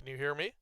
Can you hear me?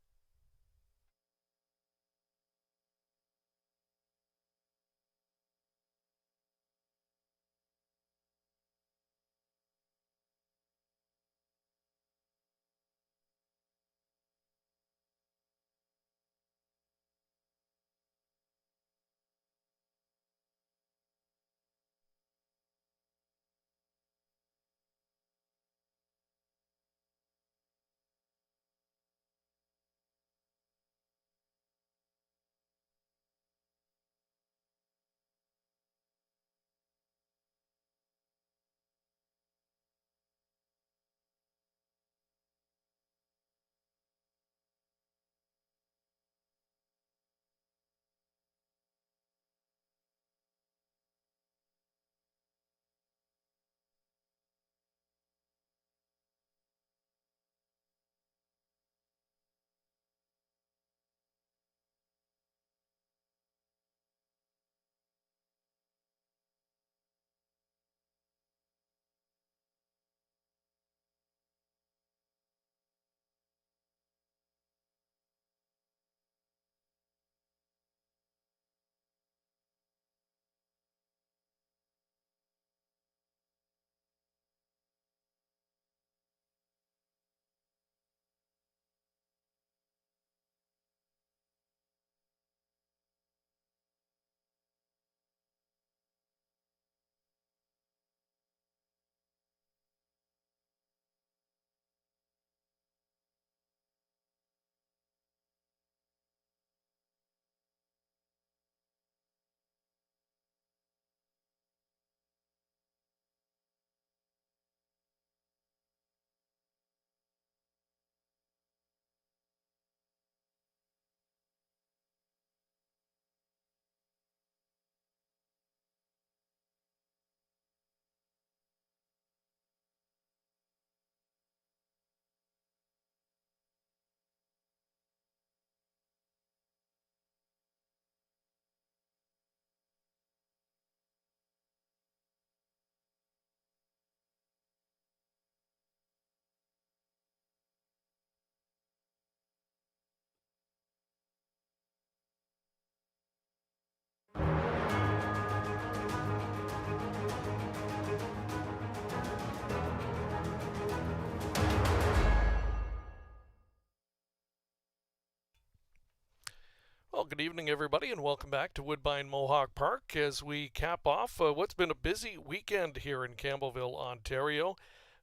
Well, good evening, everybody, and welcome back to Woodbine Mohawk Park as we cap off what's been a busy weekend here in Campbellville, Ontario.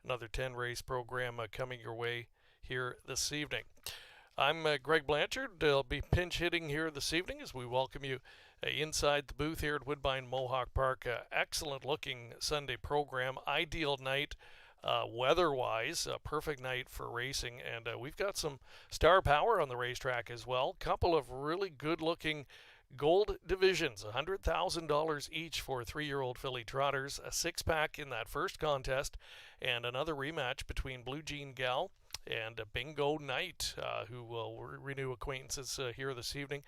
Another 10 race program coming your way here this evening. I'm Greg Blanchard. I'll be pinch hitting here this evening as we welcome you inside the booth here at Woodbine Mohawk Park. Excellent looking Sunday program, ideal night. Weather-wise, a perfect night for racing, and we've got some star power on the racetrack as well. Couple of really good-looking gold divisions, $100,000 each for 3-year-old filly trotters, a six-pack in that first contest, and another rematch between Blue Jean Gal and Bingo Knight, who will renew acquaintances here this evening.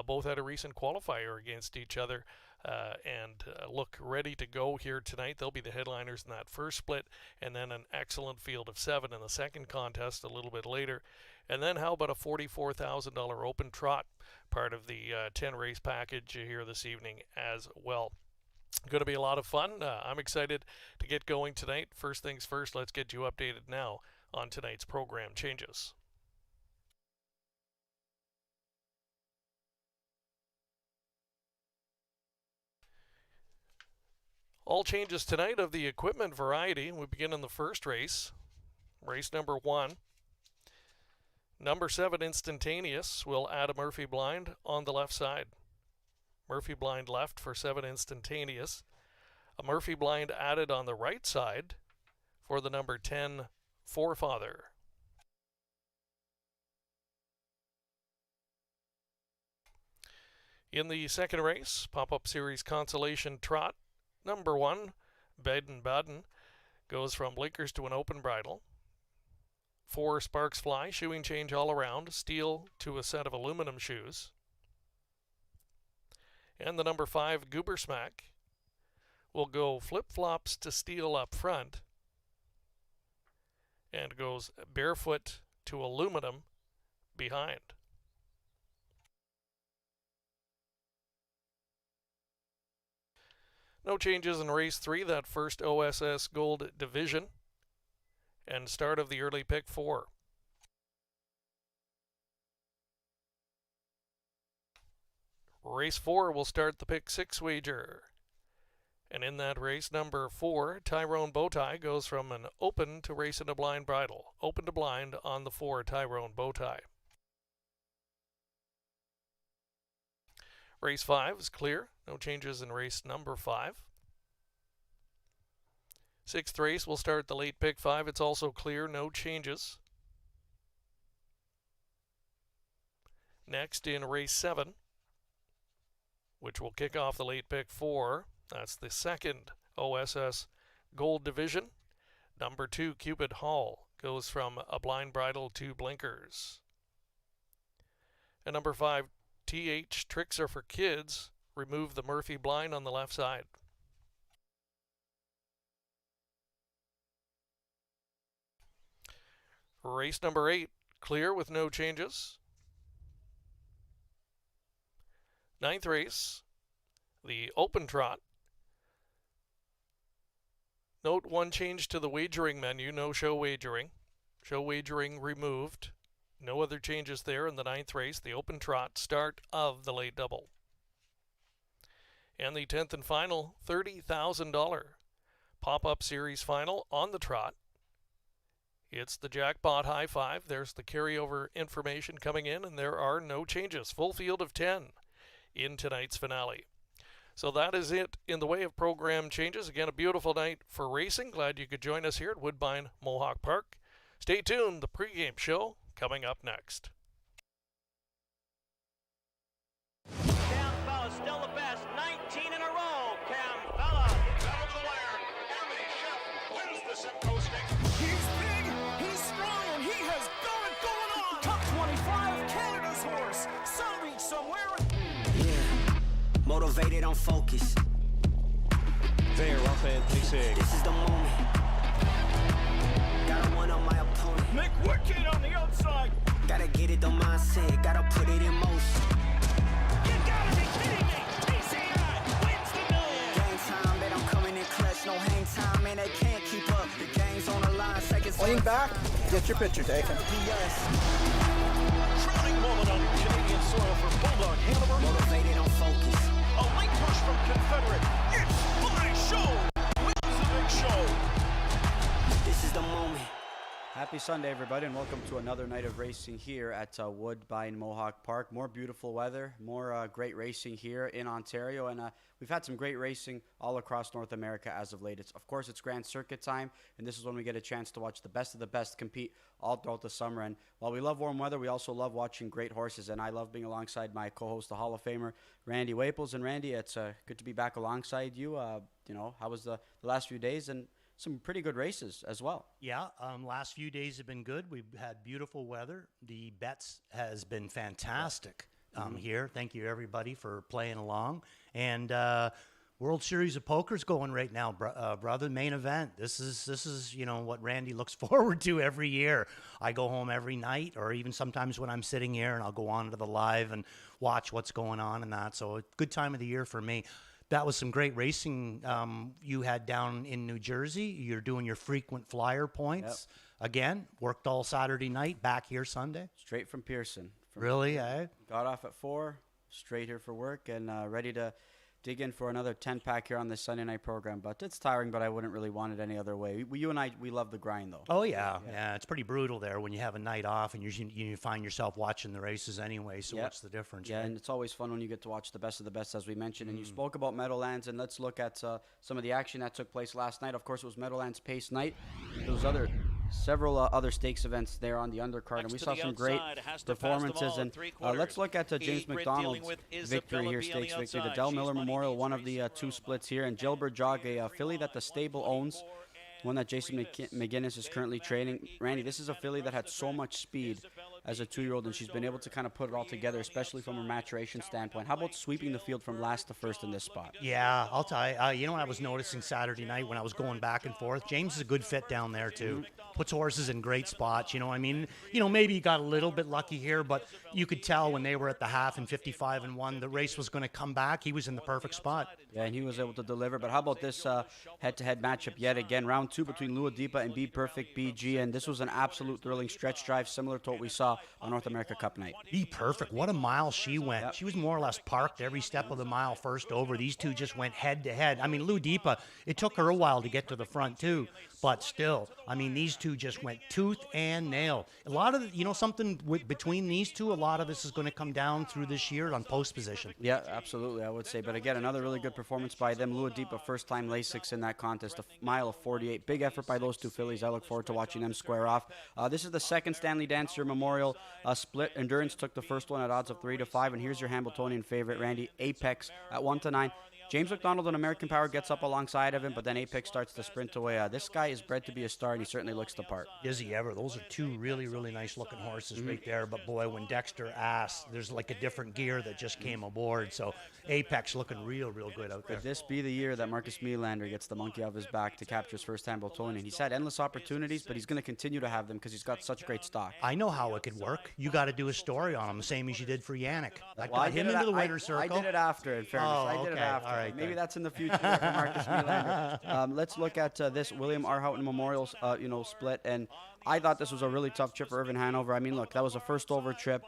Both had a recent qualifier against each other and look ready to go here tonight. They'll be the headliners in that first split, and then an excellent field of 7 in the second contest a little bit later. And then how about a $44,000 open trot, part of the 10 race package here this evening as well. Going to be a lot of fun. I'm excited to get going tonight. First things first, let's get you updated now on tonight's program changes. All changes tonight of the equipment variety. We begin in the first race, race number 1. Number 7, Instantaneous, will add a Murphy blind on the left side. Murphy blind left for 7, Instantaneous. A Murphy blind added on the right side for the number 10, Forefather. In the second race, Pop-Up Series Consolation Trot, number 1, Baden-Baden, goes from blinkers to an open bridle. 4, Sparks Fly, shoeing change all around, steel to a set of aluminum shoes. And the number 5, Goober Smack, will go flip-flops to steel up front and goes barefoot to aluminum behind. No changes in race 3, that first OSS Gold Division, and start of the early pick 4. Race 4 will start the pick 6 wager. And in that race, number 4, Tyrone Bowtie, goes from an open to race in a blind bridle. Open to blind on the 4, Tyrone Bowtie. Race 5 is clear. No changes in race number 5. 6th race will start the late pick 5. It's also clear. No changes. Next in race 7, which will kick off the late pick 4. That's the second OSS Gold Division. Number 2, Cupid Hall, goes from a blind bridle to blinkers. And number 5, TH Tricks Are for Kids, remove the Murphy blind on the left side. Race number 8, clear with no changes. 9th race, the open trot. Note one change to the wagering menu, no show wagering. Show wagering removed. No other changes there in the 9th race, the open trot, start of the late double. And the 10th and final $30,000 pop-up series final on the trot. It's the jackpot high five. There's the carryover information coming in, and there are no changes. Full field of 10 in tonight's finale. So that is it in the way of program changes. Again, a beautiful night for racing. Glad you could join us here at Woodbine Mohawk Park. Stay tuned. The pregame show coming up next. Campbell still the best. 19 in a row. Campbell. Down to the wire. Emmy Chef wins the Simcoe Stakes. He's big, he's strong, and he has got it going on. Top 25, Canada's horse. Sunbeach somewhere. Motivated on focus. There, rough and pacing. This is the moment. Gotta one on my opponent. McWicked on the outside. Gotta get it on mindset. Gotta put it in motion. You gotta be kidding me. TCI wins the million. Game time, bet I'm coming in clutch. No hang time, man, they can't keep up. The game's on the line, seconds. Lean back, get your picture taken. Crowning moment on Canadian soil for Bulldog Hanover. Motivated on focus. A late push from Confederate. It's my show. Wins the big show. This is the moment. Happy Sunday, everybody, and welcome to another night of racing here at Woodbine Mohawk Park. More beautiful weather, more great racing here in Ontario, and we've had some great racing all across North America as of late. Of course, it's Grand Circuit time, and this is when we get a chance to watch the best of the best compete all throughout the summer. And while we love warm weather, we also love watching great horses, and I love being alongside my co-host, the Hall of Famer, Randy Waples. And Randy, it's good to be back alongside you. How was the last few days? And some pretty good races as well. Yeah, last few days have been good. We've had beautiful weather. The bets has been fantastic here. Thank you, everybody, for playing along. And World Series of Poker's going right now, brother. Main event. This is what Randy looks forward to every year. I go home every night, or even sometimes when I'm sitting here, and I'll go on to the live and watch what's going on and that. So a good time of the year for me. That was some great racing you had down in New Jersey. You're doing your frequent flyer points. Yep. Again, worked all Saturday night, back here Sunday. Straight from Pearson. Really, eh? Got off at 4, straight here for work, and ready to dig in for another 10-pack here on this Sunday night program. But it's tiring, but I wouldn't really want it any other way. You and I, we love the grind, though. Oh, yeah. It's pretty brutal there when you have a night off and you find yourself watching the races anyway. So what's the difference? Yeah, right? And it's always fun when you get to watch the best of the best, as we mentioned. And you spoke about Meadowlands, and let's look at some of the action that took place last night. Of course, it was Meadowlands Pace Night. There was several other stakes events there on the undercard, and we saw some great performances. And let's look at James McDonald's victory here, stakes victory. The Del Miller Memorial, one of the two splits here, and Jailbird Jog, a filly that the stable owns, one that Jason McGinnis is currently training. Randy, this is a filly that had so much speed as a 2-year-old, and she's been able to kind of put it all together, especially from a maturation standpoint. How about sweeping the field from last to first in this spot? Yeah, I'll tell you. You know what I was noticing Saturday night when I was going back and forth? James is a good fit down there, too. Puts horses in great spots, you know what I mean? You know, maybe he got a little bit lucky here, but you could tell when they were at the half and 55-1, the race was going to come back. He was in the perfect spot. Yeah, and he was able to deliver. But how about this head-to-head matchup yet again? Round 2 between Lua Deepa and Be Perfect BG, and this was an absolute thrilling stretch drive, similar to what we saw on North America Cup night. Be Perfect. What a mile she went. Yep. She was more or less parked every step of the mile first over. These two just went head-to-head. I mean, Lua Deepa, it took her a while to get to the front, too. But still, I mean, these two just went tooth and nail. A lot of, something between these two, a lot of this is going to come down through this year on post position. Yeah, absolutely, I would say. But again, another really good performance by them. Lua Deepa, first time Lasix in that contest, a mile of 48. Big effort by those two fillies. I look forward to watching them square off. This is the second Stanley Dancer Memorial split. Endurance took the first one at odds of 3-5. And here's your Hambletonian favorite, Randy. Apex at 1-9. James McDonald and American Power gets up alongside of him, but then Apex starts to sprint away. This guy is bred to be a star, and he certainly looks the part. Is he ever? Those are two really, really nice-looking horses right there. But, boy, when Dexter asked, there's like a different gear that just came aboard. So Apex looking real, real good out there. Could this be the year that Marcus Melander gets the monkey off his back to capture his first Hambletonian? He's had endless opportunities, but he's going to continue to have them because he's got such great stock. I know how it could work. You got to do a story on him, the same as you did for Yannick. That Well, got him into the winner's I circle. did it after, in fairness. Oh, I did it okay. after. All right, Maybe then. that's in the future for Marcus Melander. Let's look at this William R. Houghton Memorial, split. And I thought this was a really tough trip for Irvin Hanover. I mean, look, that was a first over trip,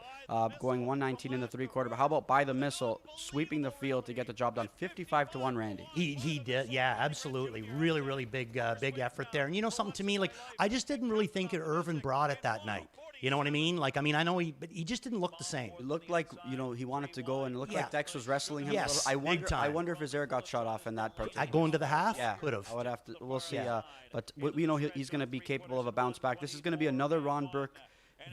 going 119 in the 3/4. But how about by the missile, sweeping the field to get the job done? 55-1, Randy. He did, yeah, absolutely. Really, really big effort there. And you know something to me, like, I just didn't really think that Irvin brought it that night. You know what I mean? Like, I know but he just didn't look the same. It looked like, he wanted to go, and it looked like Dex was wrestling him Yes, a little. big time. I wonder if his air got shut off in that particular. Going to the half? Yeah, Could have. I would have to. We'll see. Yeah. But we know he's going to be capable of a bounce back. This is going to be another Ron Burke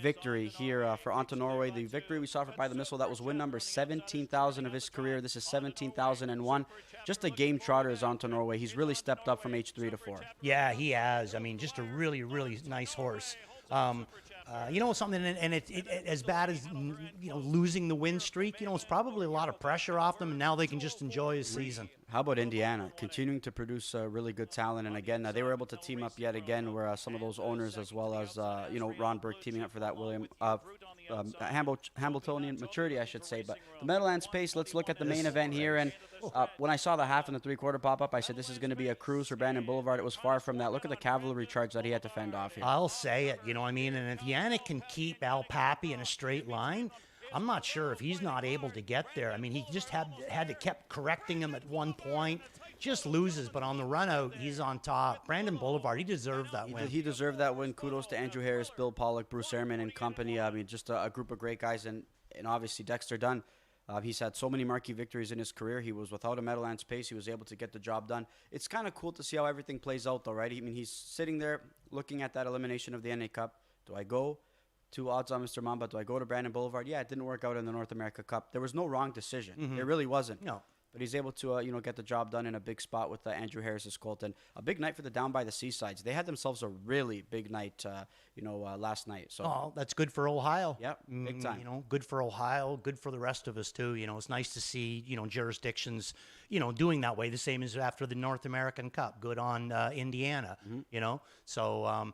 victory here for Onto Norway. The victory we saw for By the Missile, that was win number 17,000 of his career. This is 17,001. Just a game trotter is Onto Norway. He's really stepped up from H3 to 4. Yeah, he has. I mean, just a really, really nice horse. Something, and it as bad as losing the win streak. It's probably a lot of pressure off them, and now they can just enjoy his season. How about Indiana continuing to produce really good talent? And again, they were able to team up yet again, where some of those owners, as well as Ron Burke, teaming up for that Hambletonian maturity, I should say. But the Meadowlands Pace. Let's look at the main event here. And when I saw the half and the 3/4 pop up, I said this is going to be a cruise for Brandon Boulevard. It was far from that. Look at the cavalry charge that he had to fend off here. I'll say it. You know what I mean? And if Yannick can keep Al Papi in a straight line, I'm not sure if he's not able to get there. I mean, he just had to kept correcting him at one point. Just loses, but on the run out, he's on top. Brandon Boulevard, he deserved that win. He deserved that win. Kudos to Andrew Harris, Bill Pollock, Bruce Ehrman and company. I mean, just a group of great guys. And obviously Dexter Dunn. He's had so many marquee victories in his career. He was without a Meadowlands Pace. He was able to get the job done. It's kind of cool to see how everything plays out, though, right? I mean, he's sitting there looking at that elimination of the NA Cup. Do I go 2 odds on Mr. Mamba? Do I go to Brandon Boulevard? Yeah, it didn't work out in the North America Cup. There was no wrong decision. Mm-hmm. There really wasn't. No. But he's able to, get the job done in a big spot with Andrew Harris's colt. And a big night for the Down by the Seasides. They had themselves a really big night, last night. So that's good for Ohio. Yep, big time. Good for Ohio, good for the rest of us, too. It's nice to see, jurisdictions, doing that way, the same as after the North American Cup. Good on Indiana, So,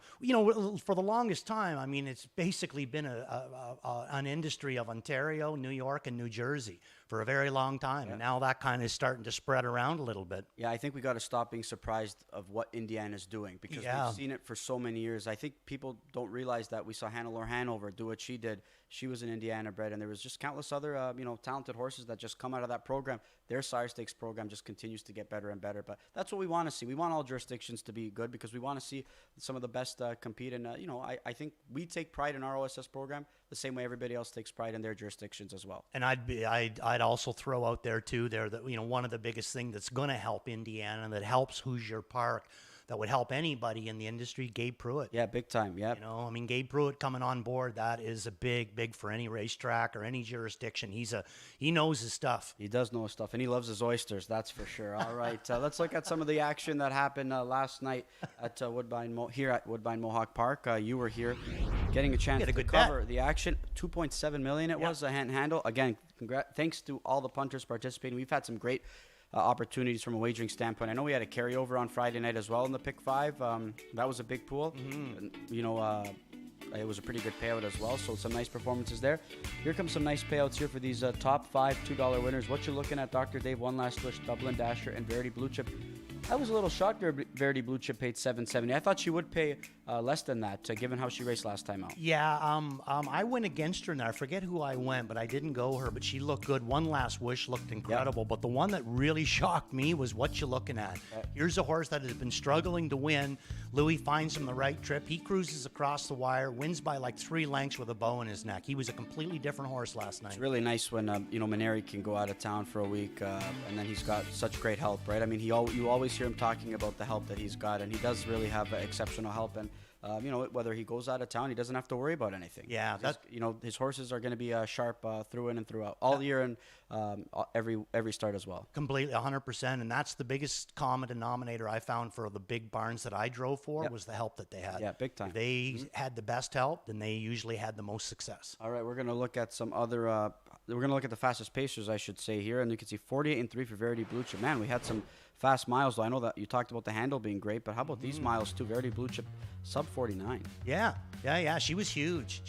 for the longest time, I mean, it's basically been an industry of Ontario, New York, and New Jersey for a very long time. Yeah. And now that kind of starting to spread around a little bit. Yeah, I think we got to stop being surprised of what Indiana's doing because we've seen it for so many years. I think people don't realize that we saw Hannelore Hanover do what she did. She was an Indiana bred, and there was just countless other, talented horses that just come out of that program. Their Sire Stakes program just continues to get better and better. But that's what we want to see. We want all jurisdictions to be good because we want to see some of the best compete. And, I think we take pride in our OSS program the same way everybody else takes pride in their jurisdictions as well. And I'd also throw out there, too, that, one of the biggest things that's going to help Indiana, that helps Hoosier Park, that would help anybody in the industry, Gabe Pruitt. Yeah, big time, yeah. Gabe Pruitt coming on board, that is a big for any racetrack or any jurisdiction. He knows his stuff. He does know his stuff, and he loves his oysters, that's for sure. All right, let's look at some of the action that happened last night at Woodbine Mohawk Park. You were here getting a chance to cover the action. 2.7 million it was a hand handle. Again, thanks to all the punters participating. We've had some great opportunities from a wagering standpoint. I know we had a carryover on Friday night as well in the pick 5. That was a big pool. It was a pretty good payout as well, so some nice performances there. Here comes some nice payouts here for these top 5 $2 winners. What you're looking at, Dr. Dave, One Last Wish, Dublin Dasher, and Verity Blue Chip. I was a little shocked Verity Blue Chip paid $7.70. I thought she would pay less than that, given how she raced last time out. Yeah, I went against her, and I forget who I went, but I didn't go her. But she looked good. One Last Wish looked incredible. Yep. But the one that really shocked me was what you're looking at. Here's a horse that has been struggling to win. Louis finds him the right trip. He cruises across the wire, wins by like 3 lengths with a bow in his neck. He was a completely different horse last night. It's really nice when Maneri can go out of town for a week, and then he's got such great help, right? I mean, you always hear him talking about the help that he's got, and he does really have exceptional help. And whether he goes out of town, he doesn't have to worry about anything. Yeah, his horses are going to be sharp through in and throughout all year, and every start as well. Completely, 100%, and that's the biggest common denominator I found for the big barns that I drove for was the help that they had. Yeah, big time. If they had the best help, then they usually had the most success. All right, we're going to look at some other. We're going to look at the fastest pacers, I should say, here, and you can see 48-3 for Verity Blue Chip. Man, we had some fast miles, though. I know that you talked about the handle being great, but how about these miles too? Verity Blue Chip, sub 49. Yeah. She was huge.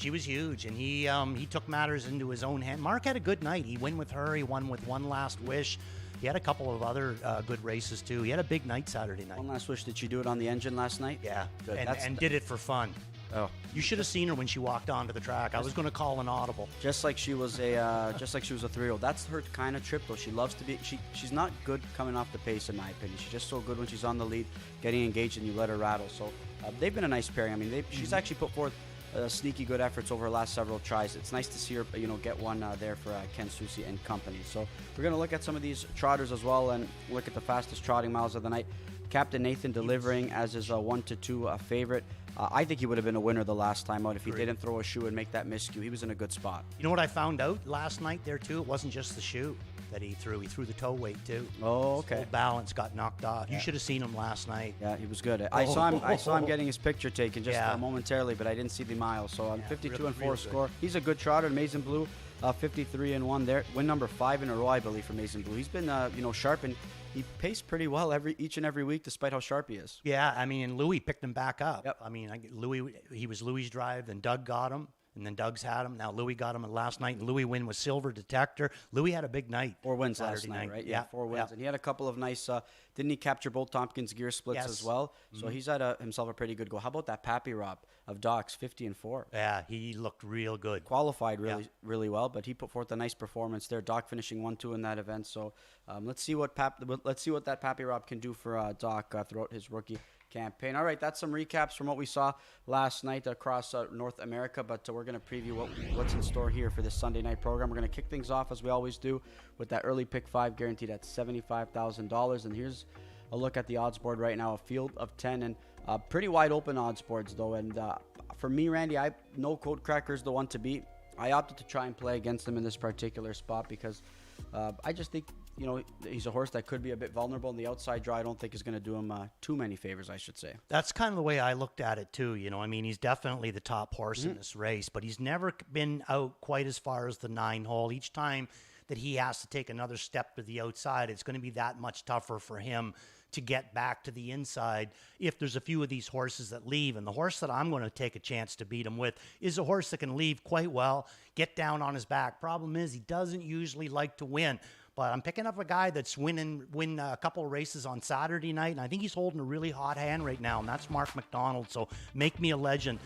And he took matters into his own hand. Mark had a good night. He won with her. He won with One Last Wish. He had a couple of other good races too. He had a big night Saturday night. One Last Wish. Did she do it on the engine last night? Yeah, good. And did it for fun. Oh, you should have seen her when she walked onto the track. I was going to call an audible. Just like she was a 3-year-old. That's her kind of trip, though. She loves to be. She's not good coming off the pace, in my opinion. She's just so good when she's on the lead, getting engaged, and you let her rattle. So they've been a nice pairing. I mean, she's actually put forth sneaky good efforts over her last several tries. It's nice to see her, get one there for Ken Susi and company. So we're going to look at some of these trotters as well and look at the fastest trotting miles of the night. Captain Nathan delivering as his 1-2 favorite. I think he would have been a winner the last time out if he didn't throw a shoe and make that miscue. He was in a good spot. You know what I found out last night there too? It wasn't just the shoe that he threw. He threw the toe weight too. Oh, okay. His whole balance got knocked off. Yeah. You should have seen him last night. Yeah, he was good. I saw him getting his picture taken just momentarily, but I didn't see the miles. So on 52-4 score. He's a good trotter. Mason Blue, 53-1 there. Win number 5 in a row, I believe, for Mason Blue. He's been sharp, and he paced pretty well each and every week, despite how sharp he is. Yeah, I mean, and Louis picked him back up. Yep. I mean, he was Louis' drive, then Doug got him, and then Doug's had him. Now Louis got him last night, and Louis win with Silver Detector. Louis had a big night. 4 wins Saturday last night, right? Yeah, 4 wins. And he had a couple of nice, didn't he capture both Tompkins gear splits as well? So he's had himself a pretty good go. How about that Pappy Rob of Doc's, 50-4? Yeah, he looked real good. Qualified really well, but he put forth a nice performance there. Doc finishing 1-2 in that event. So let's see what that Pappy Rob can do for Doc throughout his rookie campaign. All right, that's some recaps from what we saw last night across North America, but we're going to preview what's in store here for this Sunday night program. We're going to kick things off, as we always do, with that early pick 5 guaranteed at $75,000. And here's a look at the odds board right now, a field of 10, and pretty wide open odds boards, though. And for me, Randy, no Code Cracker is the one to beat. I opted to try and play against him in this particular spot because I just think, he's a horse that could be a bit vulnerable, and the outside draw I don't think is going to do him too many favors, I should say. That's kind of the way I looked at it too. I mean, he's definitely the top horse in this race, but he's never been out quite as far as the 9 hole. Each time that he has to take another step to the outside, it's going to be that much tougher for him to get back to the inside if there's a few of these horses that leave. And the horse that I'm going to take a chance to beat him with is a horse that can leave quite well, get down on his back. Problem is, he doesn't usually like to win. But I'm picking up a guy that's win a couple of races on Saturday night, and I think he's holding a really hot hand right now, and that's Mark McDonald. So make me a legend.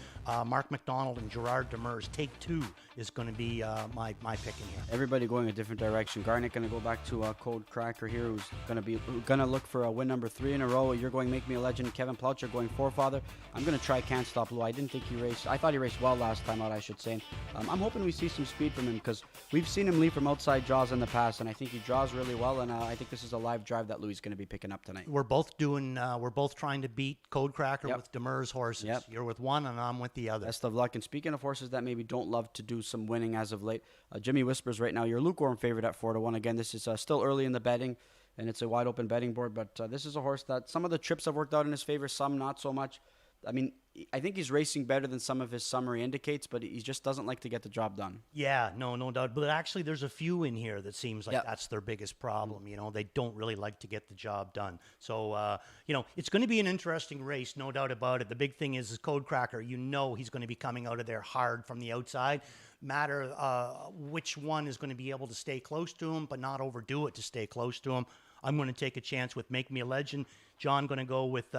Mark McDonald and Gerard Demers. Take 2 is going to be my picking here. Everybody going a different direction. Garnett going to go back to Code Cracker here, who's going to look for a win number 3 in a row. You're going Make Me a Legend. Kevin Ploucher going Forefather. I'm going to try Can't Stop Lou. I didn't think he raced. I thought he raced well last time out, I should say. I'm hoping we see some speed from him because we've seen him leave from outside draws in the past, and I think he draws really well, and I think this is a live drive that Louis is going to be picking up tonight. We're both trying to beat Code Cracker with Demers horses. Yep. You're with one, and I'm with the other. Best of luck. And speaking of horses that maybe don't love to do some winning as of late, Jimmy Whispers right now, your lukewarm favorite at 4-1. Again, this is still early in the betting, and it's a wide open betting board, but this is a horse that some of the trips have worked out in his favor, some not so much. I mean, I think he's racing better than some of his summary indicates, but he just doesn't like to get the job done. Yeah, no doubt. But actually, there's a few in here that seems like that's their biggest problem. You know, they don't really like to get the job done. So, you know, it's going to be an interesting race, no doubt about it. The big thing is Code Cracker. You know he's going to be coming out of there hard from the outside. Matter which one is going to be able to stay close to him, but not overdo it to stay close to him. I'm going to take a chance with Make Me a Legend. John going to go with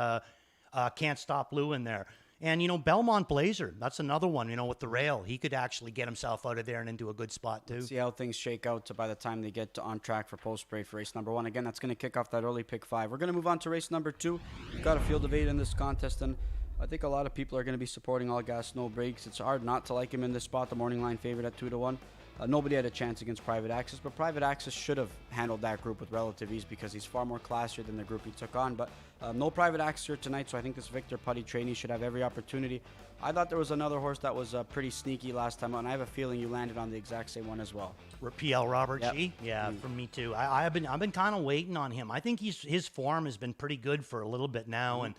Can't Stop Lou in there. And, you know, Belmont Blazer, that's another one, you know, with the rail. He could actually get himself out of there and into a good spot, too. See how things shake out by the time they get on track for post-spray for race number 1. Again, that's going to kick off that early pick 5. We're going to move on to race number 2. We've got a field of 8 in this contest, and I think a lot of people are going to be supporting All Gas, No Brakes. It's hard not to like him in this spot, the morning line favorite at 2-1. Nobody had a chance against Private Access, but Private Access should have handled that group with relative ease because he's far more classier than the group he took on. But no Private Access here tonight, so I think this Victor Putty trainee should have every opportunity. I thought there was another horse that was pretty sneaky last time, and I have a feeling you landed on the exact same one as well. PL Robert G? Yeah, for me too. I've been kind of waiting on him. I think his form has been pretty good for a little bit now, and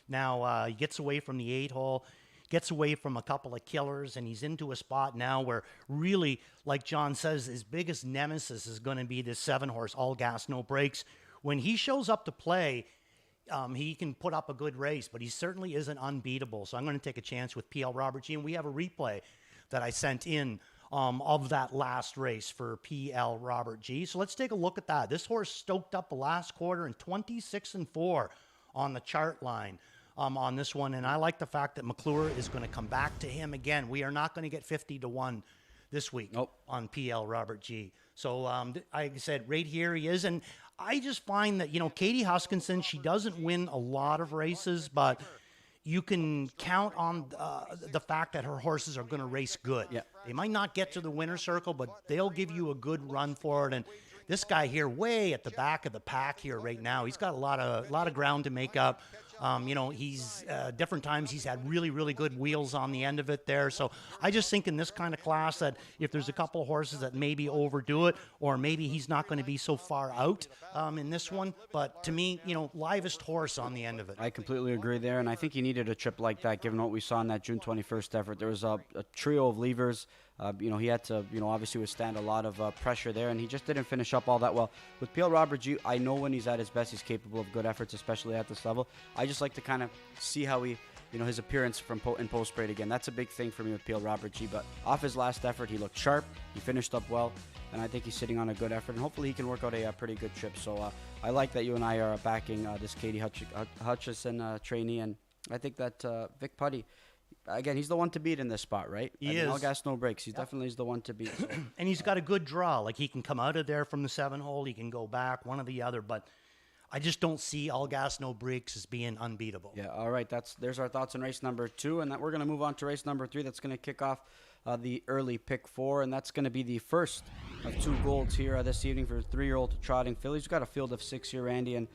now he gets away from the 8-hole. Gets away from a couple of killers, and he's into a spot now where really, like John says, his biggest nemesis is going to be this 7-horse, All Gas, No Brakes. When he shows up to play, he can put up a good race, but he certainly isn't unbeatable. So I'm going to take a chance with PL Robert G, and we have a replay that I sent in of that last race for PL Robert G. So let's take a look at that. This horse stoked up the last quarter in 26-4 on the chart line. On this one, and I like the fact that McClure is going to come back to him again. We are not going to get 50-1 this week on PL Robert G. So, like I said, right here he is, and I just find that, you know, Katie Huskinson, she doesn't win a lot of races, but you can count on the fact that her horses are going to race good. Yeah. They might not get to the winner's circle, but they'll give you a good run for it, and this guy here, way at the back of the pack here right now, he's got a lot of ground to make up. You know, he's different times he's had really, really good wheels on the end of it there. So I just think in this kind of class that if there's a couple of horses that maybe overdo it, or maybe he's not going to be so far out in this one. But to me, you know, livest horse on the end of it. I completely agree there, and I think he needed a trip like that given what we saw in that June 21st effort. There was a trio of levers. You know, he had to, you know, obviously withstand a lot of pressure there, and he just didn't finish up all that well. With PL Robert G, I know when he's at his best, he's capable of good efforts, especially at this level. I just like to kind of see how he, you know, his appearance from in post-parade again. That's a big thing for me with PL Robert G, but off his last effort, he looked sharp, he finished up well, and I think he's sitting on a good effort, and hopefully he can work out a pretty good trip. So I like that you and I are backing this Katie Hutchison trainee, and I think that Vic Putty, again, he's the one to beat in this spot, right? He is. All Gas, No Brakes. He definitely is the one to beat. So. And he's got a good draw. Like, he can come out of there from the 7-hole. He can go back, one or the other. But I just don't see All Gas, No Brakes as being unbeatable. Yeah, all right. There's our thoughts on race number 2. And that we're going to move on to race number 3. That's going to kick off the early pick 4. And that's going to be the first of 2 golds here this evening for 3-year-old trotting fillies. We've got a field of 6 here, Randy. And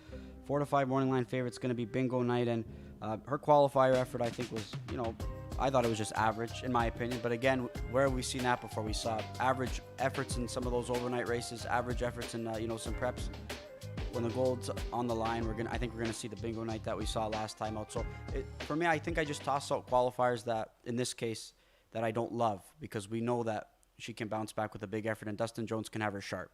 4 to 5 morning line favorites going to be Bingo Night. And her qualifier effort, I think, was, you know, I thought it was just average, in my opinion. But again, where have we seen that before? We saw average efforts in some of those overnight races, average efforts in, you know, some preps. When the gold's on the line, I think we're gonna see the Bingo Night that we saw last time out. So for me, I think I just toss out qualifiers that, in this case, that I don't love, because we know that she can bounce back with a big effort, and Dustin Jones can have her sharp.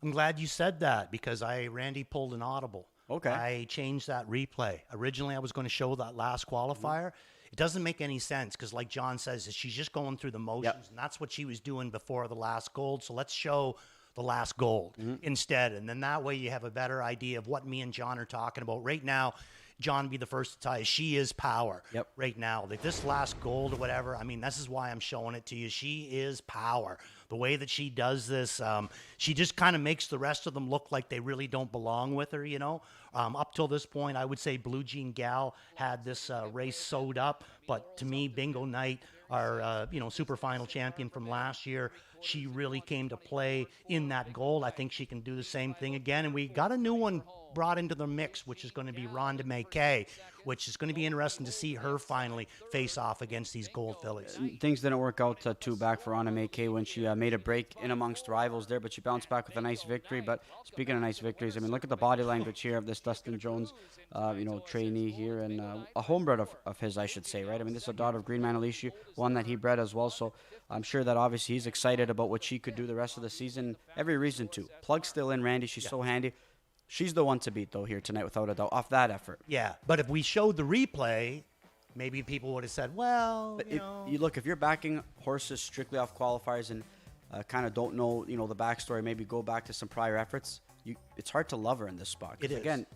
I'm glad you said that, because Randy pulled an audible. Okay. I changed that replay. Originally, I was going to show that last qualifier. It doesn't make any sense, because like John says, she's just going through the motions, and that's what she was doing before the last gold. So let's show the last gold instead, and then that way you have a better idea of what me and John are talking about. Right now, John be the first to tell you, she is power right now. Like this last gold or whatever, I mean, this is why I'm showing it to you. She is power. The way that she does this, she just kind of makes the rest of them look like they really don't belong with her, you know. Up till this point, I would say Blue Jean Gal had this race sewed up, but to me, Bingo Night, our super final champion from last year, she really came to play in that gold. I think she can do the same thing again, and we got a new one brought into the mix, which is going to be Rhonda McKay. which is going to be interesting to see her finally face off against these Gold fillies. Things didn't work out too back for Anna May Kay when she made a break in amongst rivals there, but she bounced back with a nice victory. But speaking of nice victories, I mean, look at the body language here of this Dustin Jones, trainee here, and a homebred of his, I should say, right? I mean, this is a daughter of Green Manalishu, one that he bred as well, so I'm sure that obviously he's excited about what she could do the rest of the season. Every reason to. Plug's still in, Randy. She's so handy. She's the one to beat, though, here tonight, without a doubt, off that effort. Yeah, but if we showed the replay, maybe people would have said, well, But you look, if you're backing horses strictly off qualifiers and kind of don't know, the backstory, maybe go back to some prior efforts, it's hard to love her in this spot. It is. Again,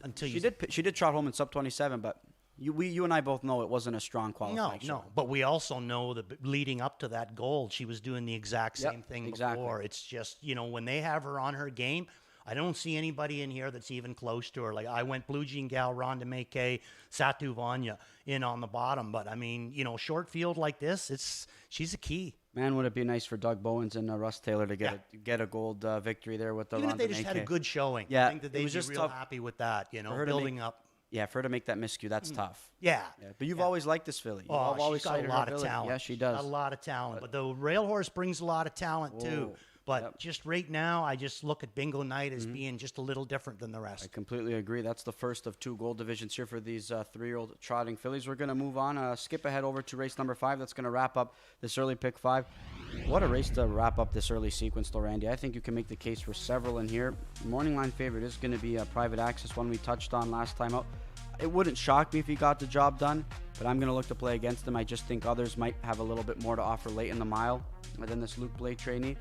until she did trot home in sub 27, but you and I both know it wasn't a strong qualifying. No, but we also know that leading up to that gold, she was doing the exact same thing before. It's just, when they have her on her game, I don't see anybody in here that's even close to her. Like, I went Blue Jean Gal, Ronda Maykay, Satu Vanya in on the bottom. But, I mean, short field like this, she's a key. Man, would it be nice for Doug Bowens and Russ Taylor to get a gold victory there with the Even Ronda if they just had a good showing. Yeah, I think that they'd be real happy with that, building up. Yeah, for her to make that miscue, that's tough. Yeah. But you've always liked this filly. Oh, always she's got a lot of talent. Yeah, she does. Got a lot of talent. But the rail horse brings a lot of talent, too. But just right now, I just look at Bingo Night as being just a little different than the rest. I completely agree. That's the first of 2 gold divisions here for these 3-year-old trotting fillies. We're going to move on, skip ahead over to race number 5. That's going to wrap up this early pick 5. What a race to wrap up this early sequence, though, Randy. I think you can make the case for several in here. Morning line favorite is going to be a Private Access, one we touched on last time out. It wouldn't shock me if he got the job done, but I'm going to look to play against him. I just think others might have a little bit more to offer late in the mile than this Luke Blais trainee.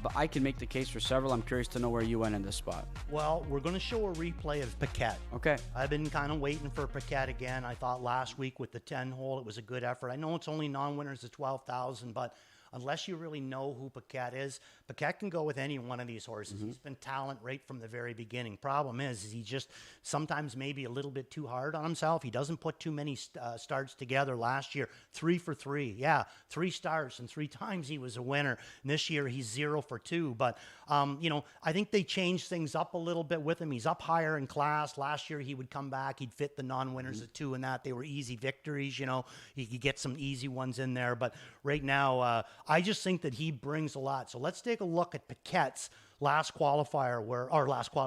But I can make the case for several. I'm curious to know where you went in this spot. Well, we're going to show a replay of Paquette. Okay. I've been kind of waiting for Paquette again. I thought last week with the 10-hole, it was a good effort. I know it's only non-winners of 12,000, but unless you really know who Paquette is, Paquette can go with any one of these horses. He's been talent right from the very beginning. Problem is he just sometimes maybe a little bit too hard on himself. He doesn't put too many starts together. Last year, 3 for 3. Yeah, 3 starts, and 3 times he was a winner. And this year, he's 0 for 2. But, I think they changed things up a little bit with him. He's up higher in class. Last year, he would come back. He'd fit the non-winners of 2 in that. They were easy victories, He could get some easy ones in there. But right now, I just think that he brings a lot. So let's take a look at Paquette's last qualifier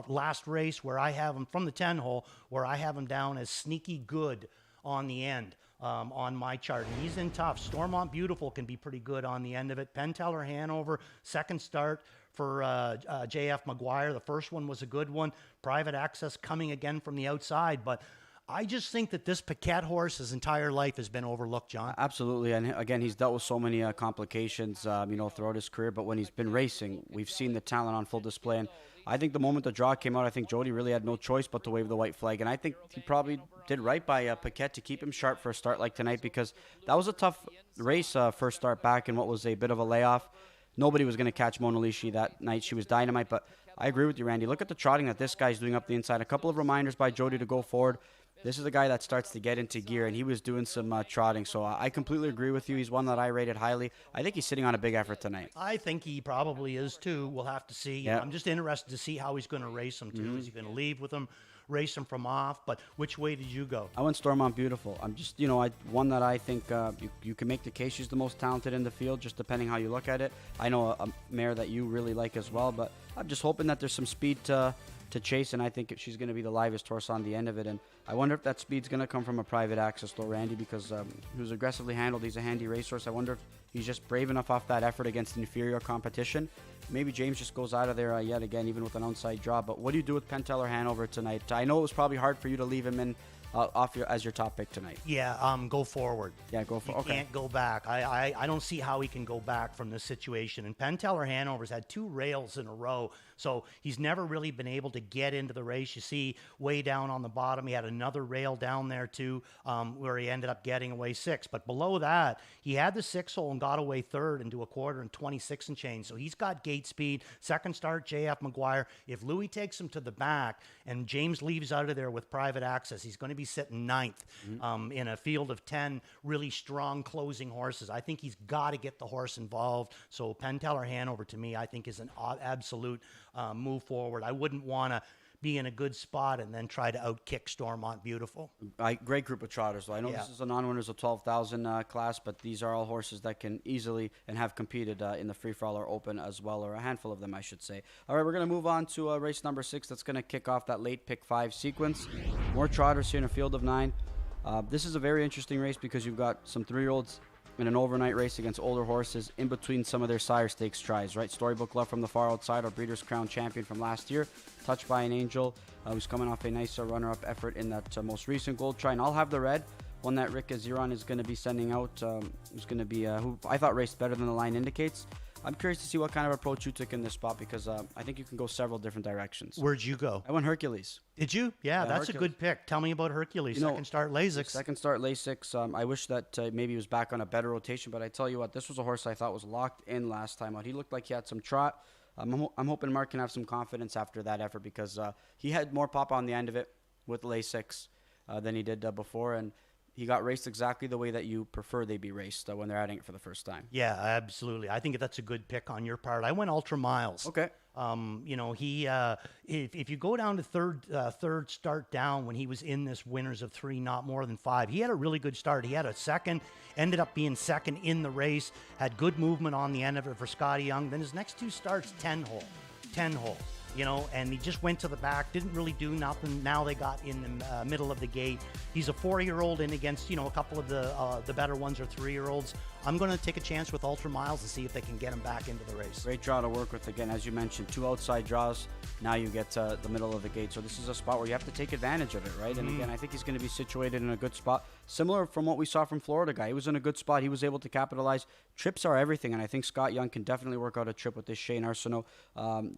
last race where I have him from the 10-hole where I have him down as sneaky good on the end on my chart. And he's in tough. Stormont Beautiful can be pretty good on the end of it. Penteller Hanover, second start for J.F. McGuire. The first one was a good one. Private Access coming again from the outside, but I just think that this Paquette horse, his entire life, has been overlooked, John. Absolutely, and again, he's dealt with so many complications, throughout his career. But when he's been racing, we've seen the talent on full display. And I think the moment the draw came out, I think Jody really had no choice but to wave the white flag. And I think he probably did right by Paquette to keep him sharp for a start like tonight, because that was a tough race, first start back in what was a bit of a layoff. Nobody was going to catch Mona Lishi that night. She was dynamite. But I agree with you, Randy. Look at the trotting that this guy's doing up the inside. A couple of reminders by Jody to go forward. This is a guy that starts to get into gear, and he was doing some trotting. So I completely agree with you. He's one that I rated highly. I think he's sitting on a big effort tonight. I think he probably is, too. We'll have to see. Yeah. I'm just interested to see how he's going to race him, too. Is he going to leave with him, race him from off? But which way did you go? I went Stormont Beautiful. I'm just, one that I think you can make the case she's the most talented in the field, just depending how you look at it. I know a mare that you really like as well, but I'm just hoping that there's some speed to chase, and I think she's going to be the livest horse on the end of it. And I wonder if that speed's going to come from a Private Access, though, Randy, because he was aggressively handled. He's a handy racehorse. I wonder if he's just brave enough off that effort against inferior competition. Maybe James just goes out of there yet again, even with an outside draw. But what do you do with Penteller Hanover tonight? I know it was probably hard for you to leave him in as your top pick tonight. Yeah, go forward. Yeah, go forward. You can't go back. I don't see how he can go back from this situation. And Penteller Hanover's had 2 rails in a row, so he's never really been able to get into the race. You see way down on the bottom, he had another rail down there too, where he ended up getting away 6. But below that, he had the 6-hole and got away 3rd into a quarter and 26 and change. So he's got gate speed. Second start, J.F. McGuire. If Louis takes him to the back and James leaves out of there with Private Access, he's going to be sitting 9th in a field of 10 really strong closing horses. I think he's got to get the horse involved. So Penteller Hanover, to me, I think is an absolute move forward. I wouldn't want to be in a good spot and then try to outkick Stormont Beautiful. Great group of trotters. Though. I know this is a non-winners of 12,000 class, but these are all horses that can easily and have competed in the free-for-all or open as well, or a handful of them, I should say. All right, we're going to move on to race number 6. That's going to kick off that late pick 5 sequence. More trotters here in a field of 9. This is a very interesting race because you've got some 3-year-olds in an overnight race against older horses in between some of their sire stakes tries, right? Storybook Love from the far outside, our Breeders' Crown champion from last year. Touched by an Angel, who's coming off a nice runner-up effort in that most recent Gold Try. And I'll have the red, one that Rick Aziron is going to be sending out, who's going to be, who I thought raced better than the line indicates. I'm curious to see what kind of approach you took in this spot because I think you can go several different directions. Where'd you go? I went Hercules. Did you? Yeah, that's Hercules. a good pick. Tell me about Hercules. Second start Lasix. Second start Lasix. I wish that maybe he was back on a better rotation, but I tell you what, this was a horse I thought was locked in last time out. He looked like he had some trot. I'm hoping Mark can have some confidence after that effort because he had more pop on the end of it with Lasix than he did before, and he got raced exactly the way that you prefer they be raced when they're adding it for the first time. Yeah, absolutely. I think that's a good pick on your part. I went Ultra Miles. Okay. He if you go down to third start down when he was in this winners of 3, not more than 5, he had a really good start. He had a second, ended up being second in the race, had good movement on the end of it for Scotty Young. Then his next 2 starts, 10 hole. And he just went to the back, didn't really do nothing. Now they got in the middle of the gate. He's a 4-year-old in against, a couple of the better ones are 3-year-olds. I'm going to take a chance with Ultra Miles and see if they can get him back into the race. Great draw to work with. Again, as you mentioned, 2 outside draws. Now you get to the middle of the gate. So this is a spot where you have to take advantage of it, right? And again, I think he's going to be situated in a good spot. Similar from what we saw from Florida Guy. He was in a good spot. He was able to capitalize. Trips are everything, and I think Scott Young can definitely work out a trip with this Shane Arsenault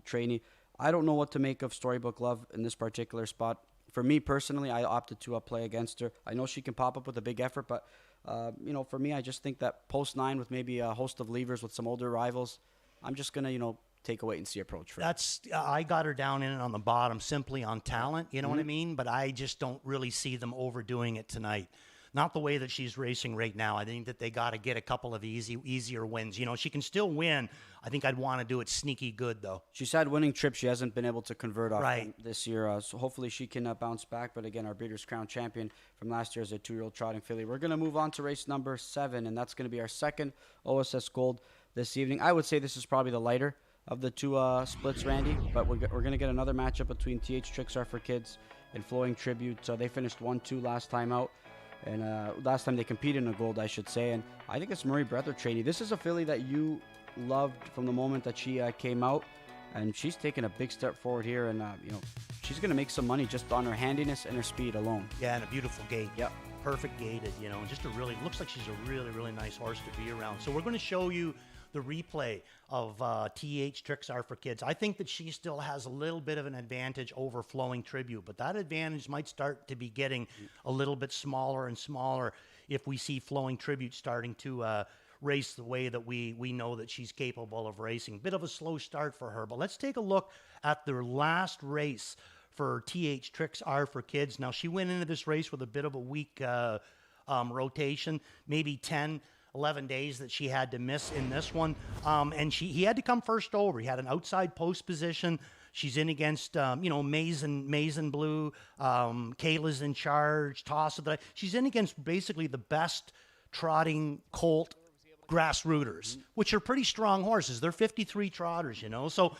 trainee. I don't know what to make of Storybook Love in this particular spot. For me personally, I opted to play against her. I know she can pop up with a big effort, but for me, I just think that post 9 with maybe a host of levers with some older rivals, I'm just gonna take a wait and see approach for her. I got her down in it on the bottom simply on talent. You know what I mean? But I just don't really see them overdoing it tonight. Not the way that she's racing right now. I think that they got to get a couple of easier wins. She can still win. I think I'd want to do it sneaky good, though. She's had winning trips. She hasn't been able to convert off them this year. So hopefully she can bounce back. But again, our Breeders' Crown champion from last year is a 2-year-old trotting filly. We're going to move on to race number 7, and that's going to be our second OSS Gold this evening. I would say this is probably the lighter of the 2 splits, Randy. But we're going to get another matchup between TH Tricks Are for Kids and Flowing Tribute. They finished 1-2 last time out. And last time they competed in a gold, I should say. And I think it's Marie Breather trainee. This is a filly that you loved from the moment that she came out. And she's taken a big step forward here. And, she's going to make some money just on her handiness and her speed alone. Yeah, and a beautiful gait. Yep. Perfect gated, just looks like she's a really, really nice horse to be around. So we're going to show you the replay of TH Tricks Are for Kids. I think that she still has a little bit of an advantage over Flowing Tribute, but that advantage might start to be getting a little bit smaller and smaller if we see Flowing Tribute starting to race the way that we know that she's capable of racing. Bit of a slow start for her, but let's take a look at their last race for TH Tricks Are for Kids. Now, she went into this race with a bit of a weak rotation, maybe 11 days that she had to miss in this one. And he had to come first over. He had an outside post position. She's in against, Maize and Blue. Kayla's in charge. Toss of the. She's in against basically the best trotting colt grassrooters, which are pretty strong horses. They're 53 trotters, So,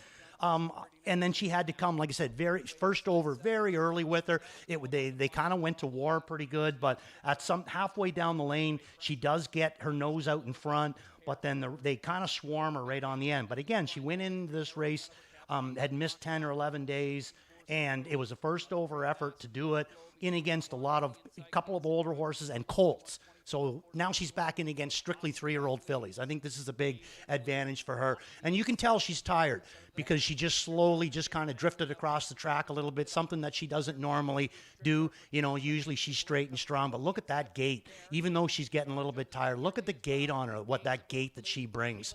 and then she had to come, like I said, first over very early with her. They kind of went to war pretty good, but at some halfway down the lane, she does get her nose out in front, but then they kind of swarm her right on the end. But again, she went into this race, had missed 10 or 11 days, and it was a first over effort to do it in against a couple of older horses and colts. So now she's back in against strictly 3-year-old fillies. I think this is a big advantage for her. And you can tell she's tired because she just slowly just kind of drifted across the track a little bit, something that she doesn't normally do. Usually she's straight and strong. But look at that gait. Even though she's getting a little bit tired, look at the gait on her, what that gait that she brings.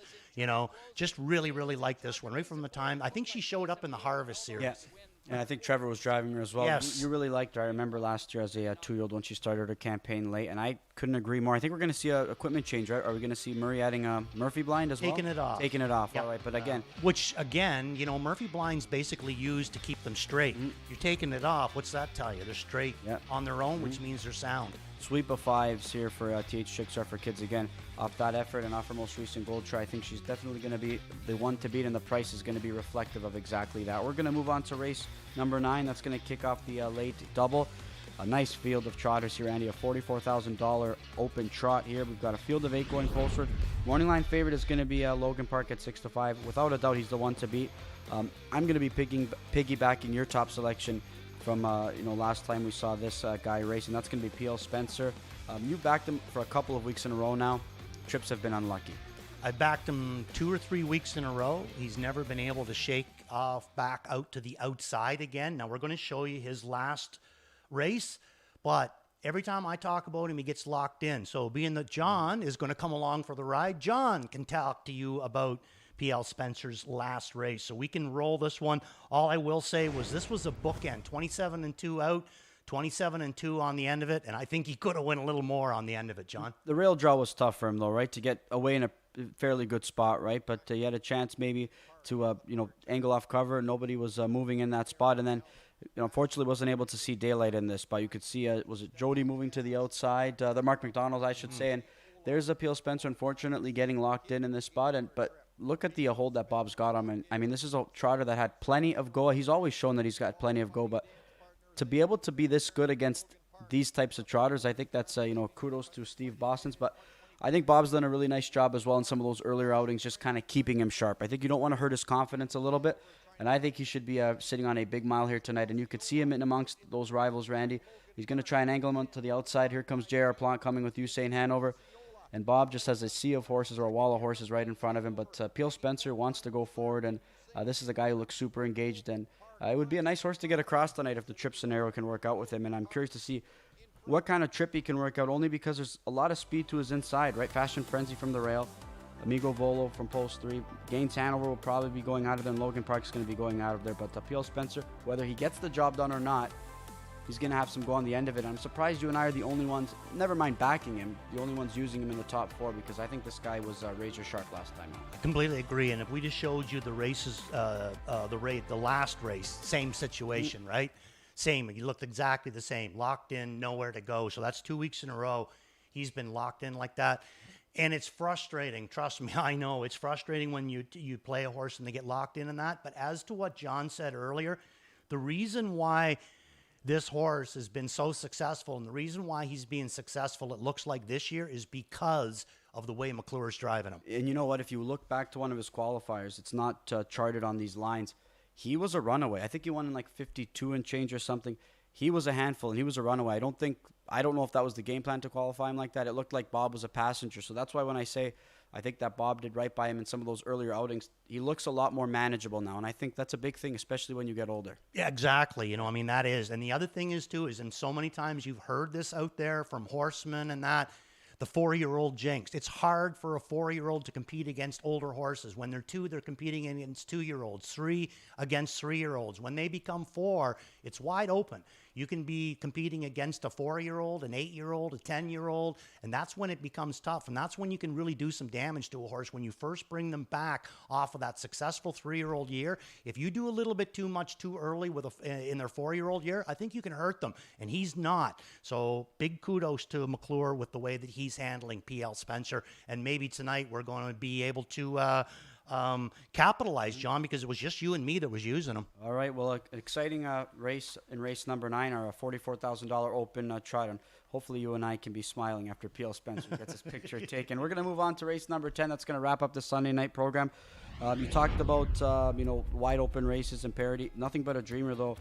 Just really, really like this one. Right from the time, I think she showed up in the Harvest series. Yeah. And I think Trevor was driving her as well. Yes. You really liked her. I remember last year as a 2-year-old when she started her campaign late, and I couldn't agree more. I think we're going to see an equipment change, right? Are we going to see Murray adding a Murphy blind as well? Taking it off. Taking it off, Yep. all right. But again, Which, again, Murphy blinds basically used to keep them straight. You're taking it off. What's that tell you? They're straight on their own, which means they're sound. sweep of 5s here for TH Chickstar for kids again. Off that effort and off her most recent gold try, I think she's definitely going to be the one to beat, and the price is going to be reflective of exactly that. We're going to move on to race number 9. That's going to kick off the late double. A nice field of trotters here, Andy. A $44,000 open trot here. We've got a field of 8 going forward. Morning line favorite is going to be Logan Park at 6-5. Without a doubt, he's the one to beat. I'm going to be piggybacking your top selection from last time we saw this guy race, and that's going to be PL Spencer. You've backed him for a couple of weeks in a row now. Trips have been unlucky. I backed him 2 or 3 weeks in a row. He's never been able to shake off back out to the outside again. Now, we're going to show you his last race, but every time I talk about him, he gets locked in. So being that John is going to come along for the ride, John can talk to you about PL Spencer's last race. So we can roll this one. All I will say was this was a bookend, 27-2 out, 27-2 on the end of it, and I think he could have won a little more on the end of it, John. The rail draw was tough for him, though, right? To get away in a fairly good spot, right? But he had a chance maybe to, angle off cover. Nobody was moving in that spot, and then, unfortunately, wasn't able to see daylight in this spot. You could see, was it Jody moving to the outside? The Mark McDonald, I should say, and there's P.L. Spencer, unfortunately, getting locked in this spot, but look at the hold that Bob's got him. And I mean, this is a trotter that had plenty of go. He's always shown that he's got plenty of go, but to be able to be this good against these types of trotters, I think that's, kudos to Steve Bostons. But I think Bob's done a really nice job as well in some of those earlier outings, just kind of keeping him sharp. I think you don't want to hurt his confidence a little bit, and I think he should be sitting on a big mile here tonight. And you could see him in amongst those rivals, Randy. He's going to try and angle him to the outside. Here comes J.R. Plant coming with Usain Hanover. And Bob just has a sea of horses or a wall of horses right in front of him. But P.L. Spencer wants to go forward, and this is a guy who looks super engaged. And it would be a nice horse to get across tonight if the trip scenario can work out with him. And I'm curious to see what kind of trip he can work out, only because there's a lot of speed to his inside, right? Fashion Frenzy from the rail. Amigo Volo from post 3. Gaines Hanover will probably be going out of there, and Logan Park's going to be going out of there. But P.L. Spencer, whether he gets the job done or not, he's going to have some go on the end of it. I'm surprised you and I are the only ones, never mind backing him, the only ones using him in the top 4, because I think this guy was razor sharp last time out. I completely agree. And if we just showed you the races, the last race, same situation, right? Same. He looked exactly the same. Locked in, nowhere to go. So that's 2 weeks in a row. He's been locked in like that. And it's frustrating. Trust me, I know. It's frustrating when you play a horse and they get locked in that. But as to what John said earlier, the reason why this horse has been so successful, and the reason why he's being successful, it looks like this year, is because of the way McClure's driving him. And you know what? If you look back to one of his qualifiers, it's not charted on these lines. He was a runaway. I think he won in like 52 and change or something. He was a handful, and he was a runaway. I don't know if that was the game plan to qualify him like that. It looked like Bob was a passenger. So that's why when I say I think that Bob did right by him in some of those earlier outings, he looks a lot more manageable now. And I think that's a big thing, especially when you get older. Yeah, exactly. That is. And the other thing is, too, and so many times you've heard this out there from horsemen and that, the 4-year-old jinx. It's hard for a 4-year-old to compete against older horses. When they're 2, they're competing against 2-year-olds, 3 against 3-year-olds. When they become 4, it's wide open. You can be competing against a 4-year-old, an 8-year-old, a 10-year-old, and that's when it becomes tough. And that's when you can really do some damage to a horse when you first bring them back off of that successful 3-year-old year. If you do a little bit too much too early in their 4-year-old year, I think you can hurt them, and he's not. So big kudos to McClure with the way that he's handling PL Spencer, and maybe tonight we're going to be able to capitalize, John, because it was just you and me that was using them. All right, well, an exciting race in race number 9, our $44,000 open trot. And hopefully you and I can be smiling after P.L. Spencer gets his picture taken. We're going to move on to race number 10. That's going to wrap up the Sunday night program. You talked about, wide open races and parity. Nothing but a dreamer, though.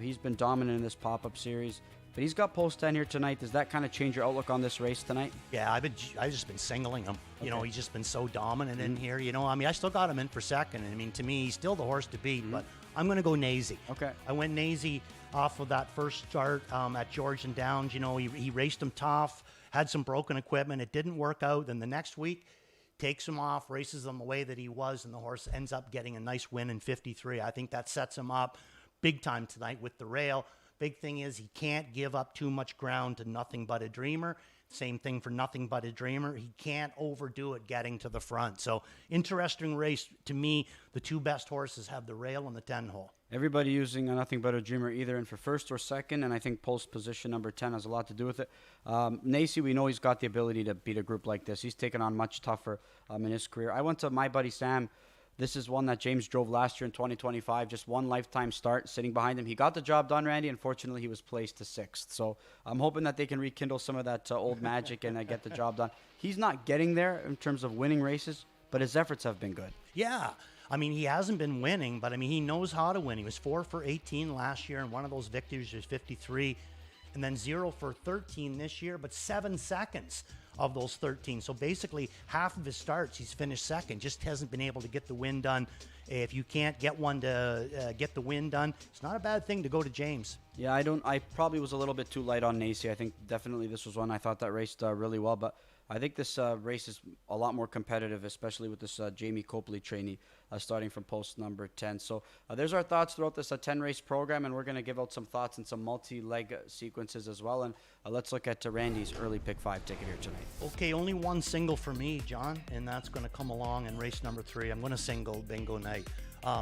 He's been dominant in this pop-up series. But he's got post 10 here tonight. Does that kind of change your outlook on this race tonight? Yeah, I've just been singling him. Okay. He's just been so dominant in here. I still got him in for second. To me, he's still the horse to beat. But I'm going to go Nazy. Okay. I went Nazy off of that first start at Georgian Downs. He raced him tough, had some broken equipment. It didn't work out. Then the next week, takes him off, races him the way that he was, and the horse ends up getting a nice win in 53. I think that sets him up big time tonight with the rail. Big thing is he can't give up too much ground to Nothing But a Dreamer. Same thing for Nothing But a Dreamer. He can't overdo it getting to the front. So interesting race. To me, the two best horses have the rail and the 10 hole. Everybody using a Nothing But a Dreamer either in for first or second, and I think post position number 10 has a lot to do with it. Nacy, we know he's got the ability to beat a group like this. He's taken on much tougher in his career. I went to My Buddy Sam. This is one that James drove last year in 2025, just one lifetime start sitting behind him. He got the job done, Randy. Unfortunately, he was placed to 6th. So I'm hoping that they can rekindle some of that old magic and get the job done. He's not getting there in terms of winning races, but his efforts have been good. Yeah. I mean, he hasn't been winning, but I mean, he knows how to win. He was 4 for 18 last year, and one of those victories was 53, and then 0 for 13 this year, but 7 seconds of those 13. So basically, half of his starts, he's finished second. Just hasn't been able to get the win done. If you can't get one to get the win done, it's not a bad thing to go to James. Yeah, I probably was a little bit too light on Nacy. I think definitely this was one I thought that raced really well, but I think this race is a lot more competitive, especially with this Jamie Copley trainee starting from post number 10. So there's our thoughts throughout this 10-race program, and we're going to give out some thoughts and some multi-leg sequences as well. And let's look at Randy's early pick 5 ticket here tonight. Okay, only one single for me, John, and that's going to come along in race number 3. I'm going to single Bingo Night.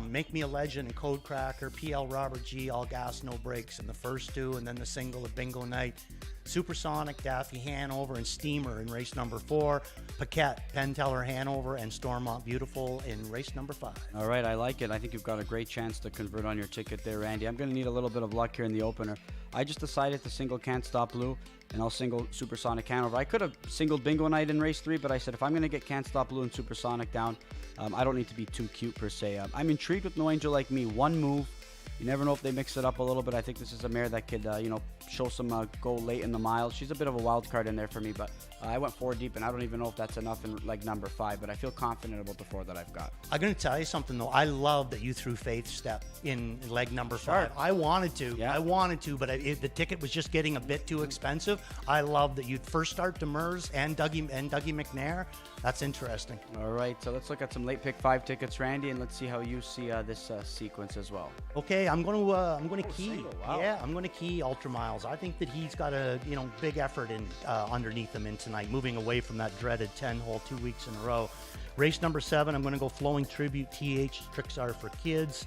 Make Me a Legend and Code Cracker, PL Robert G, All Gas, No Brakes in the first 2, and then the single of Bingo Night. Supersonic, Daffy Hanover, and Steamer in race number 4. Paquette, Penn Teller Hanover, and Stormont Beautiful in race number 5. All right, I like it. I think you've got a great chance to convert on your ticket there, Randy. I'm going to need a little bit of luck here in the opener. I just decided to single Can't Stop Blue, and I'll single Supersonic Hanover. I could have singled Bingo Night in race 3, but I said if I'm going to get Can't Stop Blue and Supersonic down, I don't need to be too cute per se. I'm intrigued with No Angel Like Me. One move. You never know if they mix it up a little bit. I think this is a mare that could, show some go late in the miles. She's a bit of a wild card in there for me, but I went 4 deep, and I don't even know if that's enough in leg number 5, but I feel confident about the 4 that I've got. I'm going to tell you something, though. I love that you threw Faith Step in leg number 5. I wanted to. Yeah. I wanted to, but the ticket was just getting a bit too expensive. I love that you'd first start Demers and Dougie McNair. That's interesting. All right, so let's look at some late pick 5 tickets, Randy, and let's see how you see this sequence as well. Okay, I'm going to key. single, wow. Yeah, I'm going to key Ultra Miles. I think that he's got a big effort in underneath him in tonight, moving away from that dreaded 10-hole 2 weeks in a row. Race number 7, I'm going to go Flowing Tribute, TH, Tricks Are for Kids.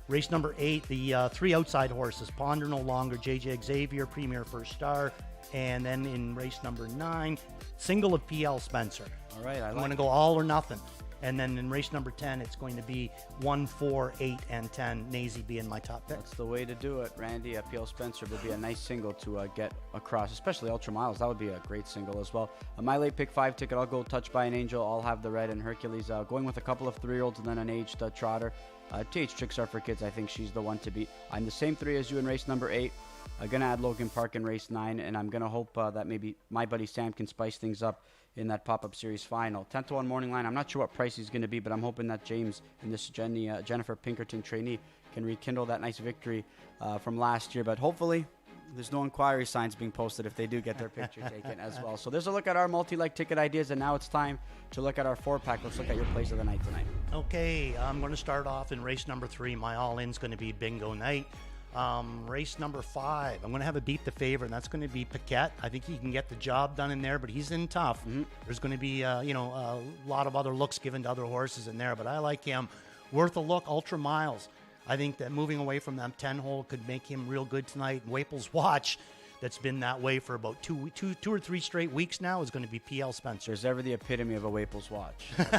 Race number 8, the 3 outside horses, Ponder No Longer, JJ Xavier, Premier First Star. And then in race number 9, single of PL Spencer. All right, I'm going to go all or nothing. And then in race number 10, it's going to be 1, 4, 8, and 10. Nazy being my top pick. That's the way to do it, Randy. PL Spencer would be a nice single to get across, especially Ultra Miles. That would be a great single as well. My late pick 5 ticket, I'll go Touched by an Angel. I'll have the red and Hercules. Going with a couple of 3-year-olds and then an aged trotter. TH Tricks Are for Kids. I think she's the one to beat. I'm the same 3 as you in race number 8. I'm going to add Logan Park in race 9, and I'm going to hope that maybe My Buddy Sam can spice things up in that pop-up series final. 10-1 morning line. I'm not sure what price he's going to be, but I'm hoping that James and this Jennifer Pinkerton trainee can rekindle that nice victory from last year. But hopefully, there's no inquiry signs being posted if they do get their picture taken as well. So there's a look at our multi-leg ticket ideas, and now it's time to look at our 4-pack. Let's look at your plays of the night tonight. Okay, I'm going to start off in race number 3. My all-in's going to be Bingo Night. Race number 5, I'm going to have a beat the favorite, and that's going to be Paquette. I think he can get the job done in there, but he's in tough. There's going to be, a lot of other looks given to other horses in there, but I like him. Worth a look, Ultra Miles. I think that moving away from that 10-hole could make him real good tonight. Waple's Watch, that's been that way for about two or three straight weeks now, is going to be PL Spencer. There's ever the epitome of a Waple's Watch. That's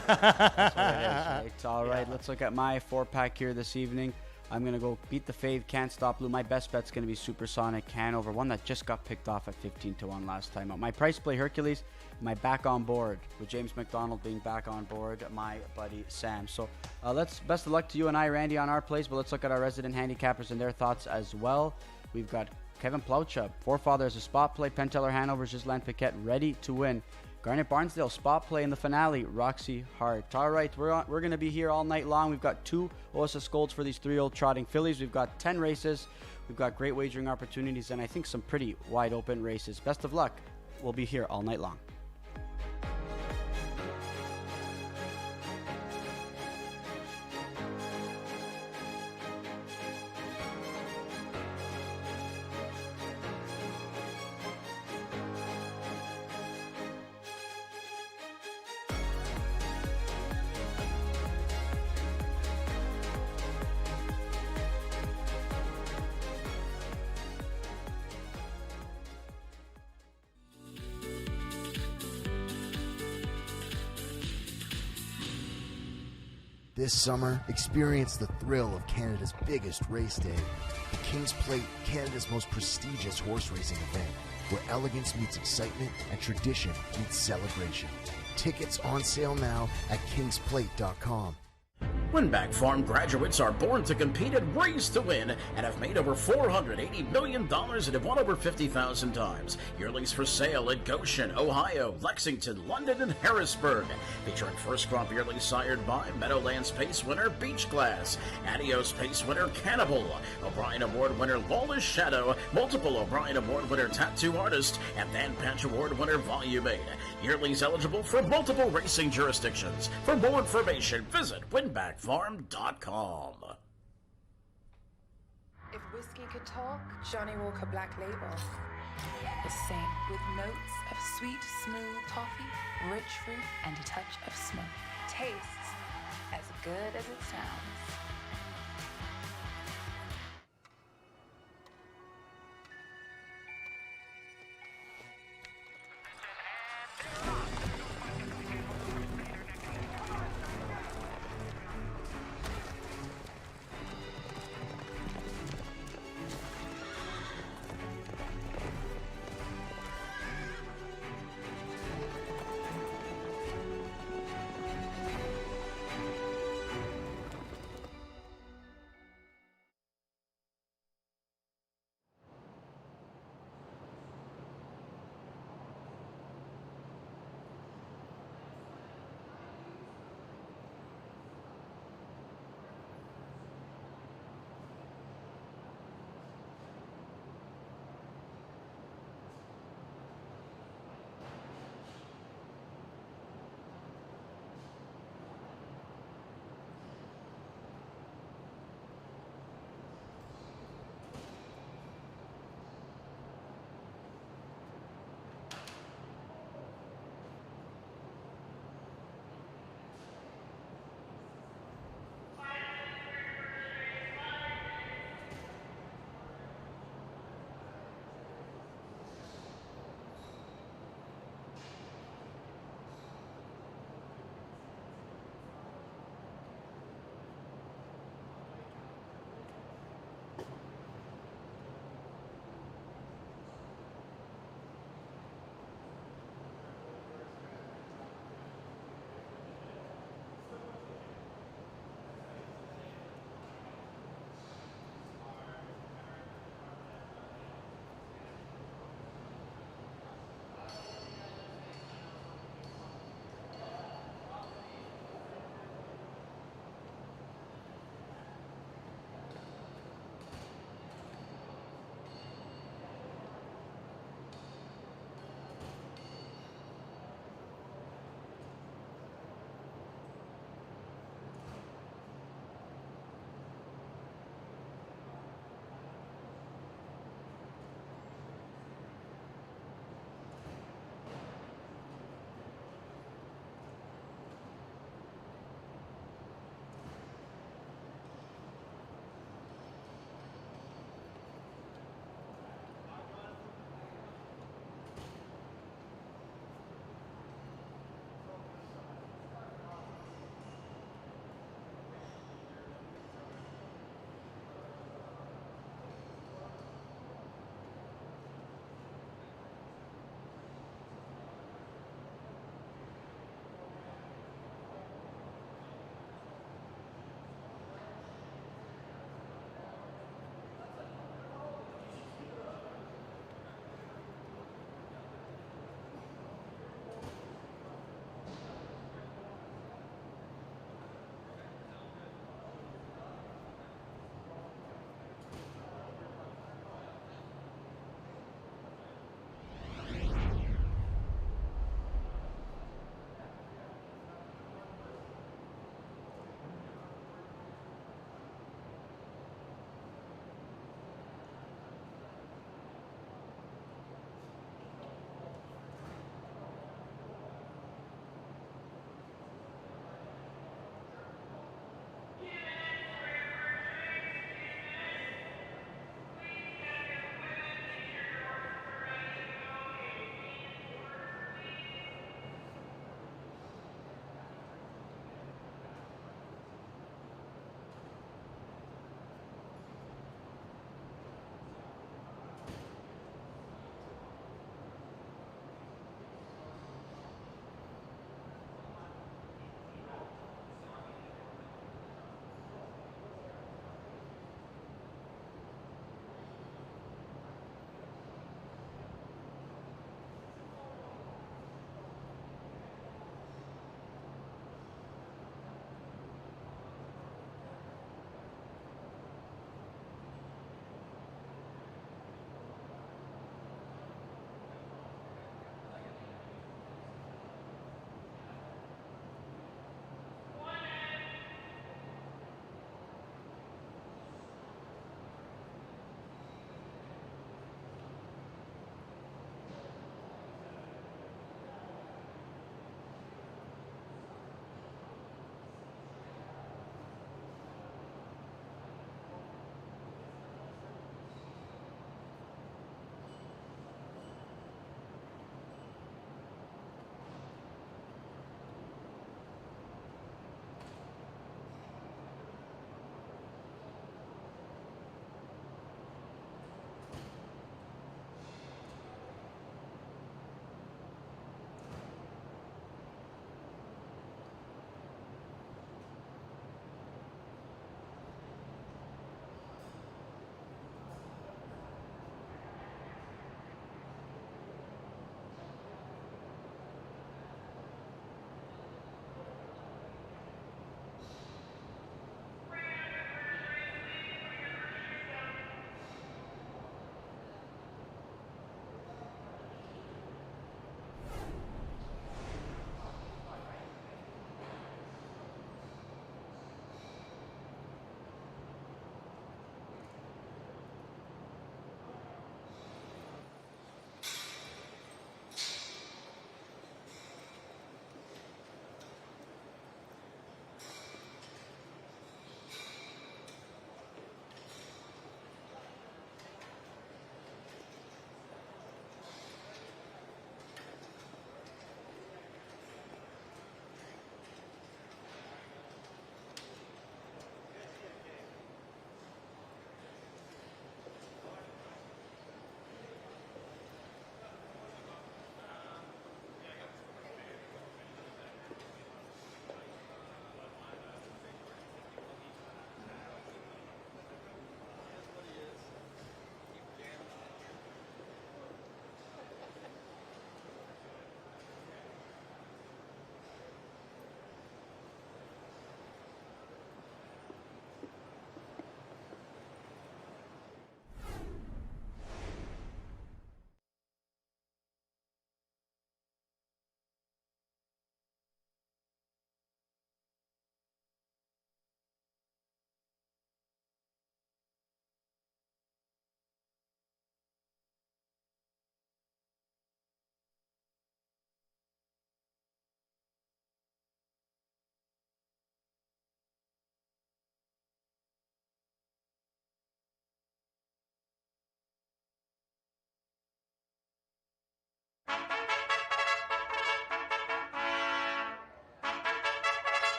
what it is, right? All right, let's look at my 4-pack here this evening. I'm going to go Beat the Fave, Can't Stop Blue. My best bet's going to be Supersonic Hanover, one that just got picked off at 15-1 last time out. My price play, Hercules. My back on board, with James McDonald being back on board, My Buddy Sam. So best of luck to you and I, Randy, on our plays, but let's look at our resident handicappers and their thoughts as well. We've got Kevin Plaucha, Forefather as a spot play, Penteller Hanover, Ghislaine Paquette ready to win. Garnet Barnsdale, spot play in the finale, Roxy Hart. All right, we're going to be here all night long. We've got 2 OSS Golds for these 3-year-old trotting fillies. We've got 10 races. We've got great wagering opportunities, and I think some pretty wide open races. Best of luck. We'll be here all night long. This summer, experience the thrill of Canada's biggest race day, the King's Plate, Canada's most prestigious horse racing event, where elegance meets excitement and tradition meets celebration. Tickets on sale now at kingsplate.com. Winback Farm graduates are born to compete and raised to win and have made over $480 million and have won over 50,000 times. Yearlings for sale in Goshen, Ohio, Lexington, London, and Harrisburg. Featuring first crop yearlings sired by Meadowlands Pace winner Beach Glass, Adios Pace winner Cannibal, O'Brien Award winner Lawless Shadow, multiple O'Brien Award winner Tattoo Artist, and Van Patch Award winner Volume 8. Yearlings eligible for multiple racing jurisdictions. For more information, visit winbackfarm.com. If whiskey could talk, Johnny Walker Black Label will sing with notes of sweet, smooth toffee, rich fruit, and a touch of smoke. Tastes as good as it sounds.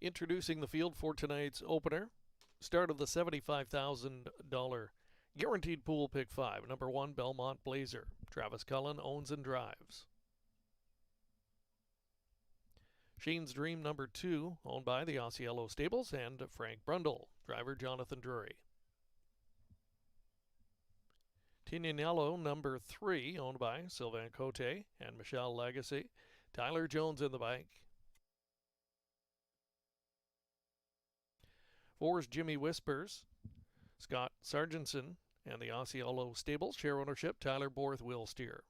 Introducing the field for tonight's opener. Start of the $75,000 guaranteed pool pick 5. Number 1, Belmont Blazer. Travis Cullen owns and drives. Shane's Dream number 2, owned by the Osceola Stables and Frank Brundle. Driver Jonathan Drury. Tignanello number 3, owned by Sylvain Cote and Michelle Legacy. Tyler Jones in the bike. 4's Jimmy Whispers. Scott Sargentson and the Osceola Stables share ownership. Tyler Borth will steer.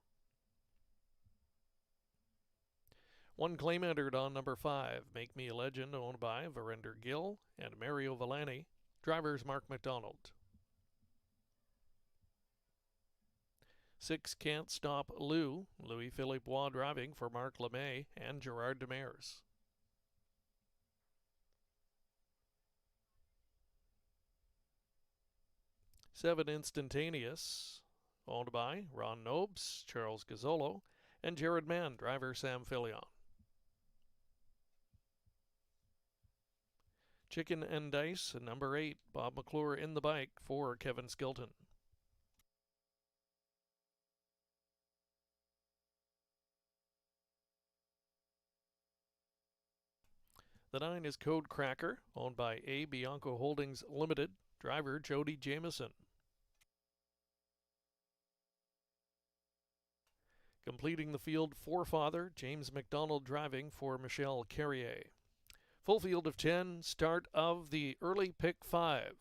1 claim entered on number 5, Make Me a Legend, owned by Verinder Gill and Mario Villani. Drivers Mark McDonald. 6 Can't Stop Lou, Louis-Philippe Bois driving for Mark LeMay and Gerard Demers. 7 Instantaneous, owned by Ron Nobes, Charles Gazzolo, and Jared Mann, driver Sam Filion. Chicken and Dice, number 8, Bob McClure in the bike for Kevin Skilton. The 9 is Code Cracker, owned by A. Bianco Holdings Limited, driver Jody Jameson. Completing the field, Forefather, James McDonald driving for Michelle Carrier. Full field of 10, start of the early pick 5.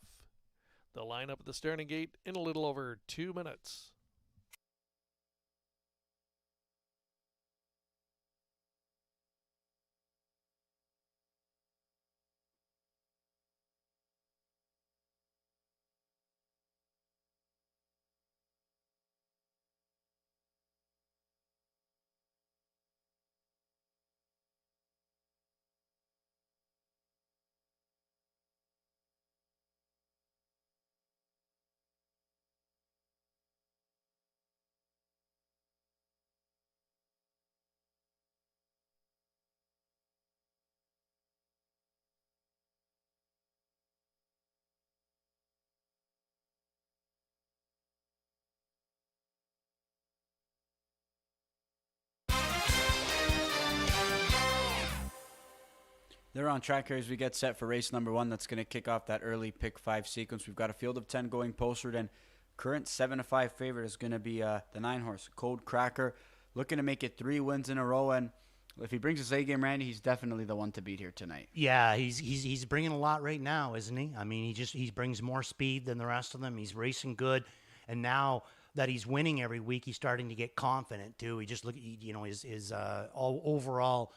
The lineup at the starting gate in a little over 2 minutes. They're on track here as we get set for race number 1. That's going to kick off that early pick 5 sequence. We've got a field of 10 going posted, and current 7-5 favorite is going to be the 9 horse, Code Cracker, looking to make it 3 wins in a row. And if he brings his A game, Randy, he's definitely the one to beat here tonight. Yeah, he's bringing a lot right now, isn't he? I mean, he brings more speed than the rest of them. He's racing good, and now that he's winning every week, he's starting to get confident too. He just his all overall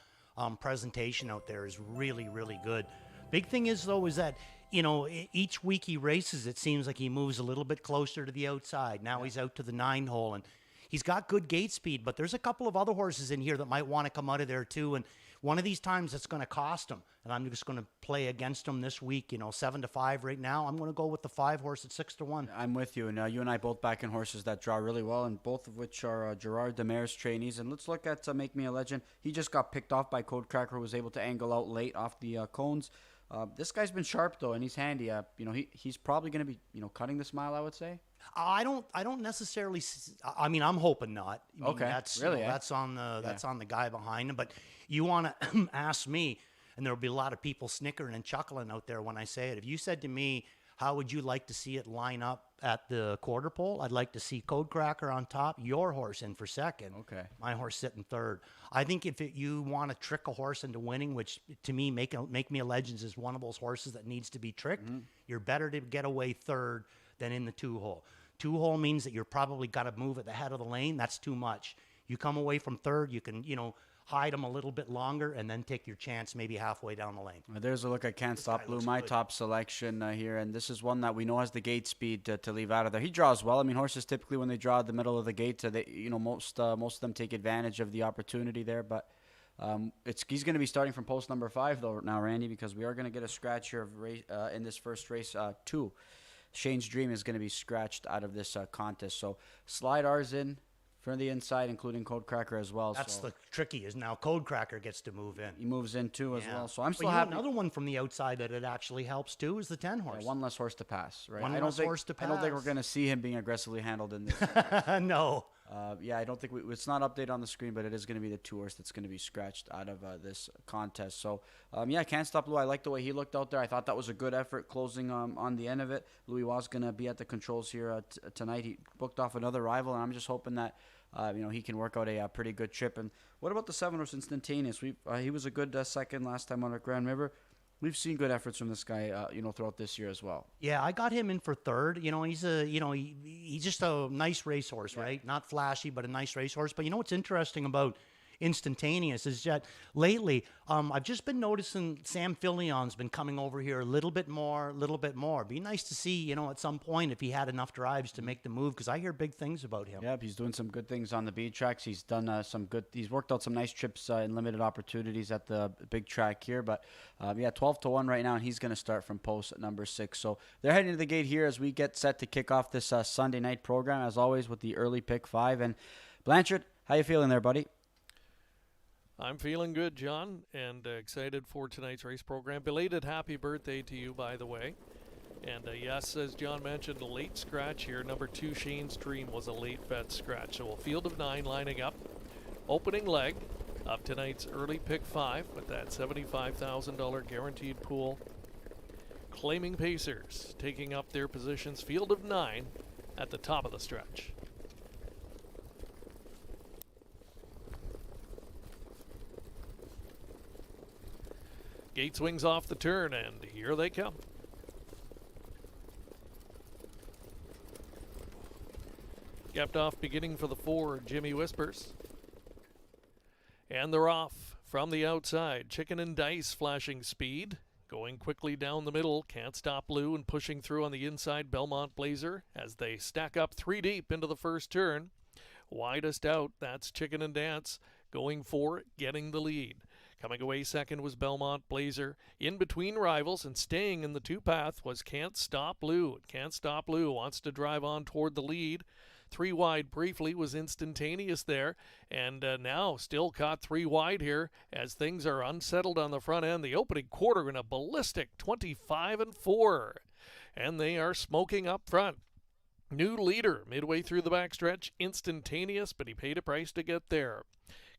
presentation out there is really, really good. Big thing is, though, is that, each week he races, it seems like he moves a little bit closer to the outside. Now he's out to the 9 hole, and he's got good gate speed, but there's a couple of other horses in here that might want to come out of there, too, and one of these times it's going to cost him, and I'm just going to play against him this week, 7-5 right now. I'm going to go with the 5 horse at 6-1. I'm with you, and you and I both back in horses that draw really well, and both of which are Gerard Demers trainees. And let's look at Make Me a Legend. He just got picked off by Code Cracker, who was able to angle out late off the cones. This guy's been sharp, though, and he's handy. He's probably going to be, cutting the smile, I would say. I don't necessarily. I mean, I'm hoping not. Okay, that's really, that's on the guy behind him. But you want to ask me, and there'll be a lot of people snickering and chuckling out there when I say it. If you said to me, how would you like to see it line up at the quarter pole? I'd like to see Code Cracker on top, your horse in for second. Okay. My horse sitting third. I think if you want to trick a horse into winning, which to me, Make Me a Legends is one of those horses that needs to be tricked, you're better to get away third than in the 2 hole. 2 hole means that you're probably got to move at the head of the lane. That's too much. You come away from third, you can, hide them a little bit longer and then take your chance maybe halfway down the lane. There's a look at Can't Stop Blue, my top selection here, and this is one that we know has the gate speed to leave out of there. He draws well. I mean, horses typically when they draw at the middle of the gate, most of them take advantage of the opportunity there, but he's going to be starting from post number 5 though now, Randy, because we are going to get a scratch here of in this first race 2. Shane's Dream is going to be scratched out of this contest. So slide ours in for the inside, including Codecracker as well. That's so the tricky is now Codecracker gets to move in. he moves in too as well. So I'm But still you know, happy. another one from the outside that it actually helps too is the 10 horse. One less horse to pass, right? One I don't less think, horse to I don't think we're pass. going to see him being aggressively handled in this. No. Yeah, I don't think it's not updated on the screen, but it is going to be the 2 horse that's going to be scratched out of this contest. So, yeah, Can't Stop Lou. I like the way he looked out there. I thought that was a good effort closing on the end of it. Louis was going to be at the controls here tonight. He booked off another rival, and I'm just hoping that he can work out a pretty good trip. And what about the 7 horse Instantaneous? He was a good second last time on a Grand River. We've seen good efforts from this guy, throughout this year as well. Yeah, I got him in for third. He's he's just a nice racehorse, right? Not flashy, but a nice racehorse. But you know what's interesting about Instantaneous is that lately I've just been noticing Sam Fillion's been coming over here a little bit more. Be nice to see, at some point if he had enough drives to make the move, because I hear big things about him. Yep, he's doing some good things on the B tracks. He's done he's worked out some nice trips in limited opportunities at the big track here. But 12-1 right now, and he's going to start from post at number 6. So they're heading to the gate here as we get set to kick off this Sunday night program, as always, with the early pick 5. And Blanchard, how you feeling there, buddy? I'm feeling good, John, and excited for tonight's race program. Belated happy birthday to you, by the way. And yes, as John mentioned, a late scratch here. Number 2, Shane's Dream, was a late vet scratch. So a field of 9 lining up. Opening leg of tonight's early pick 5 with that $75,000 guaranteed pool. Claiming Pacers taking up their positions. Field of 9 at the top of the stretch. Gate swings off the turn, and here they come. Kept off beginning for the 4, Jimmy Whispers. And they're off from the outside. Chicken and Dice flashing speed. Going quickly down the middle. Can't Stop Lou, and pushing through on the inside, Belmont Blazer, as they stack up 3 deep into the first turn. Widest out, that's Chicken and Dance, going for getting the lead. Coming away second was Belmont Blazer. In between rivals and staying in the 2 path was Can't Stop Lou. Can't Stop Lou wants to drive on toward the lead. 3 wide briefly was Instantaneous there, and now still caught 3 wide here as things are unsettled on the front end. The opening quarter in a ballistic 25-4, and they are smoking up front. New leader midway through the backstretch, Instantaneous, but he paid a price to get there.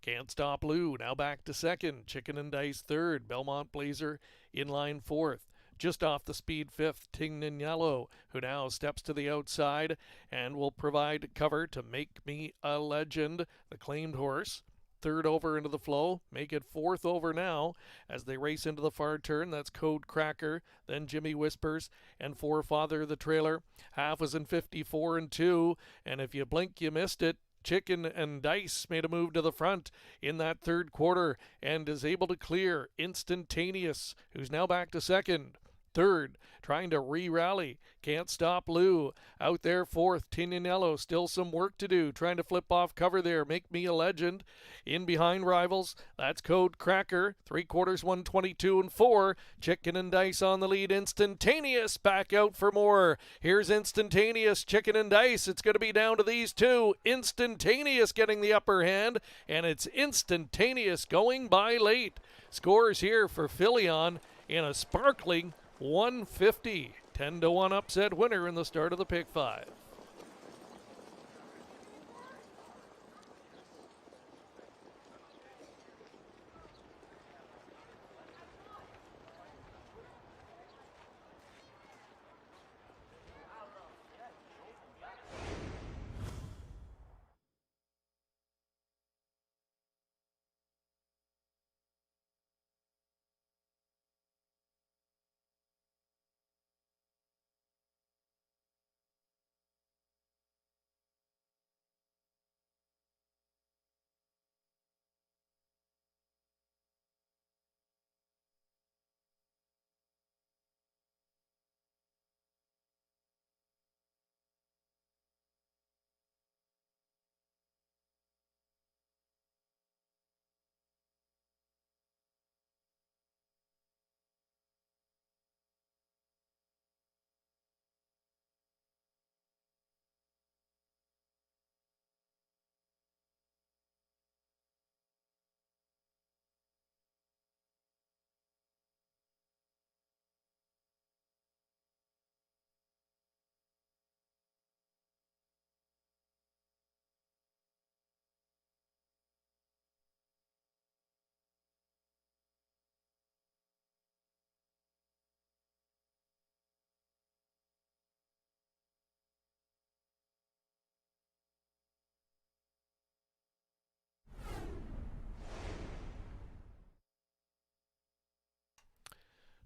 Can't Stop Lou now back to second. Chicken and Dice third. Belmont Blazer in line 4th. Just off the speed 5th, Tingnan Yellow, who now steps to the outside and will provide cover to Make Me a Legend, the claimed horse. 3rd over into the flow, make it 4th over now as they race into the far turn. That's Codecracker, then Jimmy Whispers, and Forefather the trailer. Half was in 54-2, and if you blink, you missed it. Chicken and Dice made a move to the front in that 3rd quarter and is able to clear Instantaneous, who's now back to second. 3rd, trying to re-rally. Can't Stop Lou. Out there 4th, Tignanello. Still some work to do. Trying to flip off cover there. Make Me a Legend. In behind rivals, that's Codecracker. 3 quarters, 122-4. Chicken and Dice on the lead. Instantaneous back out for more. Here's Instantaneous, Chicken and Dice. It's going to be down to these 2. Instantaneous getting the upper hand, and it's Instantaneous going by late. Scores here for Filion in a sparkling 150. 10-1 upset winner in the start of the pick 5.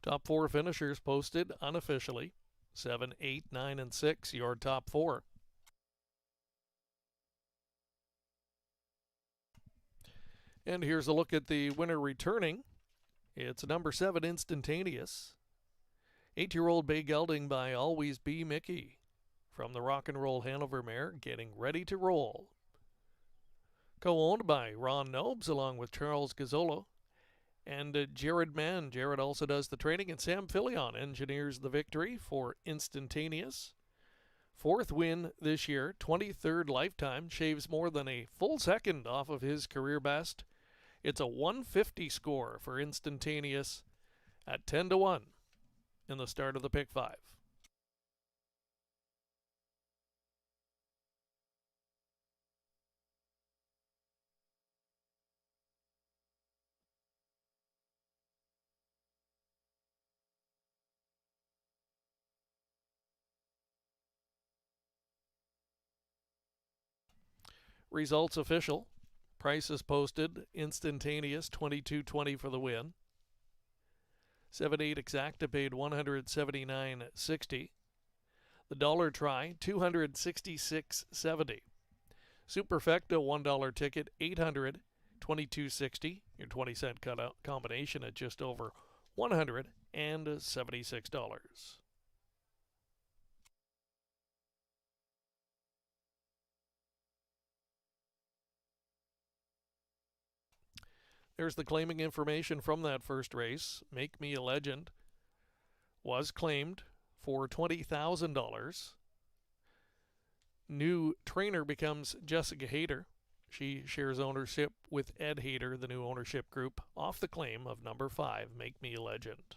Top 4 finishers posted unofficially. 7, 8, 9, and 6, your top 4. And here's a look at the winner returning. It's number 7, Instantaneous. 8-year-old Bay Gelding by Always Be Mickey. From the Rock and Roll Hanover mare, getting ready to roll. Co-owned by Ron Nobes along with Charles Gazzolo and Jared Mann. Jared also does the training, and Sam Filion engineers the victory for Instantaneous. 4th win this year, 23rd lifetime, shaves more than a full second off of his career best. It's a 150 score for Instantaneous at 10-1 in the start of the pick 5. Results official. Prices posted. Instantaneous, $22.20 for the win. 7-8 Exacta paid $179.60. The dollar try, $266.70. Superfecta $1 ticket, $800, $22.60. Your 20-cent cutout combination at just over $176. There's the claiming information from that first race. Make Me a Legend was claimed for $20,000. New trainer becomes Jessica Hayter. She shares ownership with Ed Hayter, the new ownership group, off the claim of number 5, Make Me a Legend.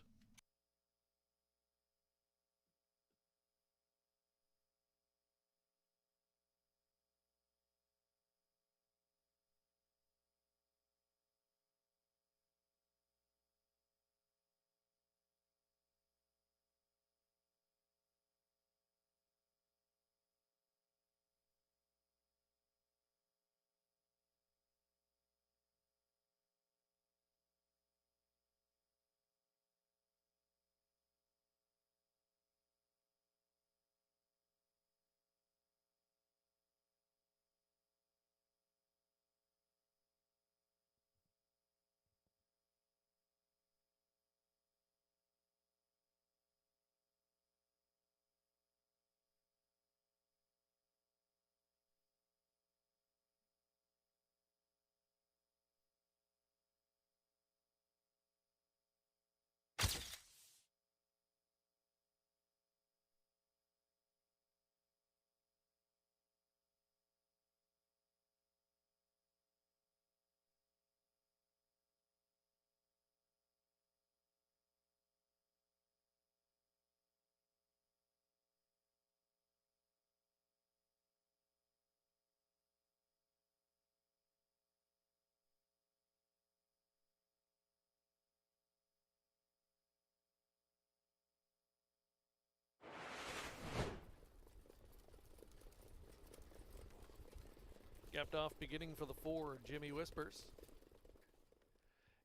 Kept off beginning for the 4, Jimmy Whispers.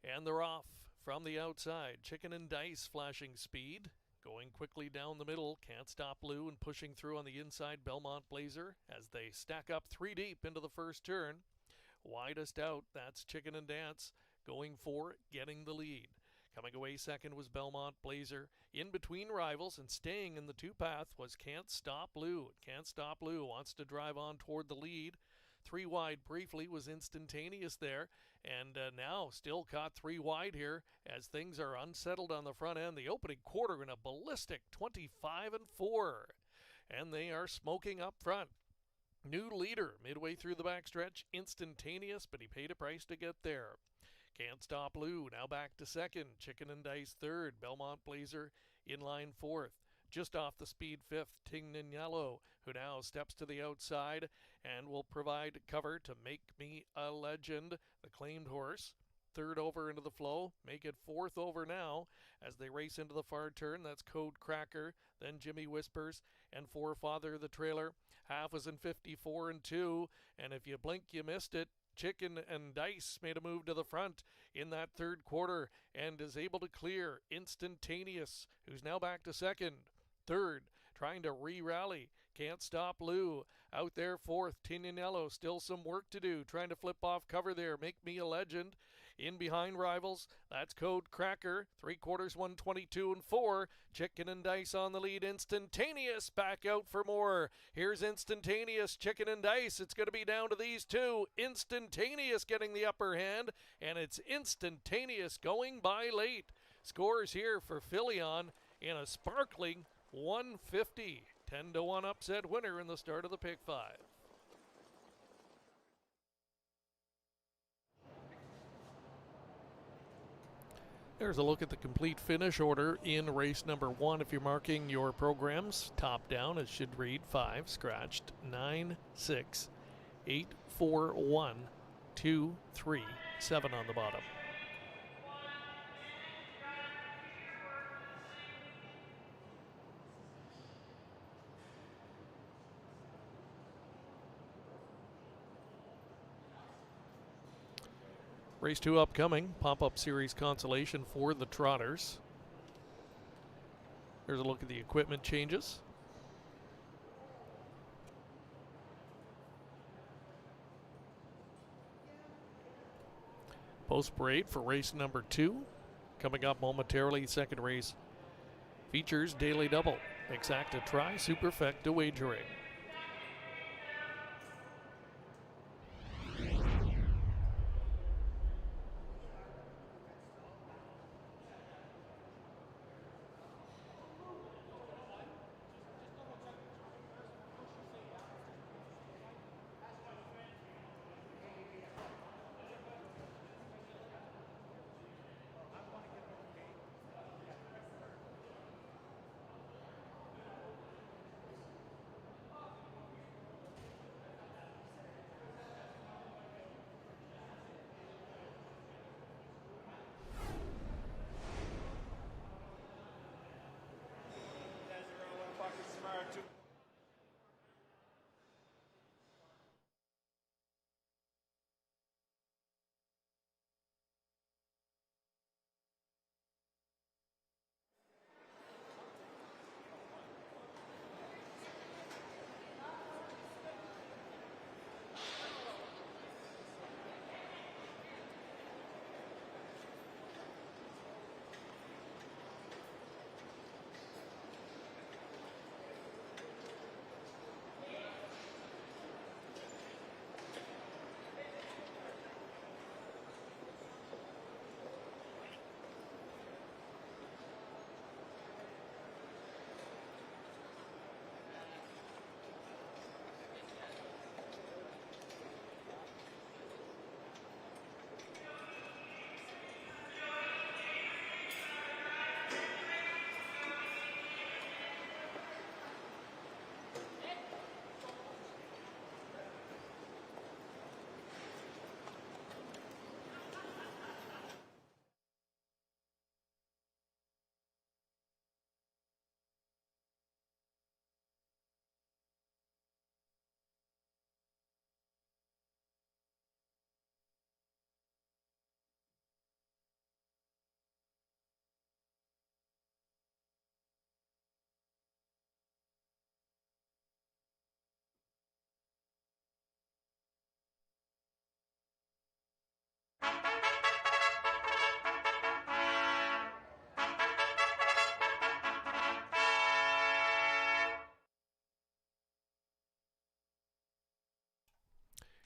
And they're off from the outside. Chicken and Dice flashing speed. Going quickly down the middle. Can't Stop Lou, and pushing through on the inside, Belmont Blazer as they stack up 3 deep into the first turn. Widest out, that's Chicken and Dance going for getting the lead. Coming away second was Belmont Blazer. In between rivals and staying in the 2-path was Can't Stop Lou. Can't Stop Lou wants to drive on toward the lead. 3 wide briefly was Instantaneous there, and now still caught 3 wide here as things are unsettled on the front end. The opening quarter in a ballistic 25-4, and they are smoking up front. New leader midway through the backstretch, Instantaneous, but he paid a price to get there. Can't Stop Lou now back to second. Chicken and Dice third. Belmont Blazer in line fourth. Just off the speed 5th, Tingnan Yellow, who now steps to the outside and will provide cover to Make Me a Legend, the claimed horse. Third over into the flow, make it 4th over now as they race into the far turn. That's Code Cracker, then Jimmy Whispers, and Forefather the trailer. Half was in 54-2, and if you blink, you missed it. Chicken and Dice made a move to the front in that third quarter and is able to clear. Instantaneous, who's now back to second. Third, trying to re-rally. Can't stop Lou. Out there fourth, Tignanello. Still some work to do. Trying to flip off cover there. Make Me a Legend. In behind rivals, that's Code Cracker. 3/4, 122 and 4. Chicken and Dice on the lead. Instantaneous back out for more. Here's Instantaneous, Chicken and Dice. It's going to be down to these two. Instantaneous getting the upper hand, and it's Instantaneous going by late. Scores here for Philion in a sparkling 150. 10-1 upset winner in the start of the pick 5. There's a look at the complete finish order in race number 1. If you're marking your programs top down, it should read 5 scratched, 9, 6, 8, 4, 1, 2, 3, 7 on the bottom. Race 2 upcoming, pop-up series consolation for the Trotters. There's a look at the equipment changes. Post parade for race number 2. Coming up momentarily, second race features daily double. Exacta try, superfecta wagering.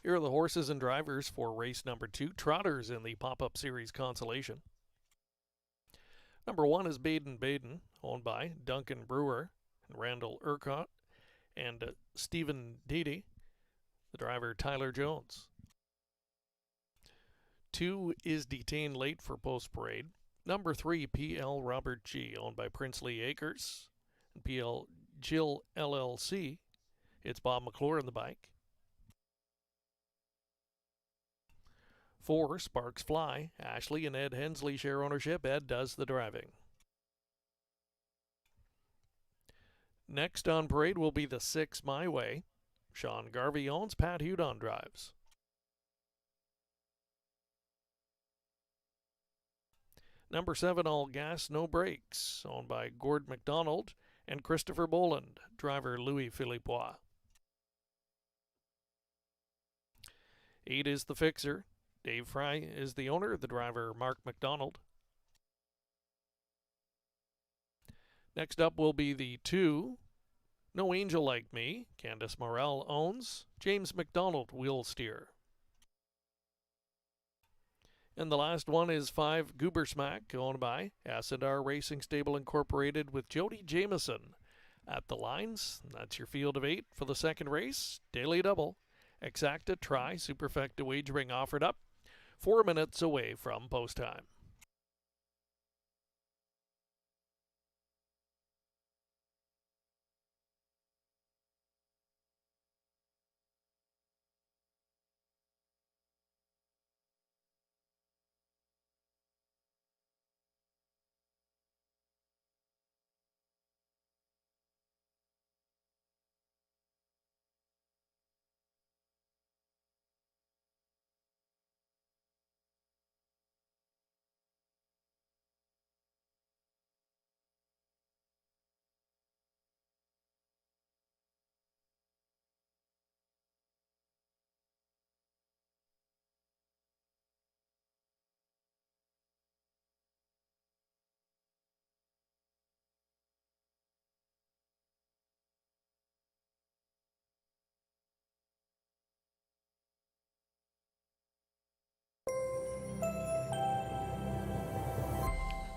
Here are the horses and drivers for race number 2, Trotters in the pop-up series consolation. Number 1 is Baden Baden, owned by Duncan Brewer and Randall Urquhart and Stephen Deedy. The driver, Tyler Jones. 2 is Detained Late for Post Parade. Number 3, PL Robert G, owned by Princely Acres and PL Jill LLC. It's Bob McClure on the bike. 4, Sparks Fly. Ashley and Ed Hensley share ownership. Ed does the driving. Next on parade will be the 6, My Way. Sean Garvey owns, Pat Hudon drives. Number 7, All Gas, No Brakes, owned by Gord McDonald and Christopher Boland, driver Louis Philippois. 8 is The Fixer. Dave Fry is the owner, the driver Mark McDonald. Next up will be the 2, No Angel Like Me, Candice Morel owns, James McDonald will steer. And the last one is 5, Goobersmack, owned by S&R Racing Stable Incorporated with Jody Jameson. At the lines, that's your field of 8 for the second race, Daily Double. Exacta, Tri, Superfecta wagering offered up, 4 minutes away from post time.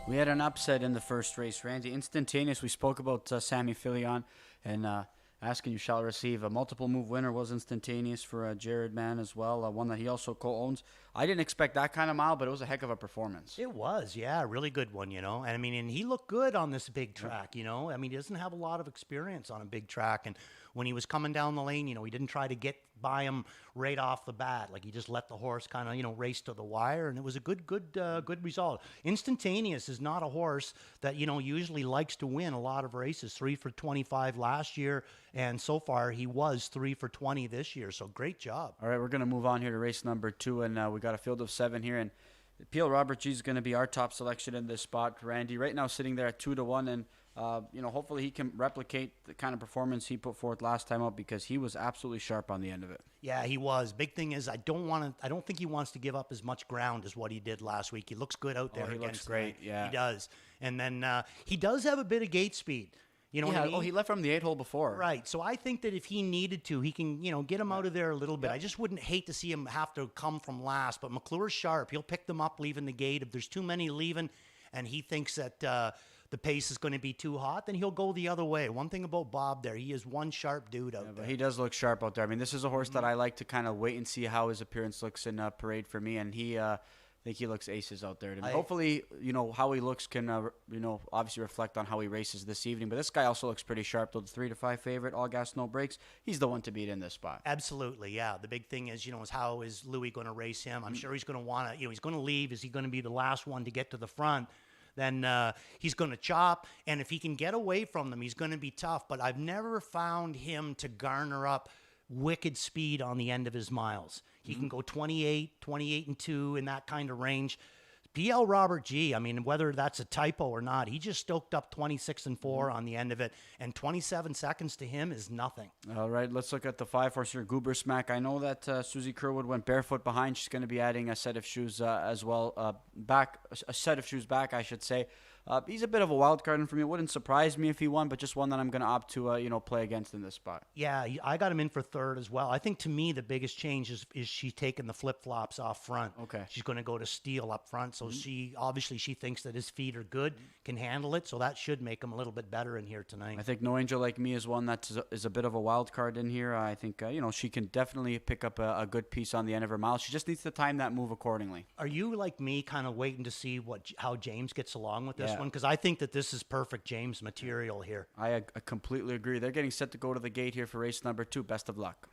We had an upset in the first race, Randy. Instantaneous. We spoke about Sammy Filion and asking you shall receive. A multiple move winner was Instantaneous for Jared Mann as well, one that he also co-owns. I didn't expect that kind of mile, but it was a heck of a performance. It was, yeah, a really good one, And I mean, and he looked good on this big track, I mean, he doesn't have a lot of experience on a big track, and when he was coming down the lane, he didn't try to get by him right off the bat. Like, he just let the horse kind of, race to the wire, and it was a good result. Instantaneous is not a horse that, usually likes to win a lot of races. 3 for 25 last year, and so far he was 3 for 20 this year, so great job. All right, we're going to move on here to race number 2, and we got a field of 7 here, and P.L. Robert G is going to be our top selection in this spot. Randy, right now sitting there at 2-1, and hopefully he can replicate the kind of performance he put forth last time out, because he was absolutely sharp on the end of it. Yeah, he was. Big thing is I don't think he wants to give up as much ground as what he did last week. He looks good out there. He looks great. Yeah, he does. And then he does have a bit of gate speed. You know what I mean? Oh, he left from the 8-hole before. Right. So I think that if he needed to, he can, get him out of there a little bit. I just wouldn't hate to see him have to come from last. But McClure's sharp. He'll pick them up leaving the gate. If there's too many leaving and he thinks that the pace is going to be too hot, then he'll go the other way. One thing about Bob there, he is one sharp dude out there. He does look sharp out there. I mean, this is a horse that I like to kind of wait and see how his appearance looks in Parade for me. And I think he looks aces out there to me. Hopefully, how he looks can, obviously reflect on how he races this evening. But this guy also looks pretty sharp, though. The 3-5 favorite, All Gas, No Brakes. He's the one to beat in this spot. Absolutely, yeah. The big thing is, is how is Louis going to race him? I'm sure he's going to want to, he's going to leave. Is he going to be the last one to get to the front? Then he's going to chop. And if he can get away from them, he's going to be tough. But I've never found him to garner up wicked speed on the end of his miles. He can go 28 and 2 in that kind of range. PL Robert G, I mean, whether that's a typo or not, he just stoked up 26 and 4 on the end of it, and 27 seconds to him is nothing. All right, let's look at the 5-horse here, Goobersmack. I know that Susie Kerwood went barefoot behind. She's going to be adding a set of shoes as well, a set of shoes back, I should say. He's a bit of a wild card, and for me, it wouldn't surprise me if he won, but just one that I'm going to opt to, play against in this spot. Yeah, I got him in for third as well. I think to me the biggest change is she's taking the flip flops off front. Okay, she's going to go to steel up front, so she thinks that his feet are good, can handle it, so that should make him a little bit better in here tonight. I think No Angel Like Me is one that is a bit of a wild card in here. I think she can definitely pick up a good piece on the end of her mile. She just needs to time that move accordingly. Are you like me, kind of waiting to see how James gets along with this one? Because I think that this is perfect James material here. I completely agree. They're getting set to go to the gate here for race number 2. Best of luck.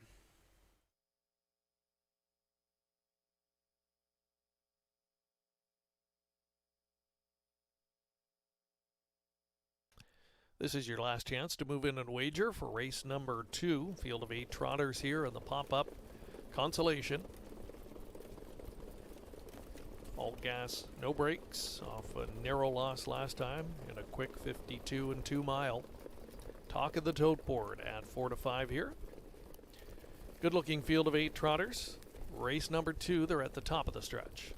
This is your last chance to move in and wager for race number 2. Field of 8 trotters here in the pop-up consolation. All gas, no brakes, off a narrow loss last time in a quick 52 and 2 mile. Talk of the tote board at 4 to 5 here. Good looking field of 8 trotters. Race number 2, they're at the top of the stretch.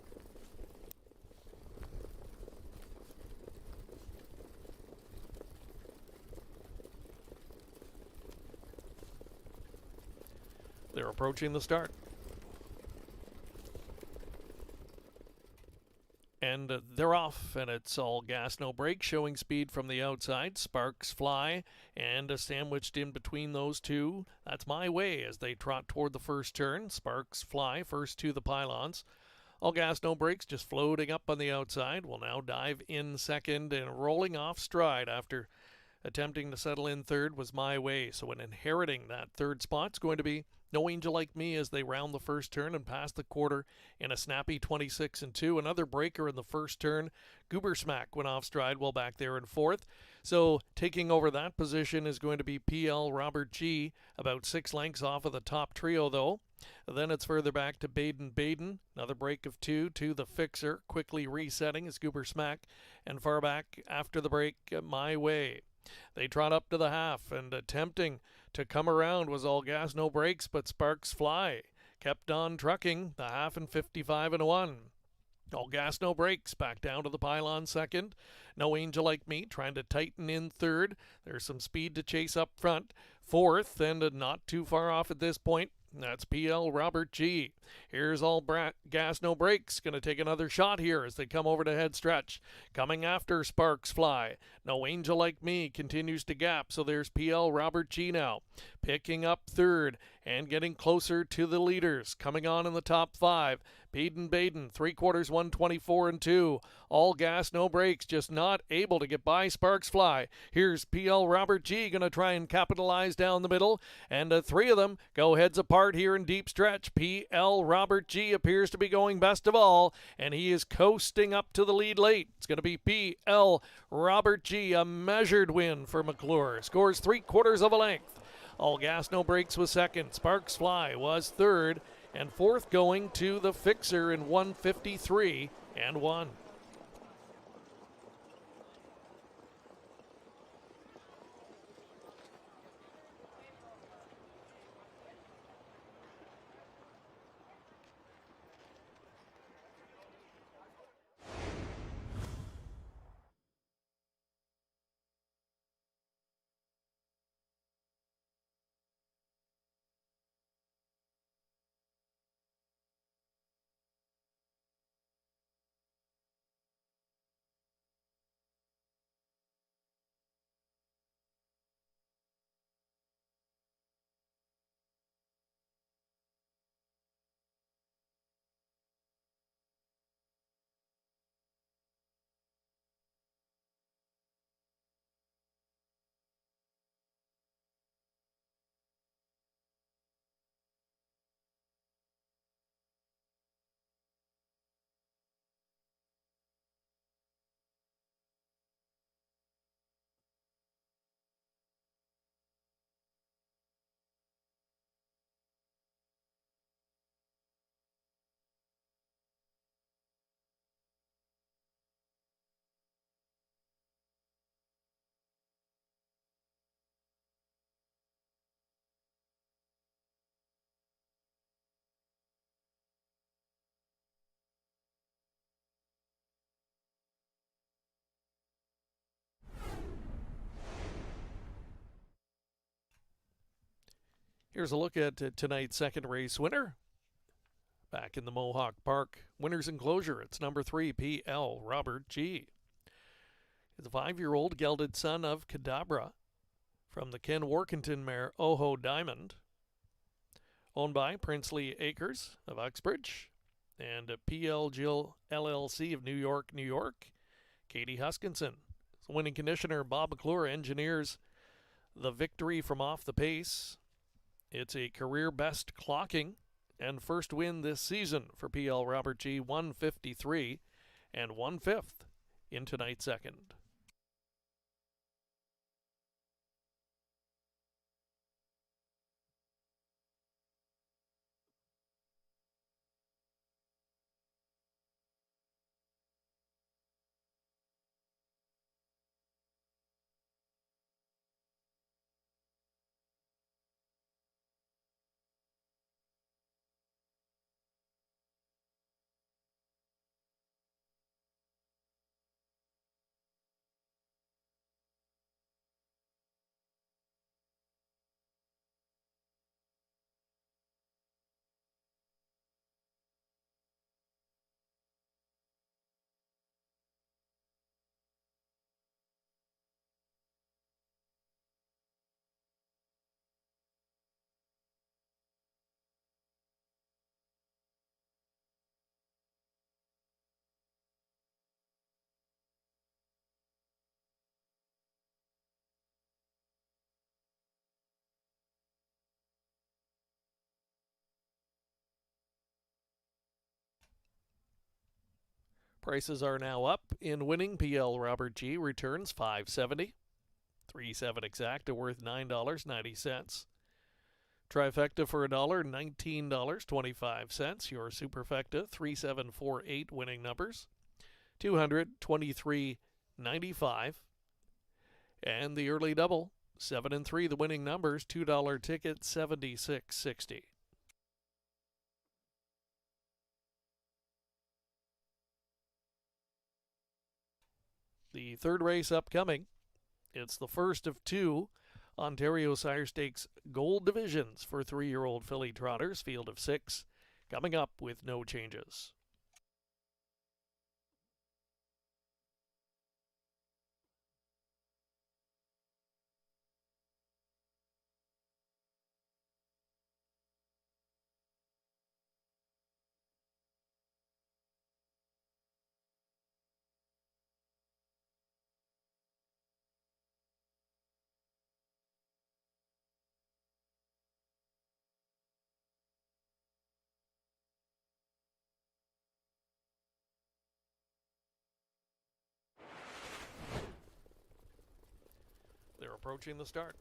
They're approaching the start. And they're off, and it's all gas, no brakes, showing speed from the outside. Sparks Fly, and sandwiched in between those two, that's My Way as they trot toward the first turn. Sparks Fly first to the pylons. All gas, no brakes, just floating up on the outside. Will now dive in second and rolling off stride after attempting to settle in third was My Way. So in inheriting that third spot's going to be No Angel Like Me as they round the first turn and pass the quarter in a snappy 26 and 2. Another breaker in the first turn. Goober Smack went off stride while back there in fourth. So taking over that position is going to be PL Robert G, about 6 lengths off of the top trio though. Then it's further back to Baden. Another break of 2 to the Fixer, quickly resetting as Goober Smack, and far back after the break, My Way. They trot up to the half, and attempting to come around was All Gas, No Brakes, but Sparks Fly kept on trucking the half in 55 and 1. All Gas, No Brakes back down to the pylon second. No Angel Like Me trying to tighten in third. There's some speed to chase up front. Fourth, and not too far off at this point, that's PL Robert G. Here's All Gas, No Brakes. Going to take another shot here as they come over to head stretch. Coming after Sparks Fly. No Angel Like Me continues to gap. So there's PL Robert G now. Picking up third and getting closer to the leaders. Coming on in the top 5. Baden, 3/4, 124 and 2. All Gas, No Brakes, just not able to get by Sparks Fly. Here's PL Robert G going to try and capitalize down the middle, and 3 of them go heads apart here in deep stretch. PL Robert G appears to be going best of all, and he is coasting up to the lead late. It's going to be PL Robert G, a measured win for McClure. Scores 3/4 of a length. All Gas, No Brakes was second. Sparks Fly was third. And fourth going to the Fixer in 153 and 1. Here's a look at tonight's second race winner. Back in the Mohawk Park winner's enclosure, it's number 3, PL Robert G. He's a 5-year-old gelded son of Cadabra from the Ken Workington mare Oho Diamond, owned by Princely Acres of Uxbridge and PL Jill LLC of New York, New York. Katie Huskinson. The winning conditioner Bob McClure engineers the victory from off the pace. It's a career best clocking and first win this season for PL Robert G, 153 and 1/5 in tonight's second. Prices are now up. In winning, PL Robert G returns $5.70. 3-7 exacta worth $9.90. Trifecta for $1, $19.25. Your superfecta, 3748 winning numbers, $223.95. And the early double, 7 and 3 the winning numbers, $2 ticket, $76.60. The third race upcoming. It's the first of two Ontario Sire Stakes Gold Divisions for 3-year-old filly trotters, field of 6, coming up with no changes. They're approaching the start.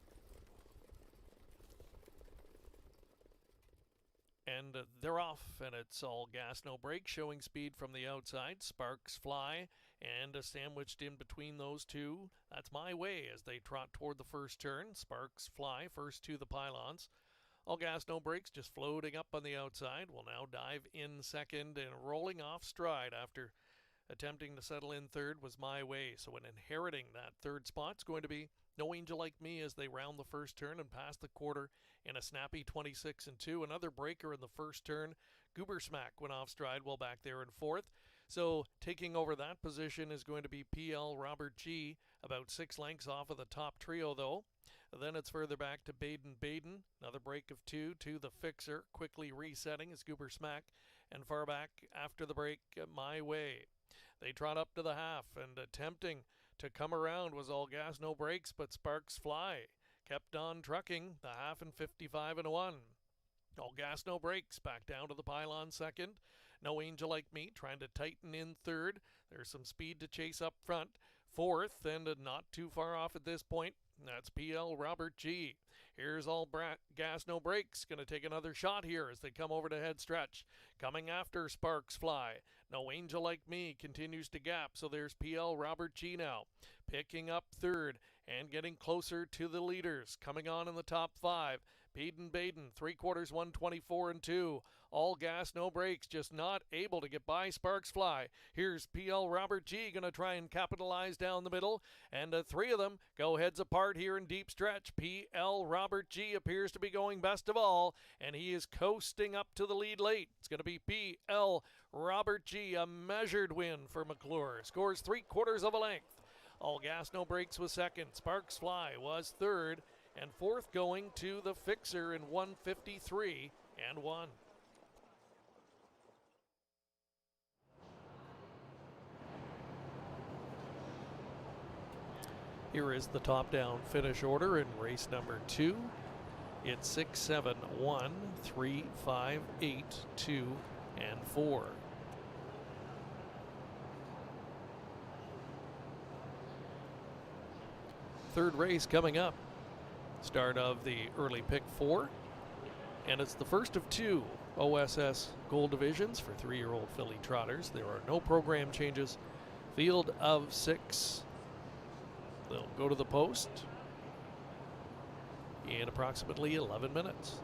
And they're off, and it's all gas, no brakes, showing speed from the outside. Sparks Fly, and sandwiched in between those two, that's My Way as they trot toward the first turn. Sparks Fly first to the pylons. All gas, no brakes, just floating up on the outside. Will now dive in second and rolling off stride after attempting to settle in third was My Way. So when inheriting that third spot's going to be No Angel Like Me as they round the first turn and pass the quarter in a snappy 26 and 2. Another breaker in the first turn. Goober Smack went off stride well back there in fourth. So taking over that position is going to be PL Robert G, about 6 lengths off of the top trio though. Then it's further back to Baden. Another break of 2 to the Fixer, quickly resetting as Goober Smack, and far back after the break, My Way. They trot up to the half, and attempting to come around was All Gas No Brakes, but Sparks Fly kept on trucking the half in 55 and 1. All Gas No Brakes back down to the pylon second. No Angel Like Me trying to tighten in third. There's some speed to chase up front. Fourth, and not too far off at this point, that's PL Robert G. Here's All Gas No Brakes, going to take another shot here as they come over to head stretch. Coming after Sparks Fly. No Angel Like Me continues to gap, so there's PL Robert G now. Picking up third and getting closer to the leaders. Coming on in the top 5. Baden, 3/4, 124 and 2. All Gas No Brakes, just not able to get by Sparks Fly. Here's PL Robert G going to try and capitalize down the middle, and 3 of them go heads apart here in deep stretch. PL Robert G appears to be going best of all, and he is coasting up to the lead late. It's going to be PL Robert G, a measured win for McClure. Scores 3/4 of a length. All Gas No Brakes was second. Sparks Fly was third, and fourth going to the Fixer in 153 and 1. Here is the top-down finish order in race number 2. It's 6, 7, 1, 3, 5, 8, 2, and 4. Third race coming up. Start of the early pick 4. And it's the first of 2 OSS Gold Divisions for 3-year-old filly trotters. There are no program changes. Field of 6. They'll go to the post in approximately 11 minutes.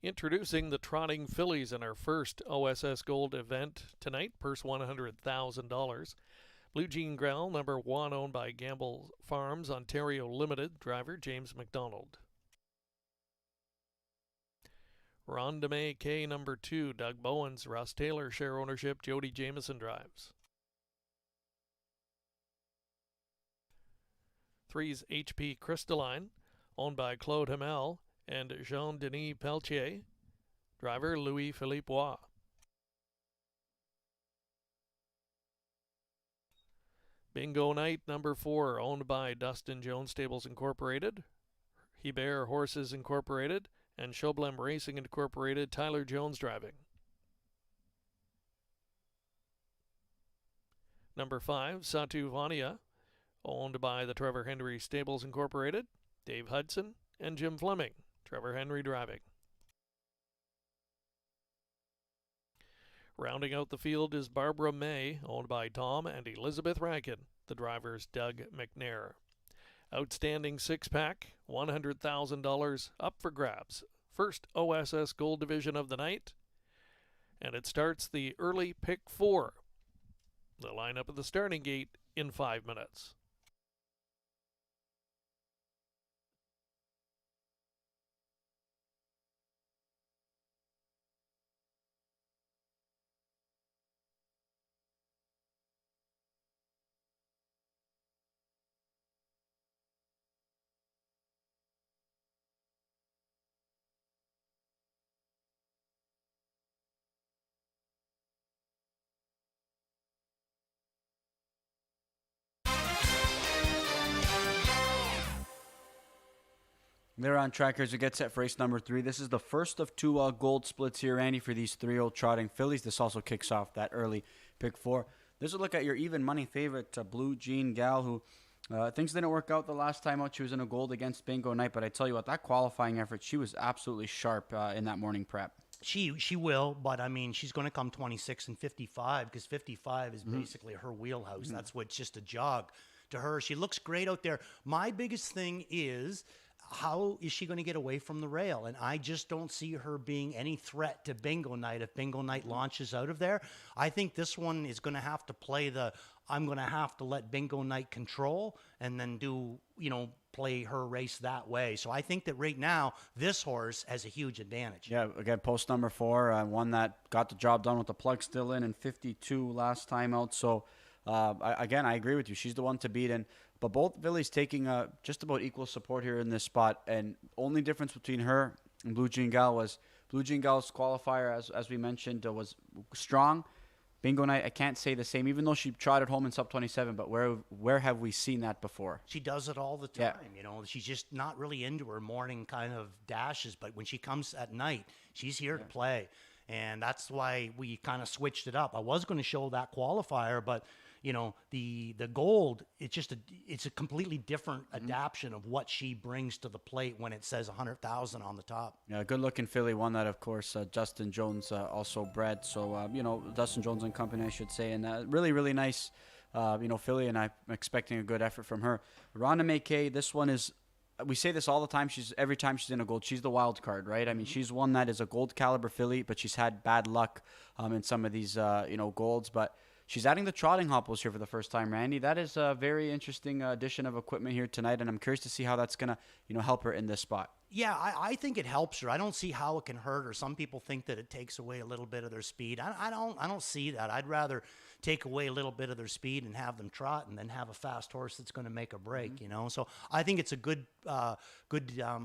Introducing the Trotting Fillies in our first OSS Gold event tonight. Purse $100,000. Blue Jean Grell, number 1, owned by Gamble Farms, Ontario Limited. Driver James McDonald. Rondame K, number 2, Doug Bowens, Russ Taylor, share ownership, Jody Jameson drives. 3's HP Crystalline, owned by Claude Hamel and Jean-Denis Pelletier. Driver Louis-Philippe Roy. Bingo Night, number 4, owned by Dustin Jones Stables Incorporated, Hebert Horses Incorporated, and Choblem Racing Incorporated. Tyler Jones driving. Number 5, Satu Vania, owned by the Trevor Henry Stables Incorporated, Dave Hudson, and Jim Fleming. Trevor Henry driving. Rounding out the field is Barbara May, owned by Tom and Elizabeth Rankin. The drivers Doug McNair. Outstanding 6-pack, $100,000 up for grabs. First OSS Gold Division of the night. And it starts the early pick 4. They'll line up at the starting gate in 5 minutes. They're on trackers. It gets set for race number 3. This is the first of 2 gold splits here, Andy, for these 3 old trotting fillies. This also kicks off that early pick 4. This will look at your even money favorite, Blue Jean Gal, who things didn't work out the last time out. She was in a gold against Bingo Night, but I tell you what, that qualifying effort, she was absolutely sharp in that morning prep. She will, but I mean, she's going to come 26 and 55 because 55 is basically her wheelhouse. That's what's just a jog to her. She looks great out there. My biggest thing is, how is she going to get away from the rail? And I just don't see her being any threat to Bingo Night if Bingo Night launches out of there. I think this one is going to have to play I'm going to have to let Bingo Night control and then play her race that way. So I think that right now, this horse has a huge advantage. Yeah, again, post number 4, one that got the job done with the plug still in 52 last time out. So, I agree with you. She's the one to beat. But both fillies taking just about equal support here in this spot. And only difference between her and Blue Jean Gal was Blue Jean Gal's qualifier, as we mentioned, was strong. Bingo Night, I can't say the same, even though she trotted home in sub 27. But where have we seen that before? She does it all the time. Yeah. She's just not really into her morning kind of dashes. But when she comes at night, she's here to play. And that's why we kind of switched it up. I was going to show that qualifier, but the gold, it's a completely different adaptation of what she brings to the plate when it says 100,000 on the top. Yeah, good looking filly. One that, of course, Justin Jones also bred. So, Dustin Jones and company, I should say. And really, really nice, filly. And I'm expecting a good effort from her. Rhonda McKay, this one is, we say this all the time. Every time she's in a gold, she's the wild card, right? I mean, she's one that is a gold caliber filly, but she's had bad luck in some of these, golds. But she's adding the trotting hopples here for the first time, Randy. That is a very interesting addition of equipment here tonight, and I'm curious to see how that's going to, help her in this spot. Yeah, I think it helps her. I don't see how it can hurt her. Some people think that it takes away a little bit of their speed. I don't see that. I'd rather take away a little bit of their speed and have them trot and then have a fast horse that's going to make a break, So I think it's a good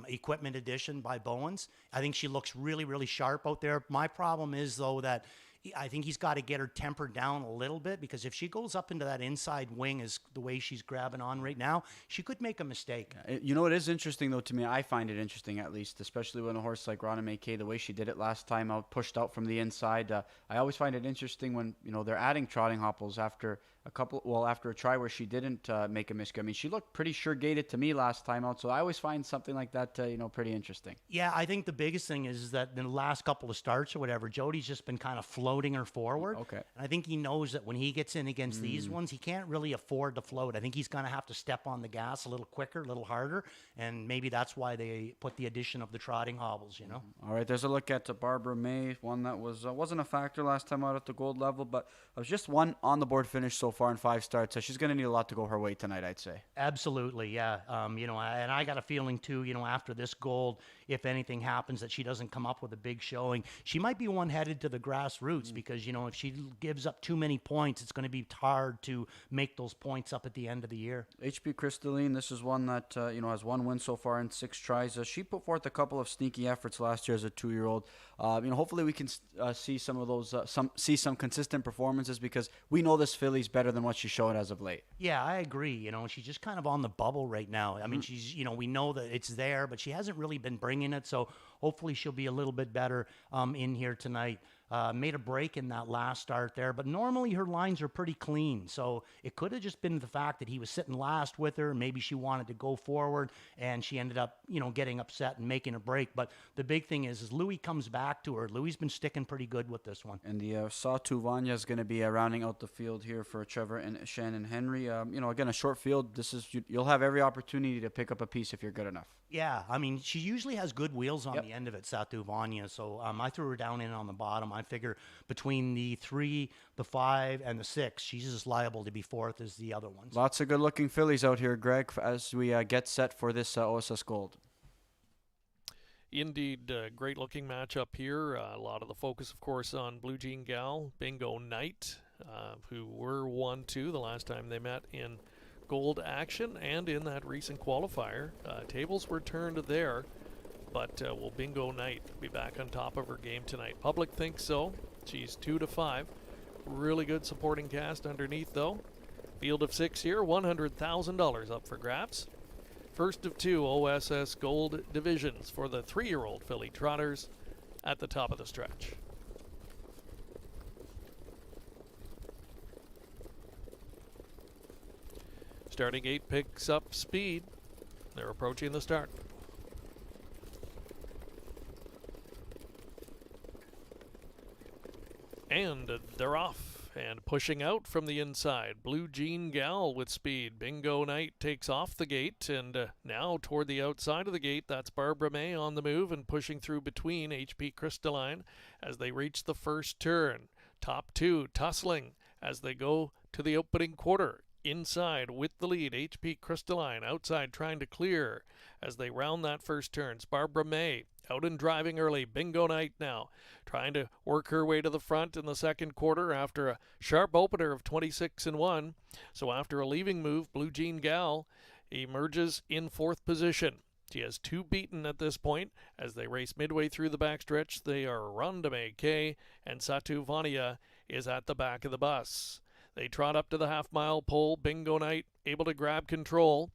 equipment addition by Bowens. I think she looks really, really sharp out there. My problem is, though, that I think he's got to get her tempered down a little bit, because if she goes up into that inside wing as the way she's grabbing on right now, she could make a mistake. It is interesting, though, to me. I find it interesting, at least, especially when a horse like Rhonda McKay, the way she did it last time out, pushed out from the inside. I always find it interesting when, they're adding trotting hopples after after a try where she didn't make a miscue. I mean, she looked pretty sure gated to me last time out, so I always find something like that, pretty interesting. Yeah, I think the biggest thing is that in the last couple of starts or whatever, Jody's just been kind of floating her forward. Okay. And I think he knows that when he gets in against these ones, he can't really afford to float. I think he's going to have to step on the gas a little quicker, a little harder, and maybe that's why they put the addition of the trotting hobbles, All right, there's a look at Barbara May, one that wasn't a factor last time out at the gold level, but it was just one on-the-board finish so far in 5 starts, so she's going to need a lot to go her way tonight, I'd say. Absolutely, yeah. And I got a feeling too, after this gold, if anything happens that she doesn't come up with a big showing, she might be one headed to the grassroots because, if she gives up too many points, it's going to be hard to make those points up at the end of the year. HP Crystalline, this is one that, has 1 win so far in 6 tries. She put forth a couple of sneaky efforts last year as a 2-year-old. Hopefully we can see some of those, some consistent performances because we know this filly's better than what she's showing as of late. Yeah, I agree. She's just kind of on the bubble right now. I mean, she's, we know that it's there, but she hasn't really been bringing it. So hopefully she'll be a little bit better in here tonight. Made a break in that last start there, but normally her lines are pretty clean. So it could have just been the fact that he was sitting last with her. Maybe she wanted to go forward and she ended up, getting upset and making a break. But the big thing is Louis comes back to her. Louis been sticking pretty good with this one. And the Sawtooth Vanya is going to be rounding out the field here for Trevor and Shannon Henry. Again, a short field. You'll have every opportunity to pick up a piece if you're good enough. Yeah, I mean, she usually has good wheels on the end of it, Satu Vanya. So I threw her down in on the bottom. I figure between the 3, the 5, and the 6, she's as liable to be 4th as the other ones. Lots of good-looking fillies out here, Greg, as we get set for this OSS Gold. Indeed, great-looking matchup here. A lot of the focus, of course, on Blue Jean Gal, Bingo Knight, who were 1-2 the last time they met in gold action and in that recent qualifier. Tables were turned there, but will Bingo Knight be back on top of her game tonight? Public thinks so. She's 2-5. Really good supporting cast underneath, though. Field of 6 here, $100,000 up for grabs. First of 2 OSS Gold divisions for the 3-year-old filly trotters at the top of the stretch. Starting 8 picks up speed. They're approaching the start. And they're off and pushing out from the inside. Blue Jean Gal with speed. Bingo Knight takes off the gate, and now toward the outside of the gate, that's Barbara May on the move and pushing through between HP Crystalline as they reach the first turn. Top 2 tussling as they go to the opening quarter. Inside with the lead, HP Crystalline outside trying to clear as they round that first turn. It's Barbara May out and driving early. Bingo Knight now trying to work her way to the front in the second quarter after a sharp opener of 26-1. So after a leaving move, Blue Jean Gal emerges in 4th position. She has 2 beaten at this point as they race midway through the backstretch. They are Rondame K and Satu Vania is at the back of the bus. They trot up to the half-mile pole. Bingo Knight able to grab control,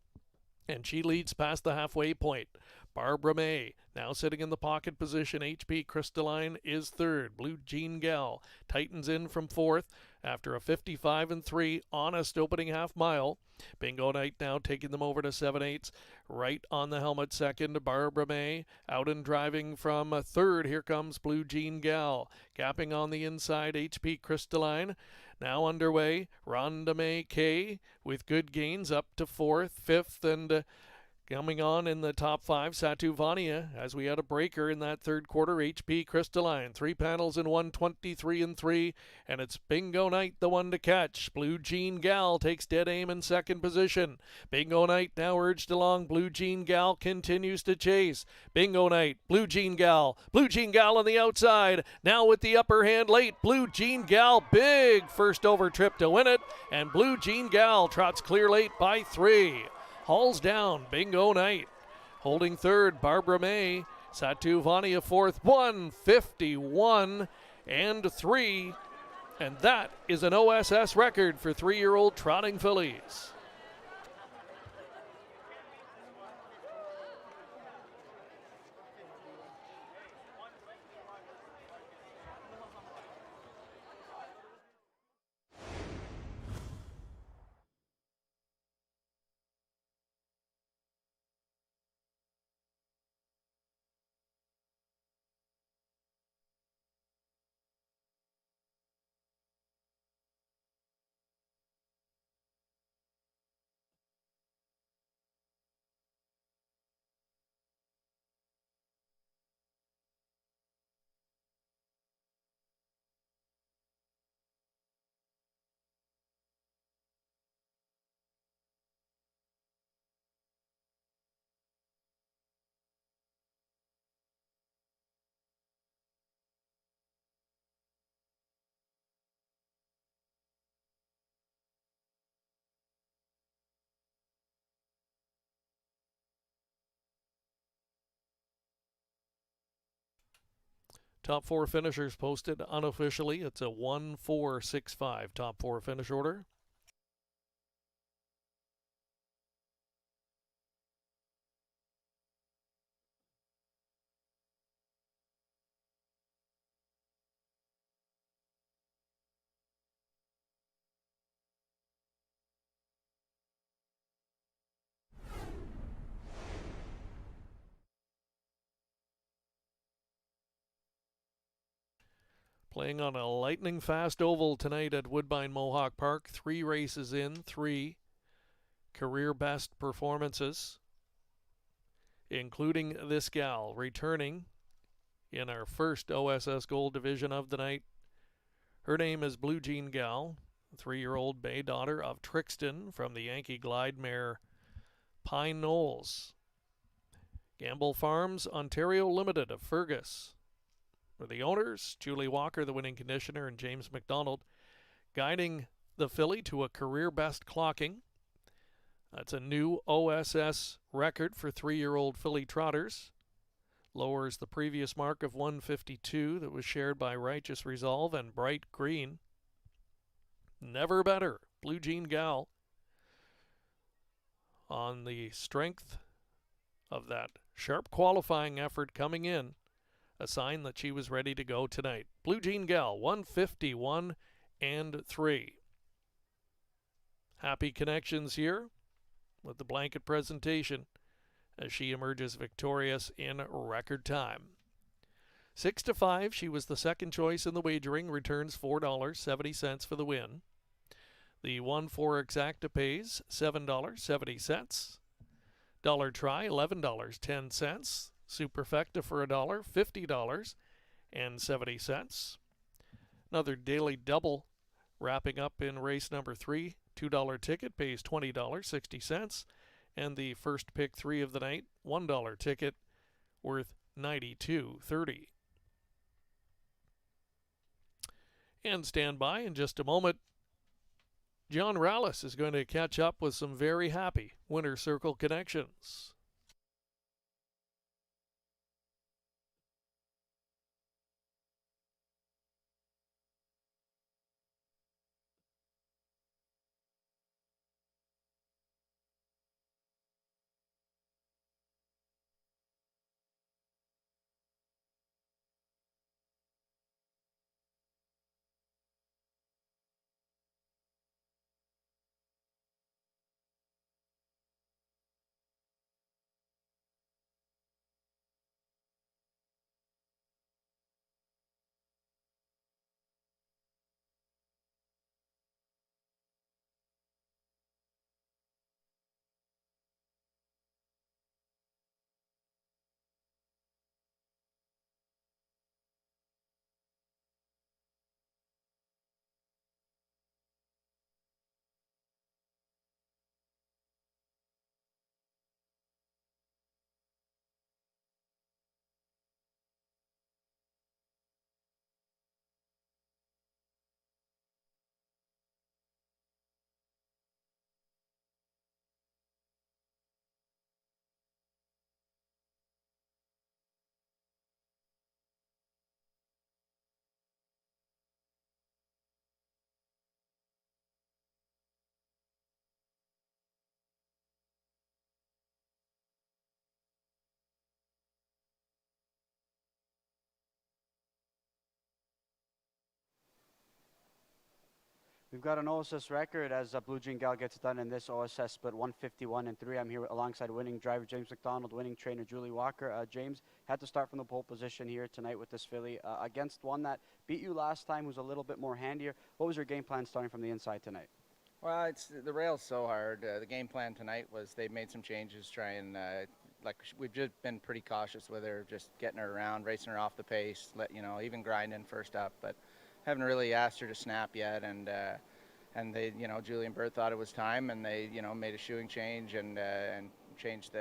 and she leads past the halfway point. Barbara May now sitting in the pocket position. HP Crystalline is 3rd. Blue Jean Gal tightens in from 4th after a 55-3 honest opening half mile. Bingo Knight now taking them over to 7/8 right on the helmet 2nd. Barbara May out and driving from 3rd. Here comes Blue Jean Gal gapping on the inside. HP Crystalline now underway. Rhonda May K with good gains up to 4th, 5th, and coming on in the top 5, Satu Vania, as we had a breaker in that third quarter. HP Crystalline, 3 panels in 123-3, and it's Bingo Knight the one to catch. Blue Jean Gal takes dead aim in 2nd position. Bingo Knight now urged along. Blue Jean Gal continues to chase. Bingo Knight, Blue Jean Gal on the outside, now with the upper hand late. Blue Jean Gal, big first over trip to win it, and Blue Jean Gal trots clear late by 3. Hauls down Bingo Knight. Holding 3rd, Barbara May. Satu Vania 4th, 151-3. And that is an OSS record for 3-year-old trotting fillies. Top 4 finishers posted unofficially. It's a 1-4-6-5 top 4 finish order. Playing on a lightning fast oval tonight at Woodbine Mohawk Park. 3 races in, 3 career best performances, including this gal returning in our first OSS Gold division of the night. Her name is Blue Jean Gal, 3-year-old bay daughter of Trixton from the Yankee Glide mare Pine Knolls. Gamble Farms Ontario Limited of Fergus. For the owners, Julie Walker, the winning conditioner, and James McDonald, guiding the filly to a career best clocking. That's a new OSS record for 3-year-old filly trotters. Lowers the previous mark of 152 that was shared by Righteous Resolve and Bright Green. Never better, Blue Jean Gal. On the strength of that sharp qualifying effort coming in, a sign that she was ready to go tonight. Blue Jean Gal, 151 and 3. Happy connections here with the blanket presentation as she emerges victorious in record time. 6-5, she was the second choice in the wagering, returns $4.70 for the win. The 1-4 exacta pays $7.70. Dollar try, $11.10. Superfecta for $1, $50.70. Another daily double wrapping up in race number 3. $2 ticket pays $20.60. And the first pick 3 of the night, $1 ticket worth $92.30. And stand by in just a moment. John Rallis is going to catch up with some very happy Winner's Circle connections. We've got an OSS record as Blue Jean Gal gets it done in this OSS split 151 and 3. I'm here alongside winning driver James McDonald, winning trainer Julie Walker. James had to start from the pole position here tonight with this filly against one that beat you last time, who's a little bit more handier. What was your game plan starting from the inside tonight? Well, the rail's so hard. The game plan tonight was they made some changes, try and we've just been pretty cautious with her, just getting her around, racing her off the pace, even grinding first up, but haven't really asked her to snap yet. And they, Julie and Bert thought it was time, and they, made a shoeing change and changed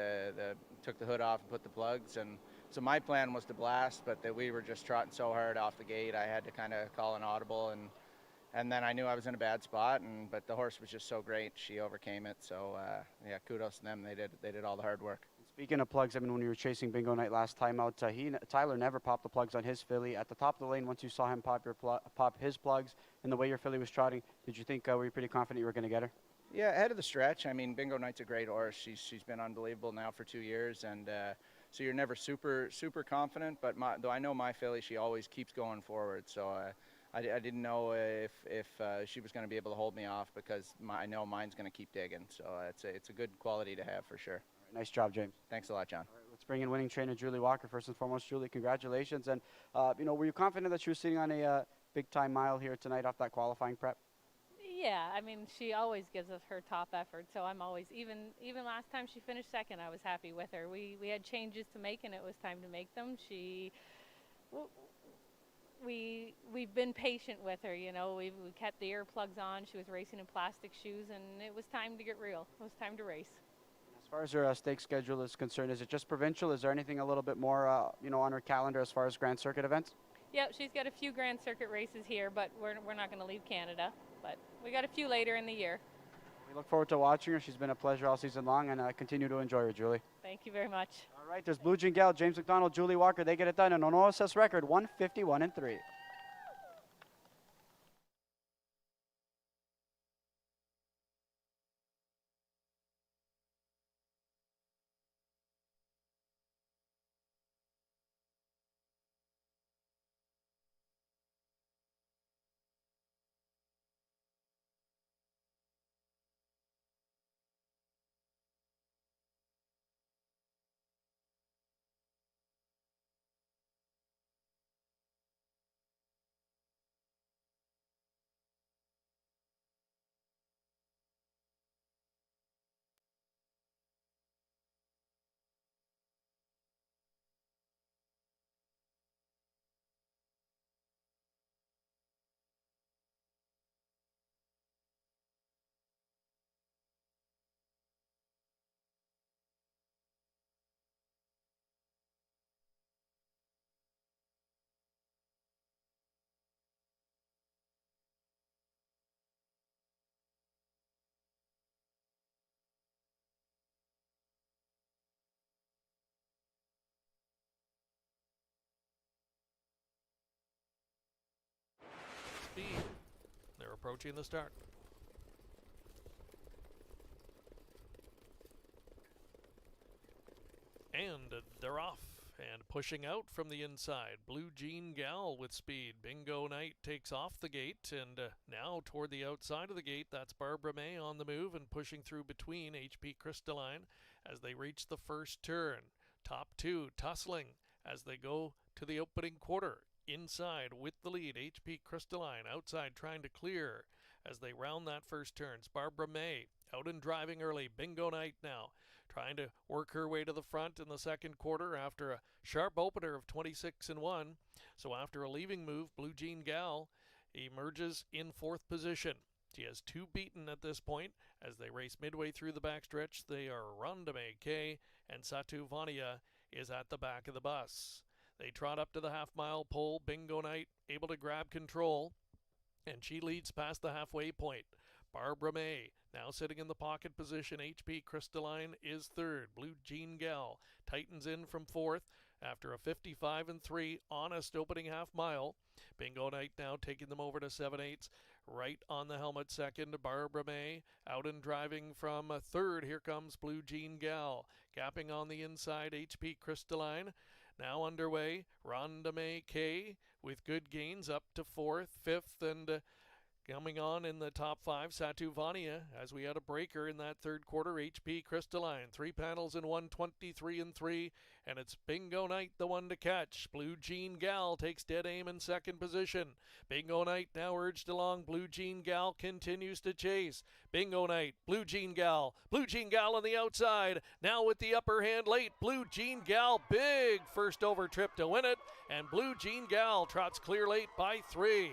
took the hood off and put the plugs. And so my plan was to blast, but we were just trotting so hard off the gate, I had to kind of call an audible, and then I knew I was in a bad spot, but the horse was just so great, she overcame it. So yeah, kudos to them. They did all the hard work. Speaking of plugs, I mean, when you were chasing Bingo Night last time out, Tyler never popped the plugs on his filly. At the top of the lane, once you saw him pop his plugs, and the way your filly was trotting, did you think, were you pretty confident you were going to get her? Yeah, ahead of the stretch. I mean, Bingo Night's a great horse. She's been unbelievable now for 2 years, and so you're never super confident. But though I know my filly, she always keeps going forward. So I didn't know if she was going to be able to hold me off, because I know mine's going to keep digging. So it's a good quality to have for sure. Nice job, James. Thanks a lot, John. All right, let's bring in winning trainer Julie Walker. First and foremost, Julie, congratulations. And, were you confident that you were sitting on a big-time mile here tonight off that qualifying prep? Yeah, I mean, she always gives us her top effort, so I'm always, even last time she finished second, I was happy with her. We had changes to make, and it was time to make them. We've been patient with her, you know. We kept the earplugs on. She was racing in plastic shoes, and it was time to get real. It was time to race. As far as her stake schedule is concerned, is it just provincial? Is there anything a little bit more, on her calendar as far as Grand Circuit events? Yep, she's got a few Grand Circuit races here, but we're not going to leave Canada. But we got a few later in the year. We look forward to watching her. She's been a pleasure all season long, and continue to enjoy her, Julie. Thank you very much. All right, there's Blue Jean Gal, James McDonald, Julie Walker. They get it done, and an OSS record, 151-3. Speed. They're approaching the start. And they're off and pushing out from the inside. Blue Jean Gal with speed. Bingo Night takes off the gate, and now toward the outside of the gate, that's Barbara May on the move and pushing through between HP Crystalline as they reach the first turn. Top two tussling as they go to the opening quarter. Inside with the lead, HP Crystalline outside trying to clear as they round that first turn. It's Barbara May out and driving early. Bingo Night now trying to work her way to the front in the second quarter after a sharp opener of 26-1. So after a leaving move, Blue Jean Gal emerges in fourth position. She has two beaten at this point as they race midway through the backstretch. They are Rondame K, and Satu Vania is at the back of the bus. They trot up to the half-mile pole. Bingo Night able to grab control, and she leads past the halfway point. Barbara May now sitting in the pocket position. HP Crystalline is third. Blue Jean Gal tightens in from fourth after a 55-3 honest opening half-mile. Bingo Night now taking them over to 7/8. Right on the helmet second. Barbara May out and driving from third. Here comes Blue Jean Gal. Gapping on the inside, HP Crystalline. Now underway, Rhonda May K with good gains up to fourth, fifth, and coming on in the top five, Satu Vania, as we had a breaker in that third quarter. HP Crystalline, 3 panels in 123-3, and it's Bingo Night the one to catch. Blue Jean Gal takes dead aim in second position. Bingo Night now urged along. Blue Jean Gal continues to chase. Bingo Night, Blue Jean Gal on the outside, now with the upper hand late. Blue Jean Gal, big first over trip to win it, and Blue Jean Gal trots clear late by 3.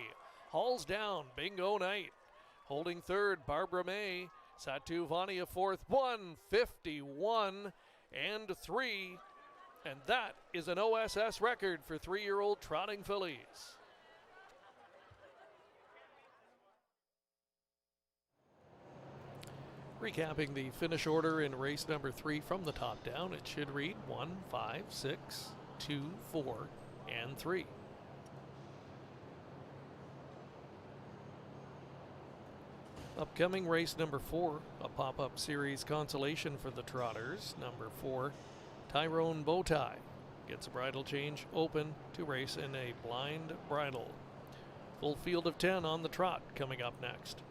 Hauls down Bingo Night. Holding third, Barbara May. Satu Vania fourth, 151-3. And that is an OSS record for 3-year-old trotting fillies. Recapping the finish order in race number 3 from the top down, it should read 1, 5, 6, 2, 4, and 3. Upcoming race number 4, a pop-up series consolation for the Trotters. Number 4, Tyrone Bowtie gets a bridle change open to race in a blind bridle. Full field of 10 on the trot coming up next.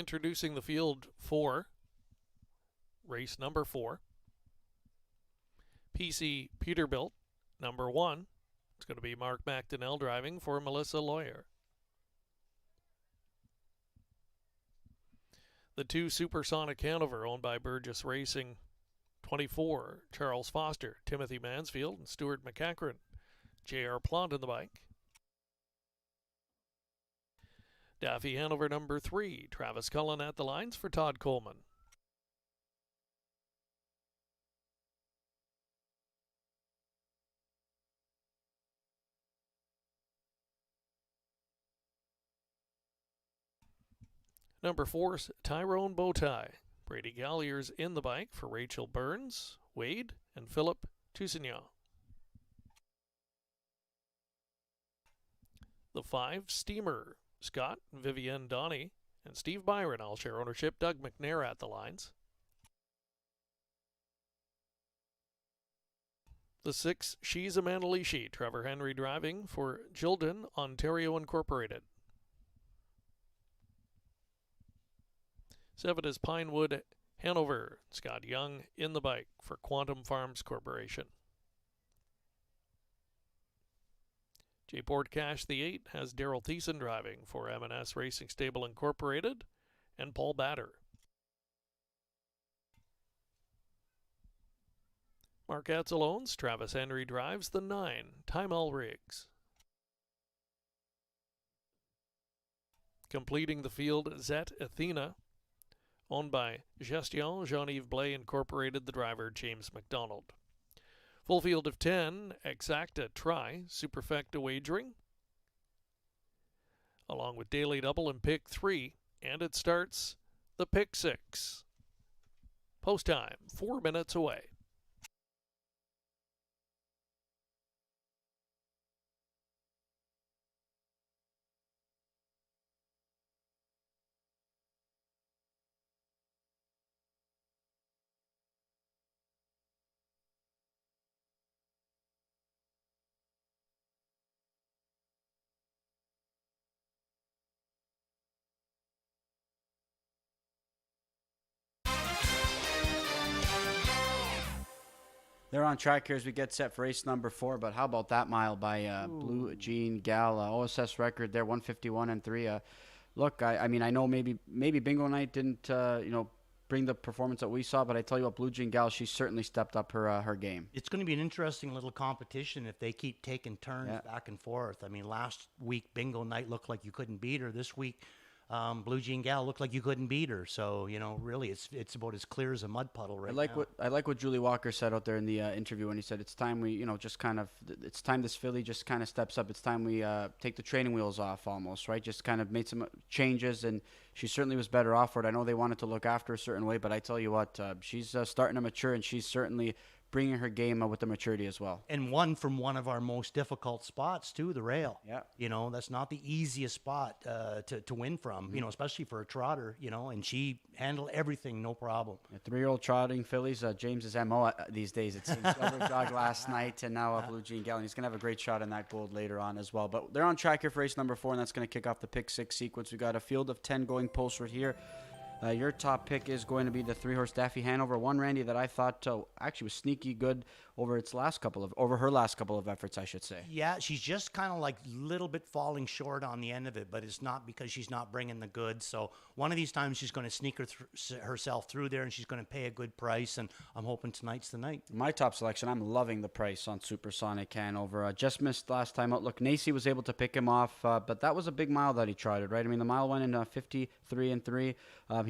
Introducing the field for race number 4. PC Peterbilt, number 1. It's going to be Mark McDonnell driving for Melissa Lawyer. The 2 Supersonic Hanover, owned by Burgess Racing, 24, Charles Foster, Timothy Mansfield, and Stuart McEachran. J.R. Plant in the bike. Daffy Hanover number 3, Travis Cullen at the lines for Todd Coleman. Number 4, Tyrone Bowtie. Brady Gallier's in the bike for Rachel Burns, Wade, and Philip Toussaint. The 5, Steamer. Scott, Vivienne Donnie, and Steve Byron all share ownership. Doug McNair at the lines. The 6, She's a Manalishi. Trevor Henry driving for Gildan, Ontario Incorporated. 7 is Pinewood Hanover, Scott Young in the bike for Quantum Farms Corporation. J. Portcash, the 8, has Daryl Thiessen driving for M&S Racing Stable Incorporated and Paul Batter. Mark Etzel owns, Travis Henry drives the 9, Time All Rigs. Completing the field, Zet Athena, owned by Gestion Jean-Yves Blais Incorporated, the driver James McDonald. Full field of 10, Exacta Try, Superfecta Wagering, along with Daily Double and Pick 3, and it starts the Pick 6. Post time, 4 minutes away. They're on track here as we get set for race number 4, but how about that mile by Blue Jean Gal, OSS record there, 151-3. Look, I mean, I know maybe Bingo Night didn't, bring the performance that we saw, but I tell you what, Blue Jean Gal, she certainly stepped up her game. It's going to be an interesting little competition if they keep taking turns back and forth. I mean, last week Bingo Night looked like you couldn't beat her. This week, Blue Jean Gal looked like you couldn't beat her. So, really, it's about as clear as a mud puddle right now. I like what Julie Walker said out there in the interview when he said it's time we, it's time this filly just kind of steps up. It's time we take the training wheels off almost, right? Just kind of made some changes, and she certainly was better off for it. I know they wanted to look after a certain way, but I tell you what, she's starting to mature, and she's certainly bringing her game with the maturity as well. And won from one of our most difficult spots, too, the rail. Yeah. That's not the easiest spot to win from, especially for a trotter, and she handled everything, no problem. 3-year-old trotting fillies, James's MO these days, it seems. Silver Jog last night, and now Blue Jean Gal. He's going to have a great shot in that gold later on as well. But they're on track here for race number 4, and that's going to kick off the pick 6 sequence. We've got a field of 10 going postward here. Your top pick is going to be the 3-horse Daffy Hanover. One, Randy, that I thought actually was sneaky good over her last couple of efforts, I should say. Yeah, she's just kind of like a little bit falling short on the end of it, but it's not because she's not bringing the goods. So one of these times she's going to sneak herself through there, and she's going to pay a good price, and I'm hoping tonight's the night. My top selection, I'm loving the price on Supersonic Hanover. Just missed last time out. Look, Nacy was able to pick him off, but that was a big mile that he trotted, right? I mean, the mile went in 53-3.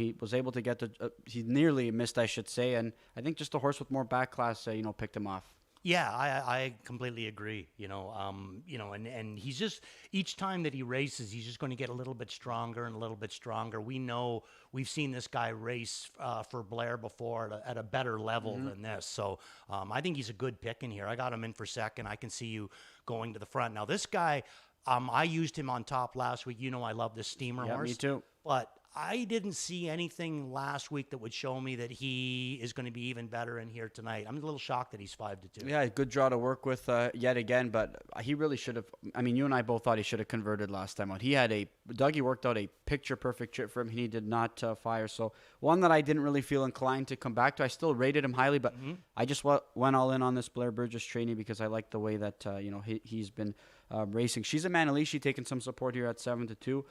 He was able to get he nearly missed, I should say, and I think just a horse with more back class, picked him off. Yeah, I completely agree. And he's just, each time that he races, he's just going to get a little bit stronger and a little bit stronger. We've seen this guy race for Blair before at a better level than this. So I think he's a good pick in here. I got him in for second. I can see you going to the front. Now this guy, I used him on top last week. I love this Steamer horse. Me too. But I didn't see anything last week that would show me that he is going to be even better in here tonight. I'm a little shocked that he's 5-2. Yeah, good draw to work with yet again, but he really should have. I mean, you and I both thought he should have converted last time out. Dougie worked out a picture-perfect trip for him. He did not fire. So one that I didn't really feel inclined to come back to. I still rated him highly, but I just went all in on this Blair Burgess trainee because I like the way that he's been racing. She's a Manalishi taking some support here at 7-2.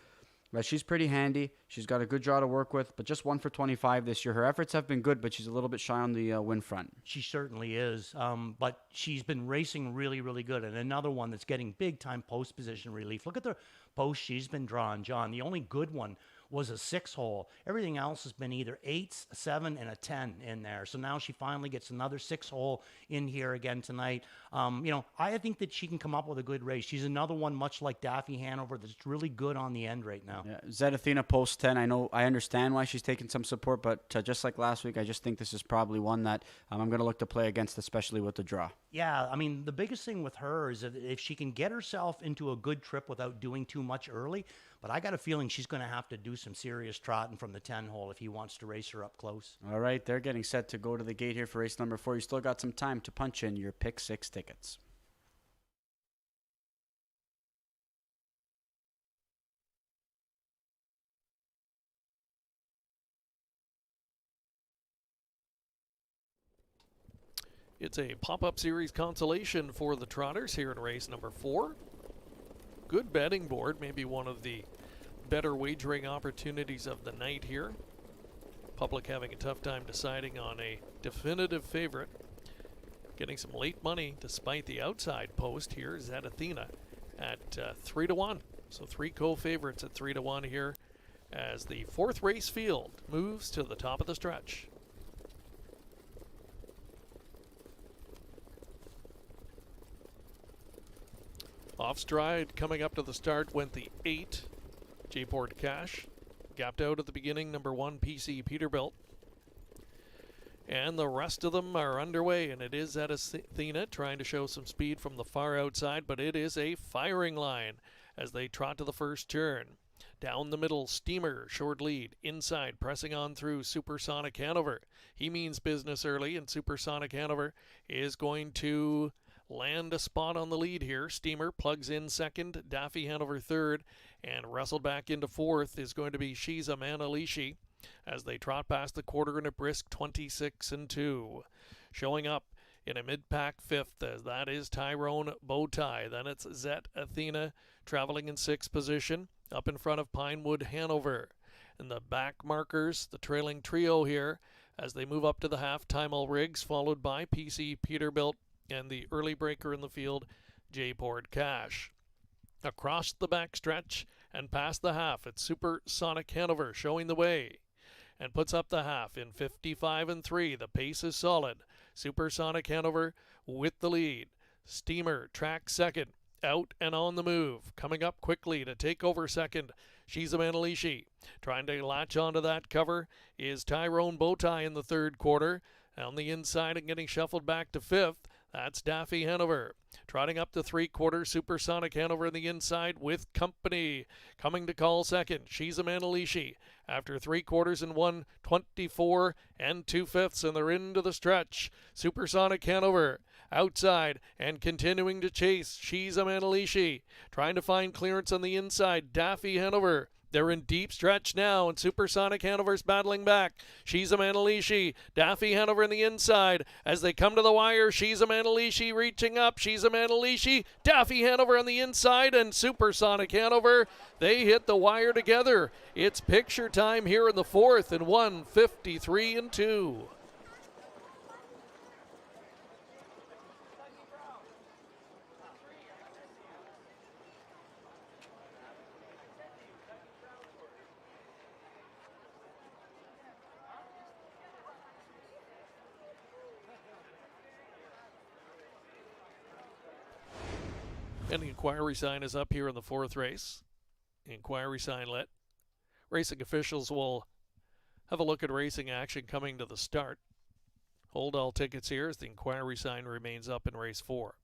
But she's pretty handy. She's got a good draw to work with, but just 1 for 25 this year. Her efforts have been good, but she's a little bit shy on the win front. She certainly is. But she's been racing really, really good. And another one that's getting big-time post position relief. Look at the post she's been drawing, John. The only good one was a 6-hole. Everything else has been either 8s, 7, and a 10 in there. So now she finally gets another 6-hole in here again tonight. I think that she can come up with a good race. She's another one, much like Daffy Hanover, that's really good on the end right now. Yeah, Zed Athena post 10. I understand why she's taking some support, but just like last week, I just think this is probably one that I'm going to look to play against, especially with the draw. Yeah, I mean, the biggest thing with her is if she can get herself into a good trip without doing too much early, but I got a feeling she's going to have to do some serious trotting from the 10-hole if he wants to race her up close. All right, they're getting set to go to the gate here for race number 4. You still got some time to punch in your pick 6 tickets. It's a pop-up series consolation for the Trotters here in race number 4. Good betting board, maybe one of the better wagering opportunities of the night here. Public having a tough time deciding on a definitive favorite. Getting some late money despite the outside post here is at Athena at 3-1. So 3 co-favorites at 3-1 here as the 4th race field moves to the top of the stretch. Off stride coming up to the start went the 8, J-Port Cash. Gapped out at the beginning, number 1, PC Peterbilt. And the rest of them are underway, and it is at Athena trying to show some speed from the far outside, but it is a firing line as they trot to the first turn. Down the middle, Steamer, short lead. Inside, pressing on through Supersonic Hanover. He means business early, and Supersonic Hanover is going to land a spot on the lead here. Steamer plugs in second, Daffy Hanover third, and wrestled back into fourth is going to be Shiza Manalishi as they trot past the quarter in a brisk 26-2. Showing up in a mid-pack fifth, as that is Tyrone Bowtie. Then it's Zet Athena traveling in 6th position, up in front of Pinewood Hanover. And the back markers, the trailing trio here, as they move up to the half, Timel Riggs, followed by PC Peterbilt, and the early breaker in the field, J-Port Cash. Across the backstretch and past the half, it's Supersonic Hanover showing the way and puts up the half in 55-3. The pace is solid. Supersonic Hanover with the lead. Steamer tracks second, out and on the move. Coming up quickly to take over second, Shiza Manalishi. Trying to latch onto that cover is Tyrone Bowtie in the third quarter. On the inside and getting shuffled back to 5th, that's Daffy Hanover. Trotting up to 3/4, Supersonic Hanover in the inside with company. Coming to call second, Shiza Manalishi. After 3/4 and 1:24 and 2/5, and they're into the stretch. Supersonic Hanover outside and continuing to chase Shiza Manalishi. Trying to find clearance on the inside, Daffy Hanover. They're in deep stretch now, and Supersonic Hanover's battling back. Shiza Manalishi, Daffy Hanover in the inside. As they come to the wire, Shiza Manalishi reaching up. Shiza Manalishi, Daffy Hanover on the inside, and Supersonic Hanover. They hit the wire together. It's picture time here in the 4th, and 1:53-2. And the inquiry sign is up here in the 4th race. Inquiry sign lit. Racing officials will have a look at racing action coming to the start. Hold all tickets here as the inquiry sign remains up in race 4.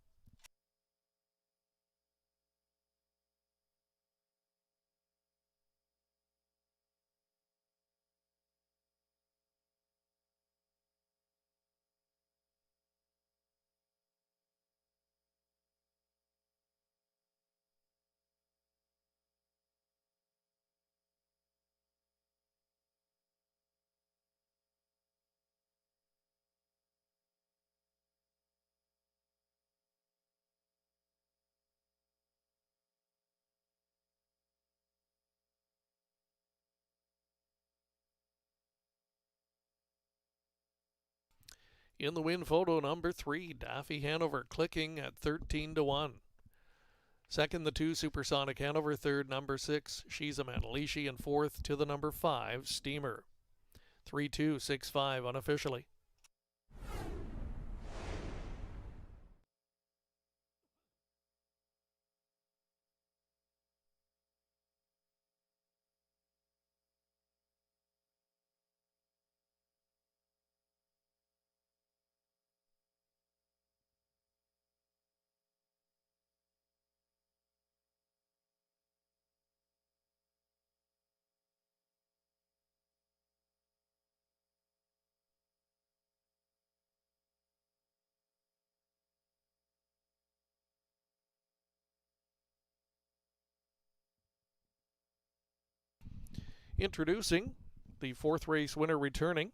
In the win photo, number 3, Daffy Hanover, clicking at 13-1. Second, the 2, Supersonic Hanover. Third, number 6, Shiza Manalishi. And fourth to the number 5, Steamer. 3-2-6-5 unofficially. Introducing the 4th race winner returning,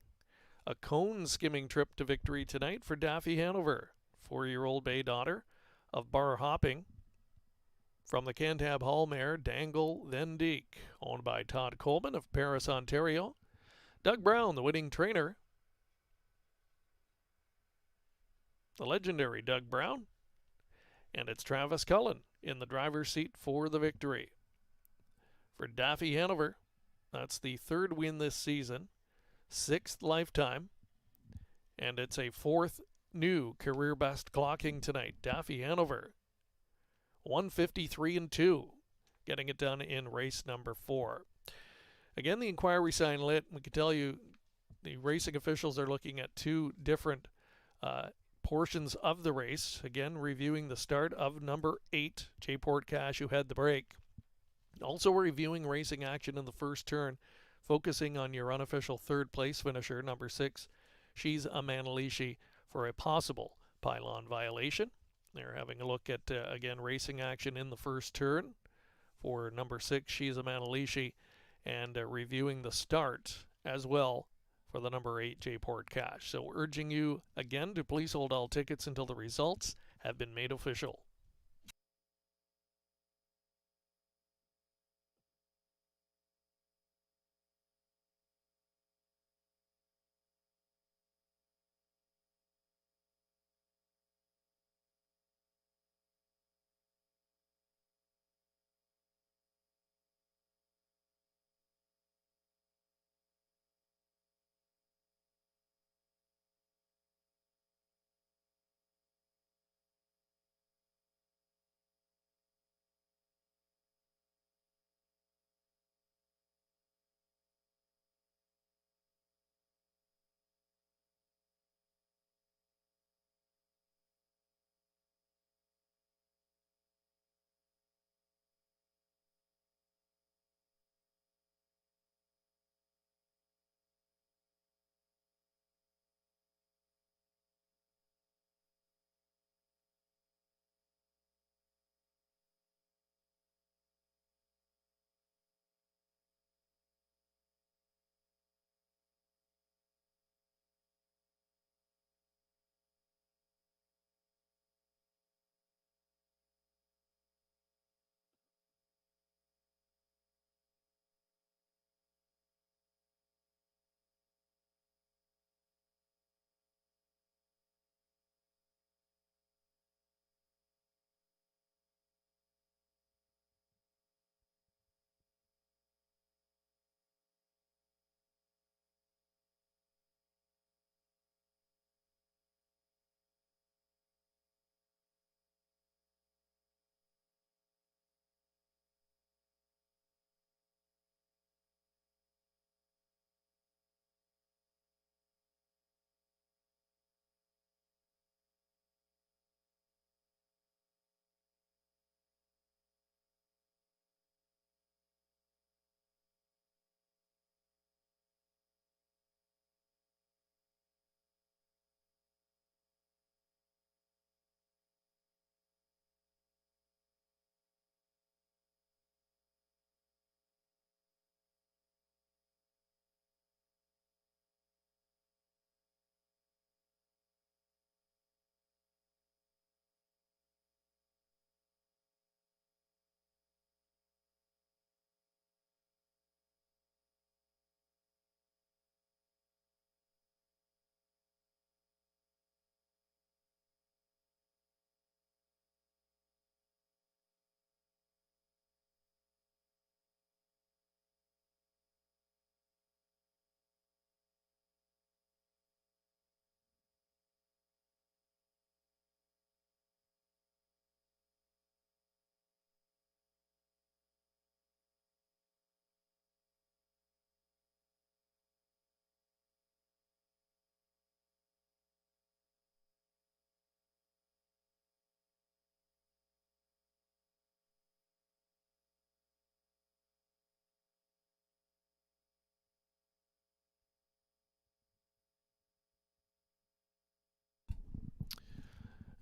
A cone skimming trip to victory tonight for Daffy Hanover, 4-year-old bay daughter of bar hopping from the Cantab Hall mare Dangle Then Deek, owned by Todd Coleman of Paris, Ontario. Doug Brown, the winning trainer. The legendary Doug Brown. And it's Travis Cullen in the driver's seat for the victory. For Daffy Hanover, that's the 3rd win this season, 6th lifetime, and it's a 4th new career best clocking tonight. Daffy Hanover, 153-2, getting it done in race number 4. Again, the inquiry sign lit. We can tell you the racing officials are looking at 2 different portions of the race. Again, reviewing the start of number 8, J-Port Cash, who had the break. Also reviewing racing action in the first turn, focusing on your unofficial 3rd place finisher, number 6, She's a Manalishi, for a possible pylon violation. They're having a look at, again, racing action in the first turn for number 6, She's a Manalishi, and reviewing the start as well for the number 8, J-Port Cash. So urging you, again, to please hold all tickets until the results have been made official.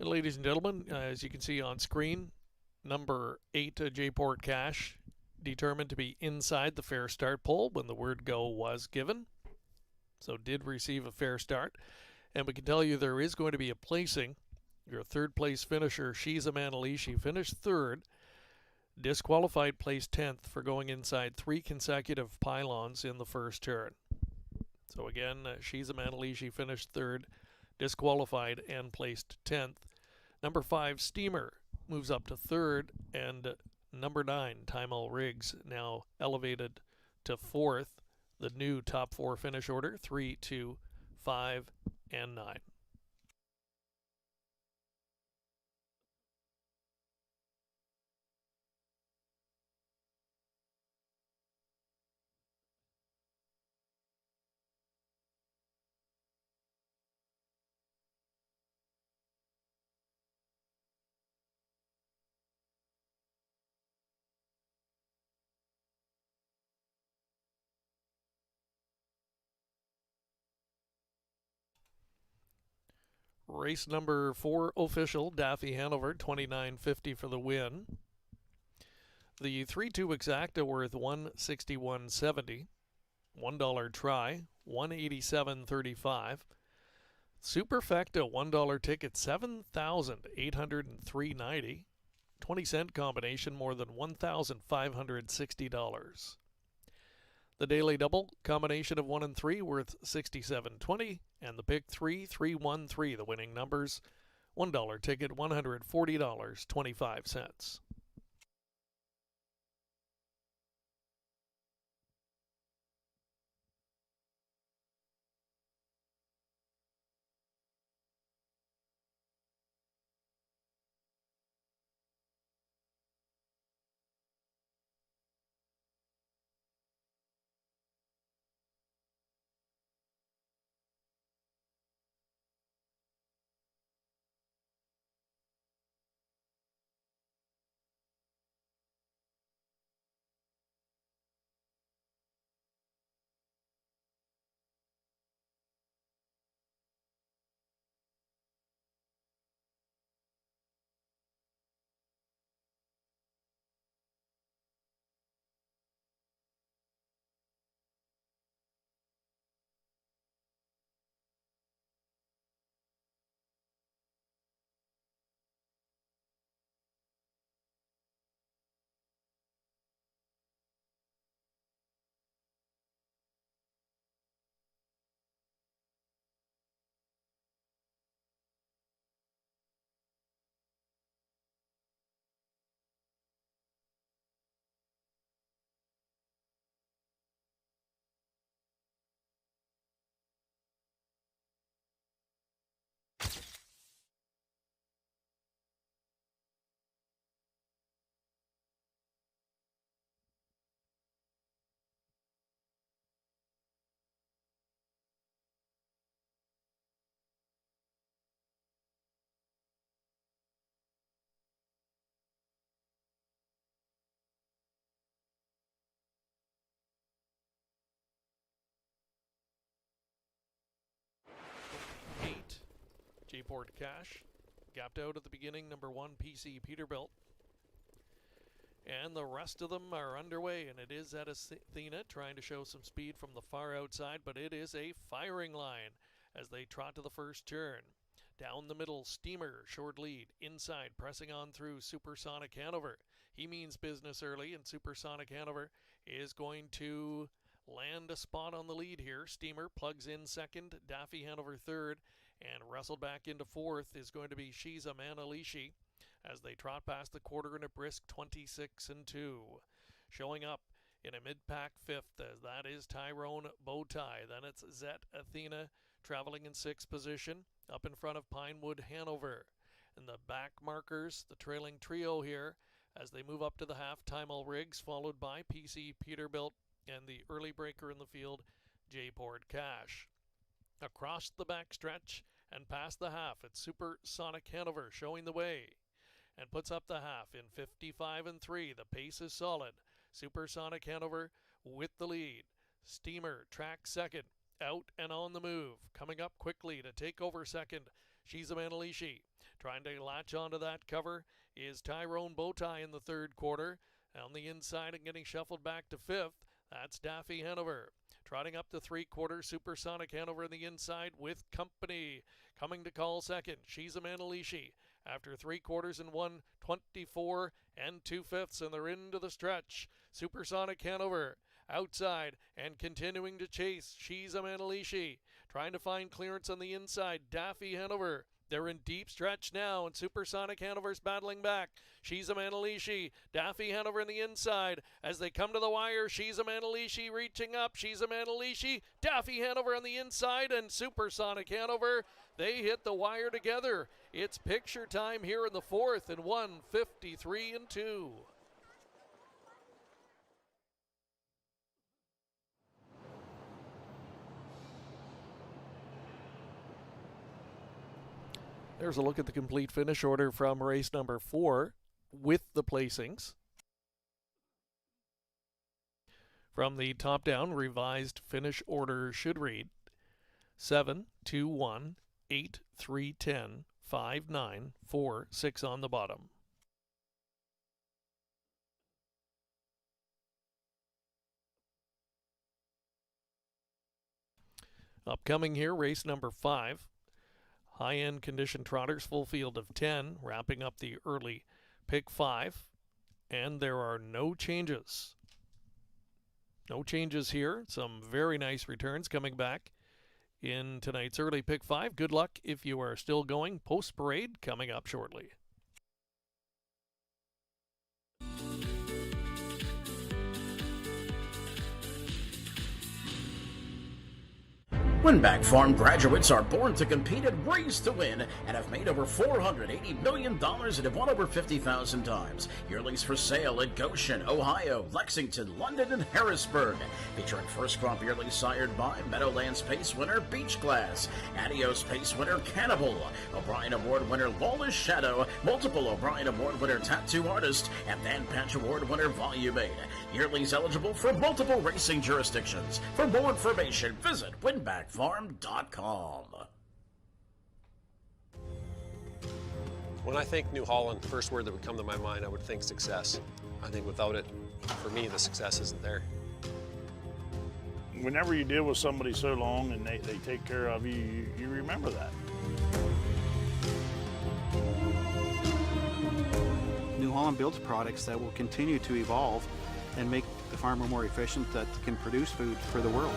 And ladies and gentlemen, as you can see on screen, number 8, J-Port Cash, determined to be inside the fair start pole when the word go was given. so did receive a fair start. And we can tell you there is going to be a placing. Your third place finisher, Shiza Manalishi, finished third. Disqualified, placed 10th for going inside 3 consecutive pylons in the first turn. So again, Shiza Manalishi finished third, disqualified, and placed 10th. Number 5, Steamer, moves up to third, and number 9, Timel Riggs, now elevated to fourth. The new top 4 finish order, 3, 2, 5, and 9. Race number 4 official, Daffy Hanover, $29.50 for the win. The 3-2 exacta worth $161.70. $1 try, $187.35. Superfecta $1 ticket, $7,803.90. 20-cent combination, more than $1,560. The daily double combination of 1 and 3 worth $67.20, and the pick 3, 3, 1, 3, the winning numbers. $1 ticket, $140.25. J-Port Cash, gapped out at the beginning, number 1 PC Peterbilt. And the rest of them are underway, and it is at Athena trying to show some speed from the far outside, but it is a firing line as they trot to the first turn. Down the middle, Steamer, short lead. Inside, pressing on through Supersonic Hanover. He means business early, and Supersonic Hanover is going to land a spot on the lead here. Steamer plugs in second, Daffy Hanover third, and wrestled back into fourth is going to be Shiza Manalishi as they trot past the quarter in a brisk 26-2. Showing up in a mid-pack fifth, as that is Tyrone Bowtie. Then it's Zet Athena traveling in sixth position, up in front of Pinewood Hanover. And the back markers, the trailing trio here, as they move up to the half, Timel Riggs, followed by PC Peterbilt, and the early breaker in the field, J-Port Cash. Across the backstretch and past the half, it's Supersonic Hanover showing the way and puts up the half in 55-3. The pace is solid. Supersonic Hanover with the lead. Steamer tracks second, out and on the move. Coming up quickly to take over second, Shiza Manalishi. Trying to latch onto that cover is Tyrone Bowtie in the third quarter. On the inside and getting shuffled back to fifth, that's Daffy Hanover. Trotting up the three-quarter, Supersonic Hanover in the inside with company. Coming to call second, she's Amanda Leashy. After 3/4 and 1:24 and 2/5, and they're into the stretch. Supersonic Hanover outside and continuing to chase. She's Amanda Leashy. Trying to find clearance on the inside. Daffy Hanover. They're in deep stretch now, and Supersonic Hanover's battling back. She's Amanda Leashy. Daffy Hanover in the inside. As they come to the wire, she's Amanda Leashy reaching up. She's Amanda Leashy. Daffy Hanover on the inside, and Supersonic Hanover. They hit the wire together. It's picture time here in the fourth, and 1:53 and 2. There's a look at the complete finish order from race number 4 with the placings. From the top down, revised finish order should read 7, 2, 1, 8, 3, 10, 5, 9, 4, 6 on the bottom. Upcoming here, race number 5. High-end condition trotters, full field of 10, wrapping up the early pick 5. And there are no changes. No changes here. Some very nice returns coming back in tonight's early pick 5. Good luck if you are still going. Post-parade coming up shortly. Winback Farm graduates are born to compete and raised to win and have made over $480 million and have won over 50,000 times. Yearlings for sale at Goshen, Ohio, Lexington, London, and Harrisburg. Featuring first crop yearlings sired by Meadowlands Pace winner Beach Glass, Adios Pace winner Cannibal, O'Brien Award winner Lawless Shadow, multiple O'Brien Award winner Tattoo Artist, and Van Patch Award winner Volume 8. Yearlings eligible for multiple racing jurisdictions. For more information, visit winbackfarm.com. When I think New Holland, the first word that would come to my mind, I would think success. I think without it, for me, the success isn't there. Whenever you deal with somebody so long and they take care of you, you remember that. New Holland builds products that will continue to evolve and make the farmer more efficient, that can produce food for the world.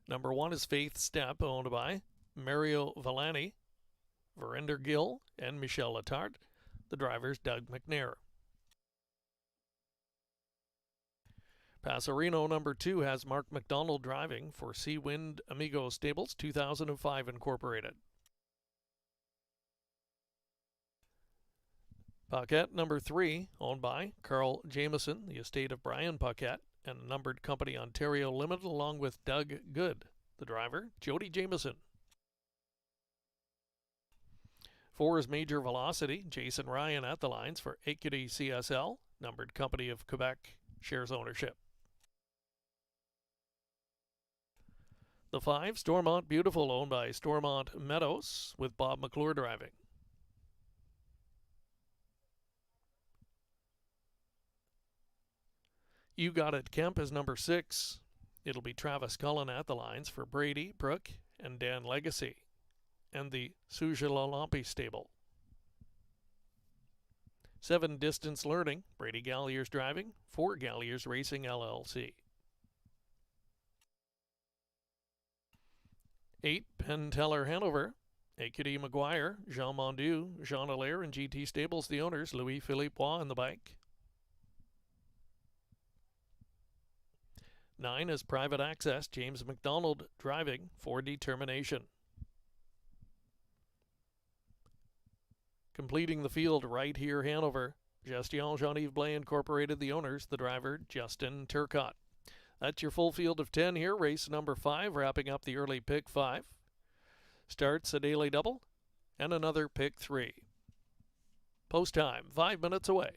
Number 1 is Faith Step, owned by Mario Villani, Verinder Gill, and Michel Letard. The driver's Doug McNair. Passerino number 2 has Mark McDonald driving for Seawind Amigo Stables, 2005 Incorporated. Paquette number 3, owned by Carl Jameson, the estate of Brian Paquette, and Numbered Company Ontario Limited, along with Doug Good. The driver, Jody Jameson. 4 is Major Velocity, Jason Ryan at the lines for AQD CSL, Numbered Company of Quebec, shares ownership. The 5, Stormont Beautiful, owned by Stormont Meadows, with Bob McClure driving. You Got It Kemp is number 6. It'll be Travis Cullen at the lines for Brady, Brooke, and Dan Legacy, and the Sujalampi stable. 7, Distance Learning, Brady Galliers driving for Galliers Racing LLC. 8, Penn Teller Hanover, AQD McGuire, Jean Mondu, Jean Allaire, and GT Stables, the owners, Louis-Philippe Bois on the bike. 9 is Private Access, James McDonald driving for Determination. Completing the field right here, Hanover, Gestion Jean-Yves Blais Incorporated, the owners, the driver, Justin Turcott. That's your full field of 10 here. Race number 5, wrapping up the early pick 5. Starts a daily double and another pick 3. Post time, 5 minutes away.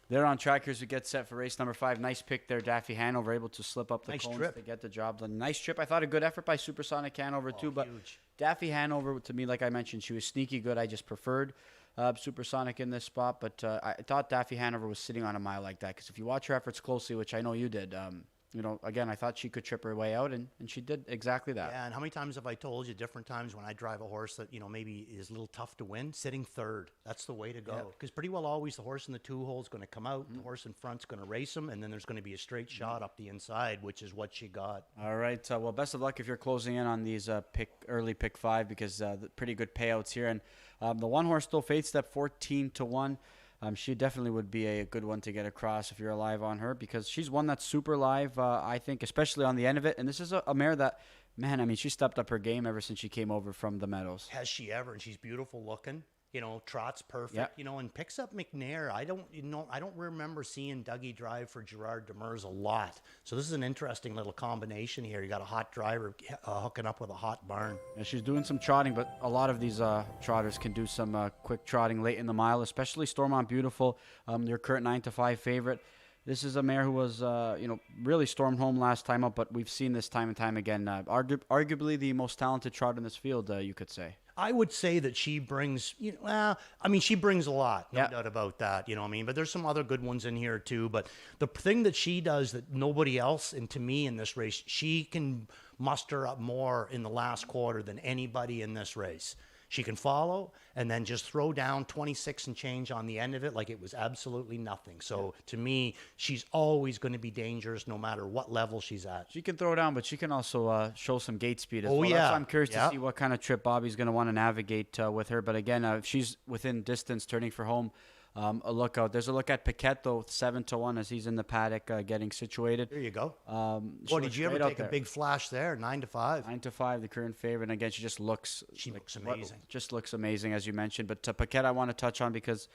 They're on track here as we get set for race number 5. Nice pick there, Daffy Hanover, able to slip up the Nice cones trip. to get the job done. Nice trip. I thought a good effort by Supersonic Hanover too, but Huge. Daffy Hanover, to me, like I mentioned, she was sneaky good. I just preferred Supersonic in this spot, but I thought Daffy Hanover was sitting on a mile like that, because if you watch her efforts closely, which I know you did, again, I thought she could trip her way out, and she did exactly that. Yeah, and how many times have I told you different times when I drive a horse that, maybe is a little tough to win? Sitting third. That's the way to go. Because pretty well always the horse in the 2 hole is going to come out, the horse in front's going to race him, and then there's going to be a straight shot up the inside, which is what she got. All right. Well, best of luck if you're closing in on these early pick 5, because pretty good payouts here. And the 1 horse still Faith Step 14-1. She definitely would be a good one to get across if you're alive on her, because she's one that's super live, I think, especially on the end of it. And this is a mare that, man, I mean, she stepped up her game ever since she came over from the Meadows. Has she ever? And she's beautiful looking. Trot's perfect. Yep. And picks up McNair. I don't remember seeing Dougie drive for Gerard Demers a lot. So this is an interesting little combination here. You got a hot driver hooking up with a hot barn. And she's doing some trotting, but a lot of these trotters can do some quick trotting late in the mile, especially Stormont Beautiful, your current 9-5 favorite. This is a mare who was, really stormed home last time up, but we've seen this time and time again. Arguably the most talented trotter in this field, you could say. I would say that she brings, she brings a lot, no doubt about that, But there's some other good ones in here too. But the thing that she does that nobody else, and to me in this race, she can muster up more in the last quarter than anybody in this race. She can follow and then just throw down 26 and change on the end of it like it was absolutely nothing. So to me, she's always going to be dangerous no matter what level she's at. She can throw down, but she can also show some gate speed as well. Yeah. That's why I'm curious to see what kind of trip Bobby's going to want to navigate with her. But again, if she's within distance turning for home, a look out. There's a look at Paquette, though, 7-1 as he's in the paddock getting situated. There you go. Did you ever take a big flash there? 9-5. 9-5, the current favorite. And again, she looks amazing. Just looks amazing, as you mentioned. But Paquette, I want to touch on because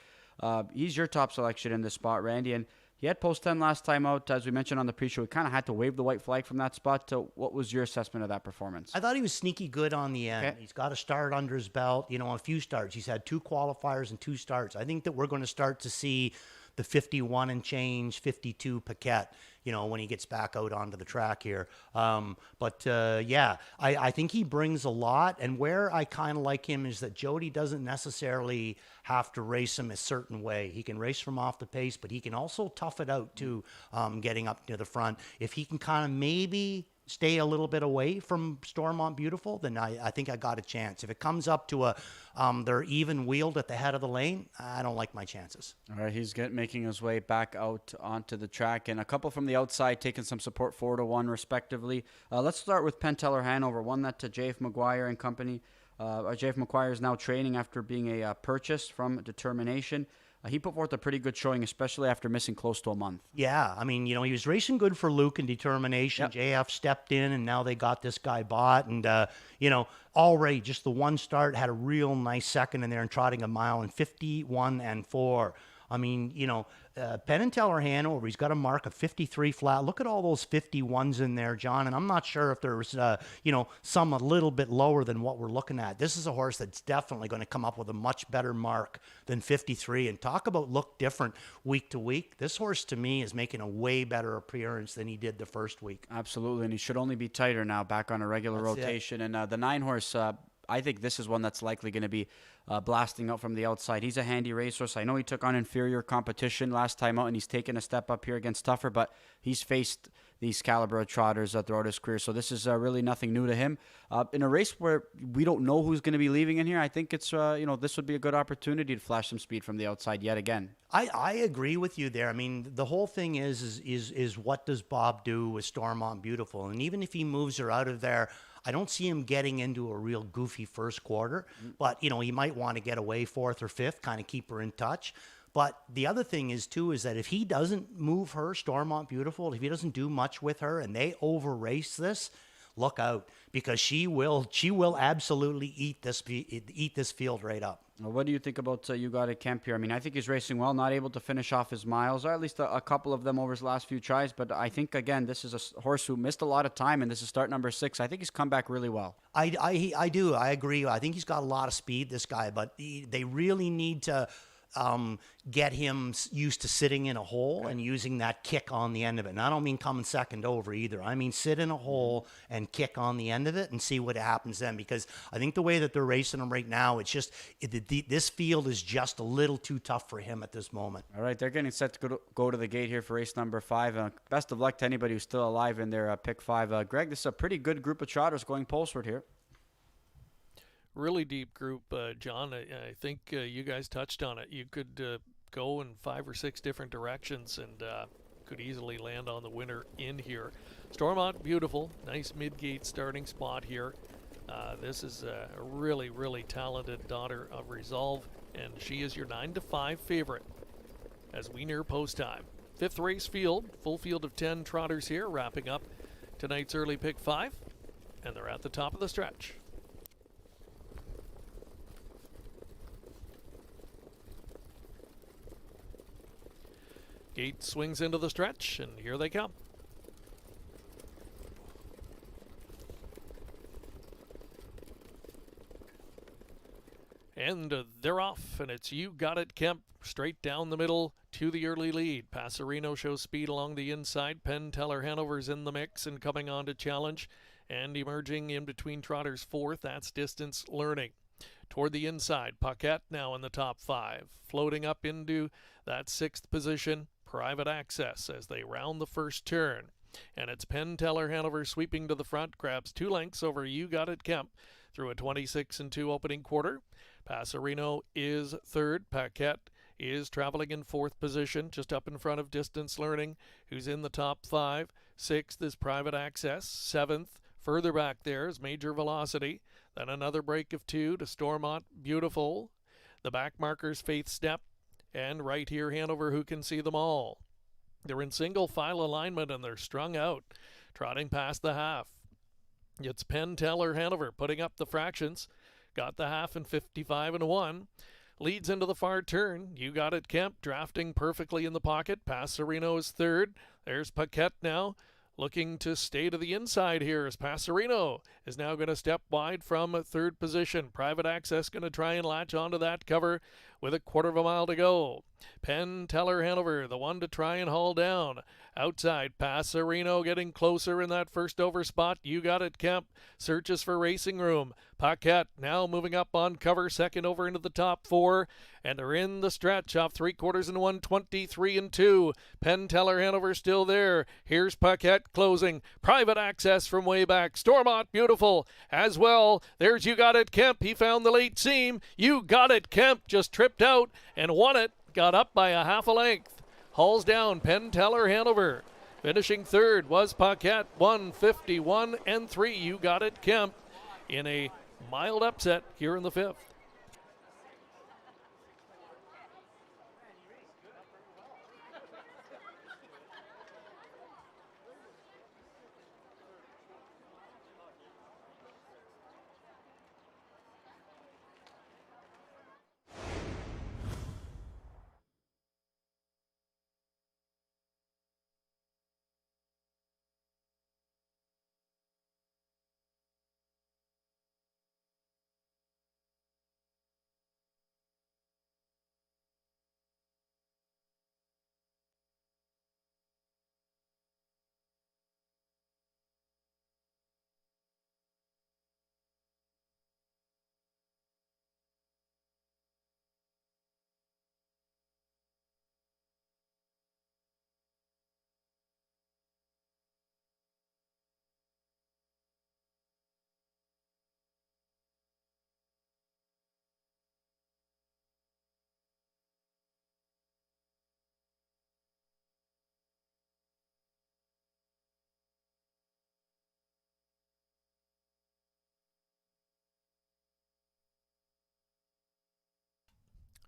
he's your top selection in this spot, Randy. And he had post 10 last time out. As we mentioned on the pre-show, he kind of had to wave the white flag from that spot. What was your assessment of that performance? I thought he was sneaky good on the end. Okay. He's got a start under his belt, a few starts. He's had 2 qualifiers and 2 starts. I think that we're going to start to see the 51 and change, 52 Paquette. when he gets back out onto the track here. Yeah, I think he brings a lot. And where I kind of like him is that Jody doesn't necessarily have to race him a certain way. He can race from off the pace, but he can also tough it out too, getting up to the front. If he can kind of maybe stay a little bit away from Stormont Beautiful, then I think I got a chance. If it comes up to they're even wheeled at the head of the lane, I don't like my chances. All right, he's making his way back out onto the track, and a couple from the outside taking some support 4-1 respectively. Let's start with Penteller Hanover, one that JF McGuire and company. JF McGuire is now training after being a purchase from Determination. He put forth a pretty good showing, especially after missing close to a month. Yeah, I mean, he was racing good for Luke and Determination. Yep. JF stepped in, and now they got this guy bought. And, already just the one start had a real nice second in there and trotting a mile in 51-4. I mean, Penn and Teller Hanover, he's got a mark of 53 flat. Look at all those 51s in there, John. And I'm not sure if there's, some a little bit lower than what we're looking at. This is a horse that's definitely going to come up with a much better mark than 53. And talk about look different week to week. This horse, to me, is making a way better appearance than he did the first week. Absolutely. And he should only be tighter now, back on a regular rotation. And the 9-horse, I think this is one that's likely going to be blasting out from the outside. He's a handy racehorse. I know he took on inferior competition last time out, and he's taken a step up here against tougher, but he's faced these caliber of trotters throughout his career, so this is really nothing new to him. In a race where we don't know who's going to be leaving in here, I think it's this would be a good opportunity to flash some speed from the outside yet again. I agree with you there. I mean, the whole thing is what does Bob do with Stormont Beautiful? And even if he moves her out of there, I don't see him getting into a real goofy first quarter, but, he might want to get away fourth or fifth, kind of keep her in touch. But the other thing is that if he doesn't move her, Stormont Beautiful, if he doesn't do much with her and they over race this, look out, because she will absolutely eat this field right up. Well, what do you think about You Got It Kemp here? I mean, I think he's racing well, not able to finish off his miles, or at least a couple of them over his last few tries. But I think, again, this is a horse who missed a lot of time, and this is start number 6. I think he's come back really well. I do. I agree. I think he's got a lot of speed, this guy, but they really need to get him used to sitting in a hole and using that kick on the end of it. And I don't mean coming second over either. I mean sit in a hole and kick on the end of it and see what happens then, because I think the way that they're racing him right now, it's just this field is just a little too tough for him at this moment. All right, they're getting set to go to the gate here for race number 5. Best of luck to anybody who's still alive in their pick 5. Greg, this is a pretty good group of trotters going postward here. Really deep group, John. I think you guys touched on it. You could go in 5 or 6 different directions and could easily land on the winner in here. Stormont Beautiful, nice mid-gate starting spot here. This is a really, really talented daughter of Resolve, and she is your 9-5 favorite as we near post time. 5th race field, full field of 10 trotters here, wrapping up tonight's early pick 5, and they're at the top of the stretch. Gate swings into the stretch, and here they come. And they're off, and it's You Got It Kemp straight down the middle to the early lead. Passerino shows speed along the inside. Penn Teller Hanover's in the mix and coming on to challenge. And emerging in between trotters 4th, that's Distance Learning. Toward the inside, Paquette now in the top 5. Floating up into that 6th position, Private Access as they round the first turn. And it's Penn Teller Hanover sweeping to the front, grabs 2 lengths over You Got It Kemp through a 26-2 opening quarter. Passerino is 3rd. Paquette is traveling in 4th position, just up in front of Distance Learning, who's in the top 5. 6th is Private Access. 7th, further back there, is Major Velocity. Then another break of 2 to Stormont Beautiful. The back markers Faith Step. And right here, Hanover, who can see them all. They're in single file alignment and they're strung out, trotting past the half. It's Penn Teller Hanover putting up the fractions. Got the half in 55-1. Leads into the far turn. You Got It Kemp drafting perfectly in the pocket. Passerino is 3rd. There's Paquette now, looking to stay to the inside here as Passerino is now going to step wide from 3rd position. Private Access going to try and latch onto that cover with a quarter of a mile to go. Penn Teller Hanover, the one to try and haul down. Outside, Passarino getting closer in that first over spot. You got it, Kemp. Searches for racing room. Paquette now moving up on cover, second over into the top four. And they're in the stretch off 3/4 and 1:23 and 2. Penn Teller Hanover still there. Here's Paquette closing. Private access from way back. Stormont beautiful as well. There's You Got It Kemp. He found the late seam. You Got It Kemp just tripped out and won it. Got up by a half a length. Hauls down Penn Teller Hanover. Finishing third was Paquette, 1:51 and 3. You Got It Kemp in a mild upset here in the fifth.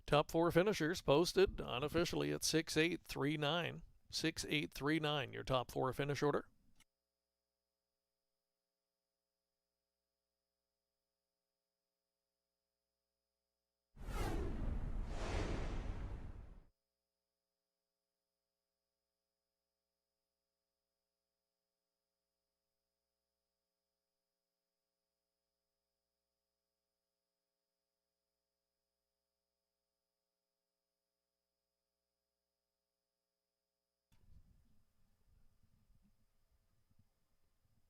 Top four finishers posted unofficially at 6-8-3-9. 6-8-3-9, your top four finish order.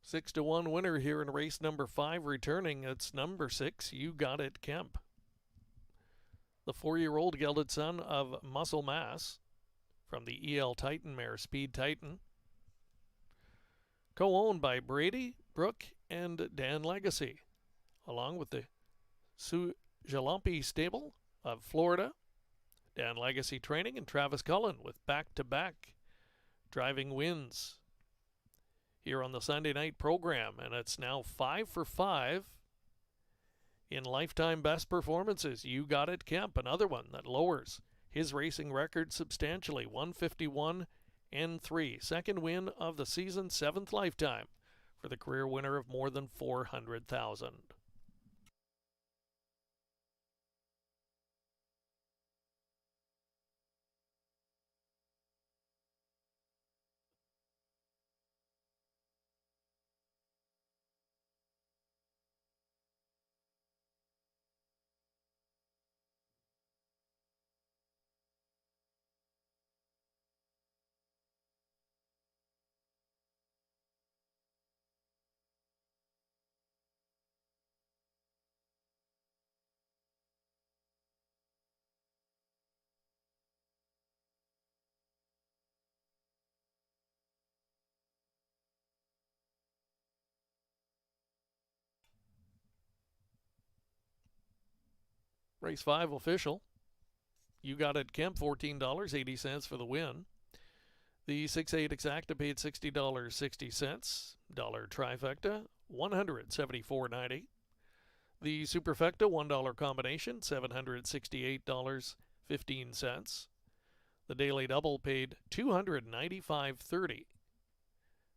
Six to 1 winner here in race number 5. Returning, it's number 6, You Got It Kemp. The 4-year-old gelded son of Muscle Mass from the EL Titan mare Speed Titan. Co-owned by Brady, Brooke, and Dan Legacy, along with the Jalompi stable of Florida. Dan Legacy Training and Travis Cullen with back-to-back driving wins here on the Sunday night program, and it's now 5 for 5 in lifetime best performances. You Got It Kemp, another one that lowers his racing record substantially, 151 and 3. Second win of the season, 7th lifetime for the career winner of more than $400,000. Race 5 official. You Got It Kemp, $14.80 for the win. The 6-8 exacta paid $60.60. Dollar trifecta, $174.90. The superfecta, $1 combination, $768.15. The daily double paid $295.30.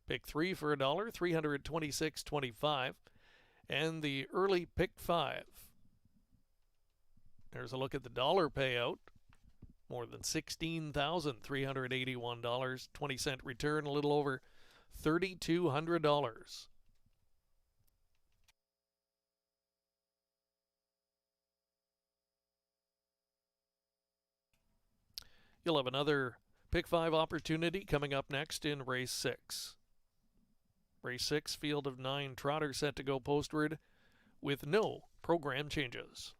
Pick 3 for $1, $326.25. And the early pick 5. There's a look at the dollar payout. More than $16,381. 20-cent return, a little over $3,200. You'll have another Pick 5 opportunity coming up next in Race 6. Race 6, field of 9 trotters set to go postward with no program changes.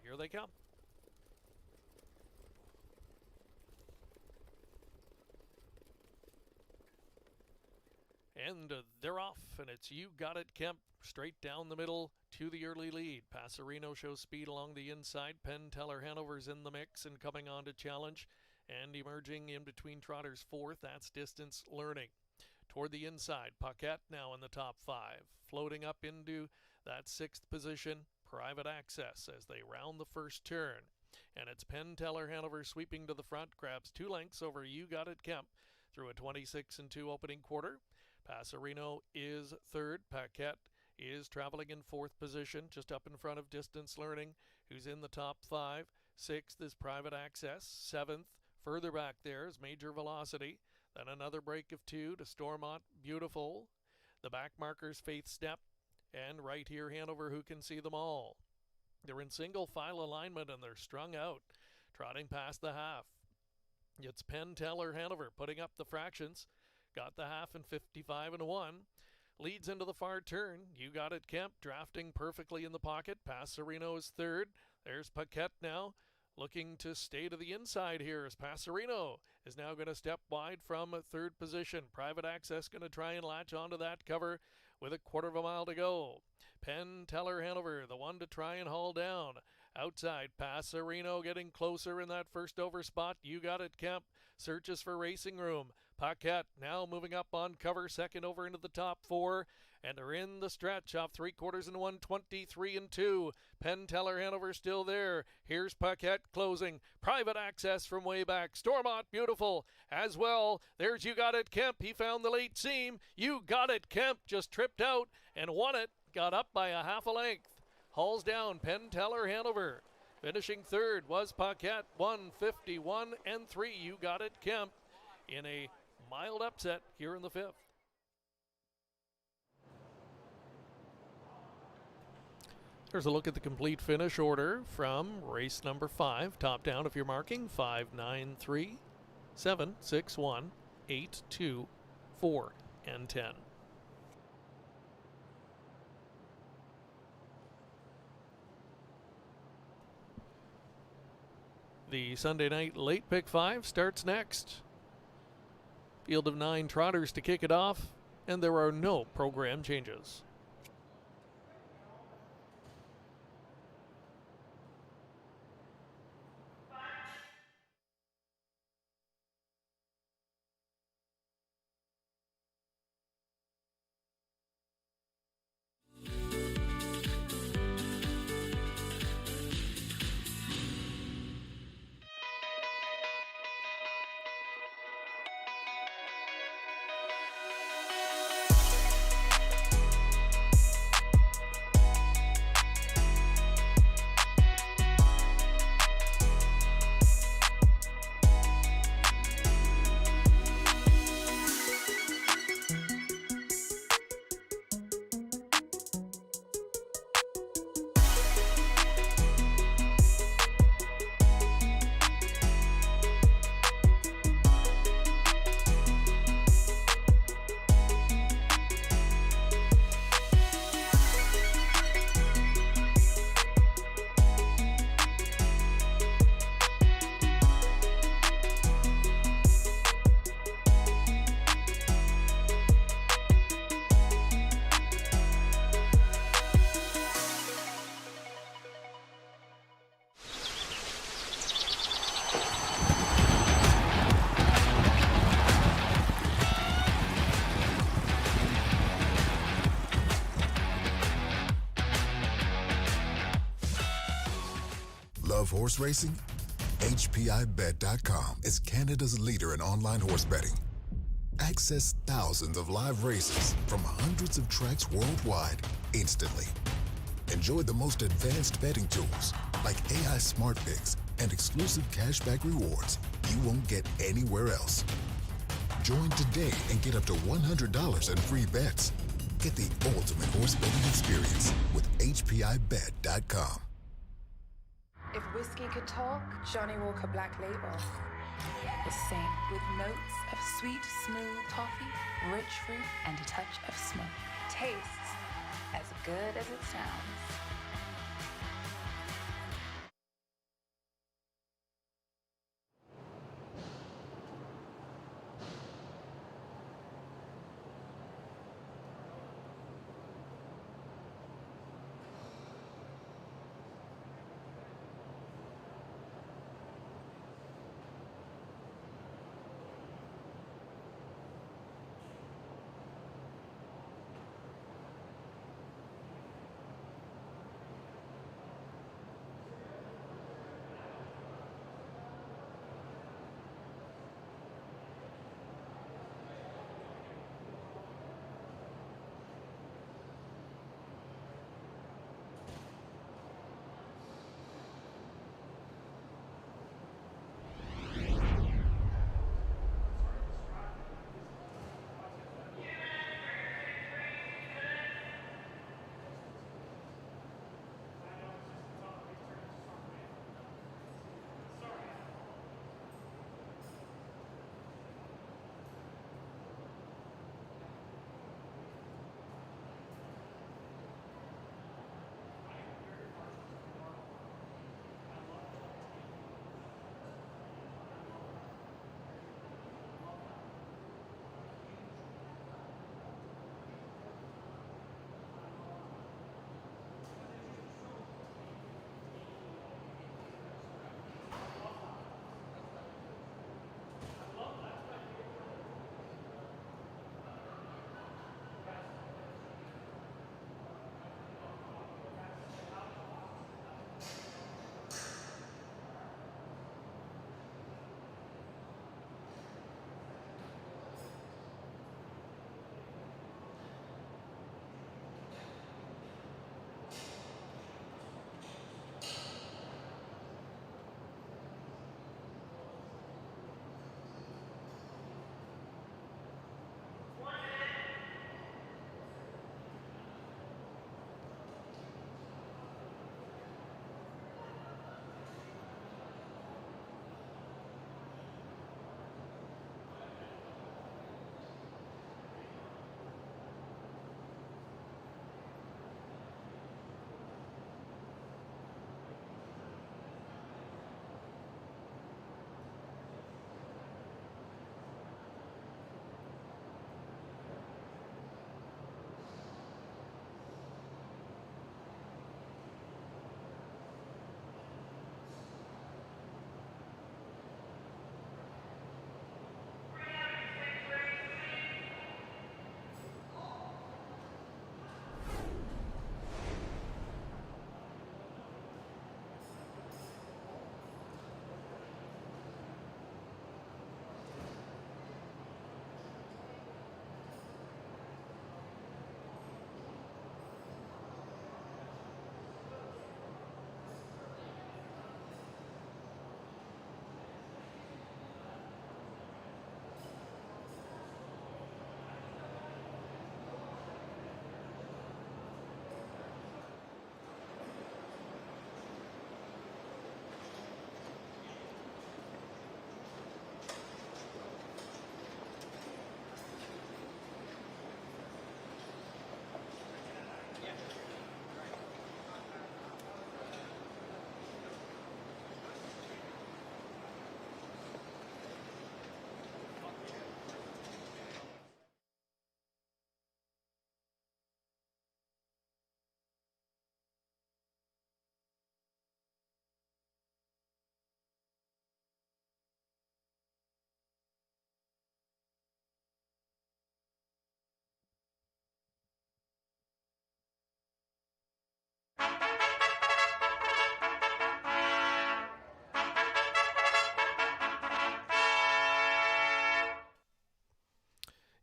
Here they come. And they're off, and it's You Got It Kemp straight down the middle to the early lead. Passerino shows speed along the inside. Penn Teller Hanover's in the mix and coming on to challenge. And emerging in between trotters fourth, that's Distance Learning. Toward the inside, Paquette now in the top 5. Floating up into that 6th position, Private Access as they round the first turn. And it's Penn Teller Hanover sweeping to the front, grabs 2 lengths over You Got It Kemp through a 26-2 opening quarter. Passerino is 3rd. Paquette is traveling in 4th position, just up in front of Distance Learning, who's in the top 5. 6th is Private Access. 7th, further back there, is Major Velocity. Then another break of 2 to Stormont Beautiful. The back markers Faith Step. And right here, Hanover, who can see them all. They're in single file alignment and they're strung out, trotting past the half. It's Penn Teller Hanover putting up the fractions. Got the half in 55-1. Leads into the far turn. You Got It Kemp drafting perfectly in the pocket. Passerino is 3rd. There's Paquette now, looking to stay to the inside here as Passerino is now going to step wide from 3rd position. Private Access going to try and latch onto that cover with a 1/4 mile to go. Penn Teller Hanover, the one to try and haul down. Outside, Passerino getting closer in that first over spot. You Got It Kemp searches for racing room. Paquette now moving up on cover, 2nd over into the top 4, and they're in the stretch off 3/4 and 1, 23-2. Penn Teller Hanover still there. Here's Paquette closing. Private Access from way back. Stormont Beautiful as well. There's You Got It Kemp. He found the late seam. You Got It Kemp just tripped out and won it. Got up by a half a length. Hauls down Penn Teller Hanover. Finishing 3rd was Paquette, 151-3. You Got It Kemp in a mild upset here in the 5th. There's a look at the complete finish order from race number 5. Top down if you're marking, 5, 9, 3. 7, 6, 1, 8, 2, 4, and 10. The Sunday night late pick 5 starts next. Field of 9 trotters to kick it off, and there are no program changes. Love horse racing? HPIBet.com is Canada's leader in online horse betting. Access thousands of live races from hundreds of tracks worldwide instantly. Enjoy the most advanced betting tools like AI Smart Picks and exclusive cashback rewards you won't get anywhere else. Join today and get up to $100 in free bets. Get the ultimate horse betting experience with HPIBet.com. If whiskey could talk, Johnny Walker Black Label will sing with notes of sweet, smooth toffee, rich fruit, and a touch of smoke. Tastes as good as it sounds.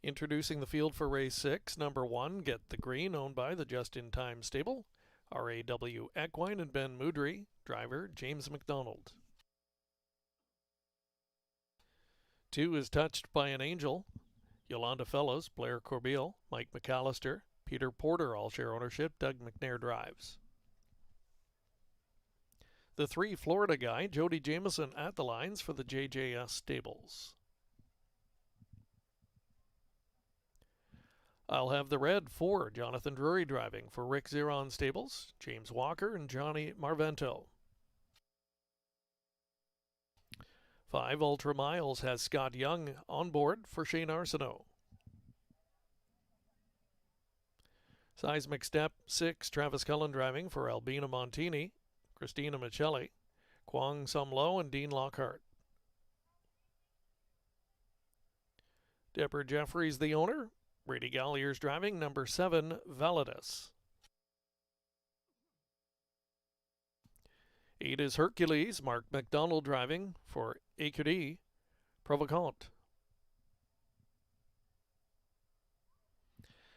Introducing the field for race 6, number 1, Get the Green, owned by the Just in Time stable. RAW Equine and Ben Moudry, driver James McDonald. 2 is Touched by an Angel. Yolanda Fellows, Blair Corbeil, Mike McAllister, Peter Porter, all share ownership, Doug McNair drives. The 3, Florida Guy, Jody Jameson at the lines for the JJS stables. I'll have the red 4, Jonathan Drury driving for Rick Zeron stables, James Walker and Johnny Marvento. 5, Ultra Miles has Scott Young on board for Shane Arsenault. Seismic Step 6, Travis Cullen driving for Albina Montini, Christina Michelli, Kwang Sum Lo and Dean Lockhart. Deborah Jeffries the owner, Brady Gallier's driving, number 7, Validus. 8 is Hercules, Mark McDonald driving for Écurie Provocante.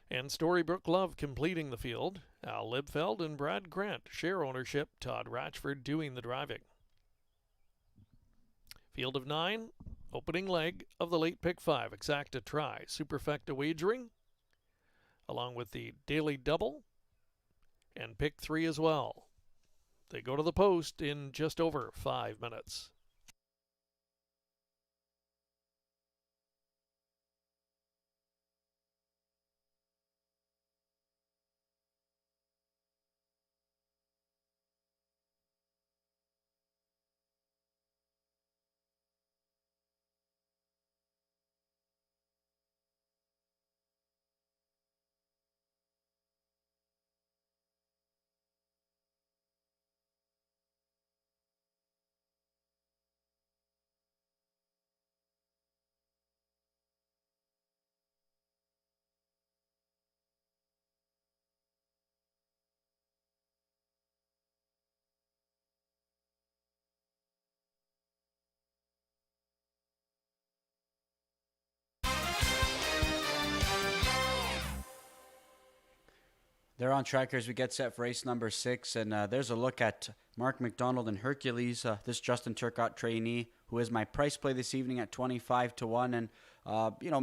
And Storybrooke Love completing the field, Al Libfeld and Brad Grant share ownership, Todd Ratchford doing the driving. Field of 9, opening leg of the late pick 5, Exacta Try, Superfecta Wagering, along with the Daily Double, and pick 3 as well. They go to the post in just over 5 minutes. They're on track as we get set for race number 6, and there's a look at Mark McDonald and Hercules, this Justin Turcotte trainee, who is my price play this evening at 25 to 1. And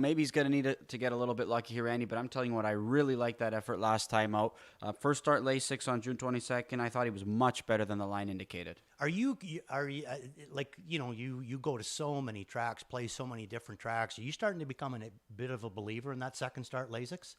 maybe he's going to need it to get a little bit lucky here, Andy, but I'm telling you what, I really liked that effort last time out. First start, lay 6 on June 22nd. I thought he was much better than the line indicated. Are you you go to so many tracks, play so many different tracks. Are you starting to become a bit of a believer in that second start Lasix?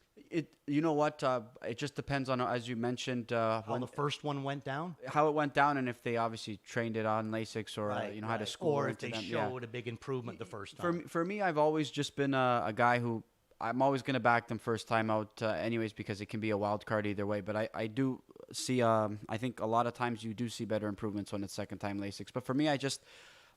You know what? It just depends on, as you mentioned, how the first one went down. How it went down, and if they obviously trained it on Lasix or had a score, or if they showed a big improvement the first time. For me, I've always just been a guy who I'm always going to back them first time out, anyways, because it can be a wild card either way. But I do see, I think a lot of times you do see better improvements when it's second time Lasix. But for me,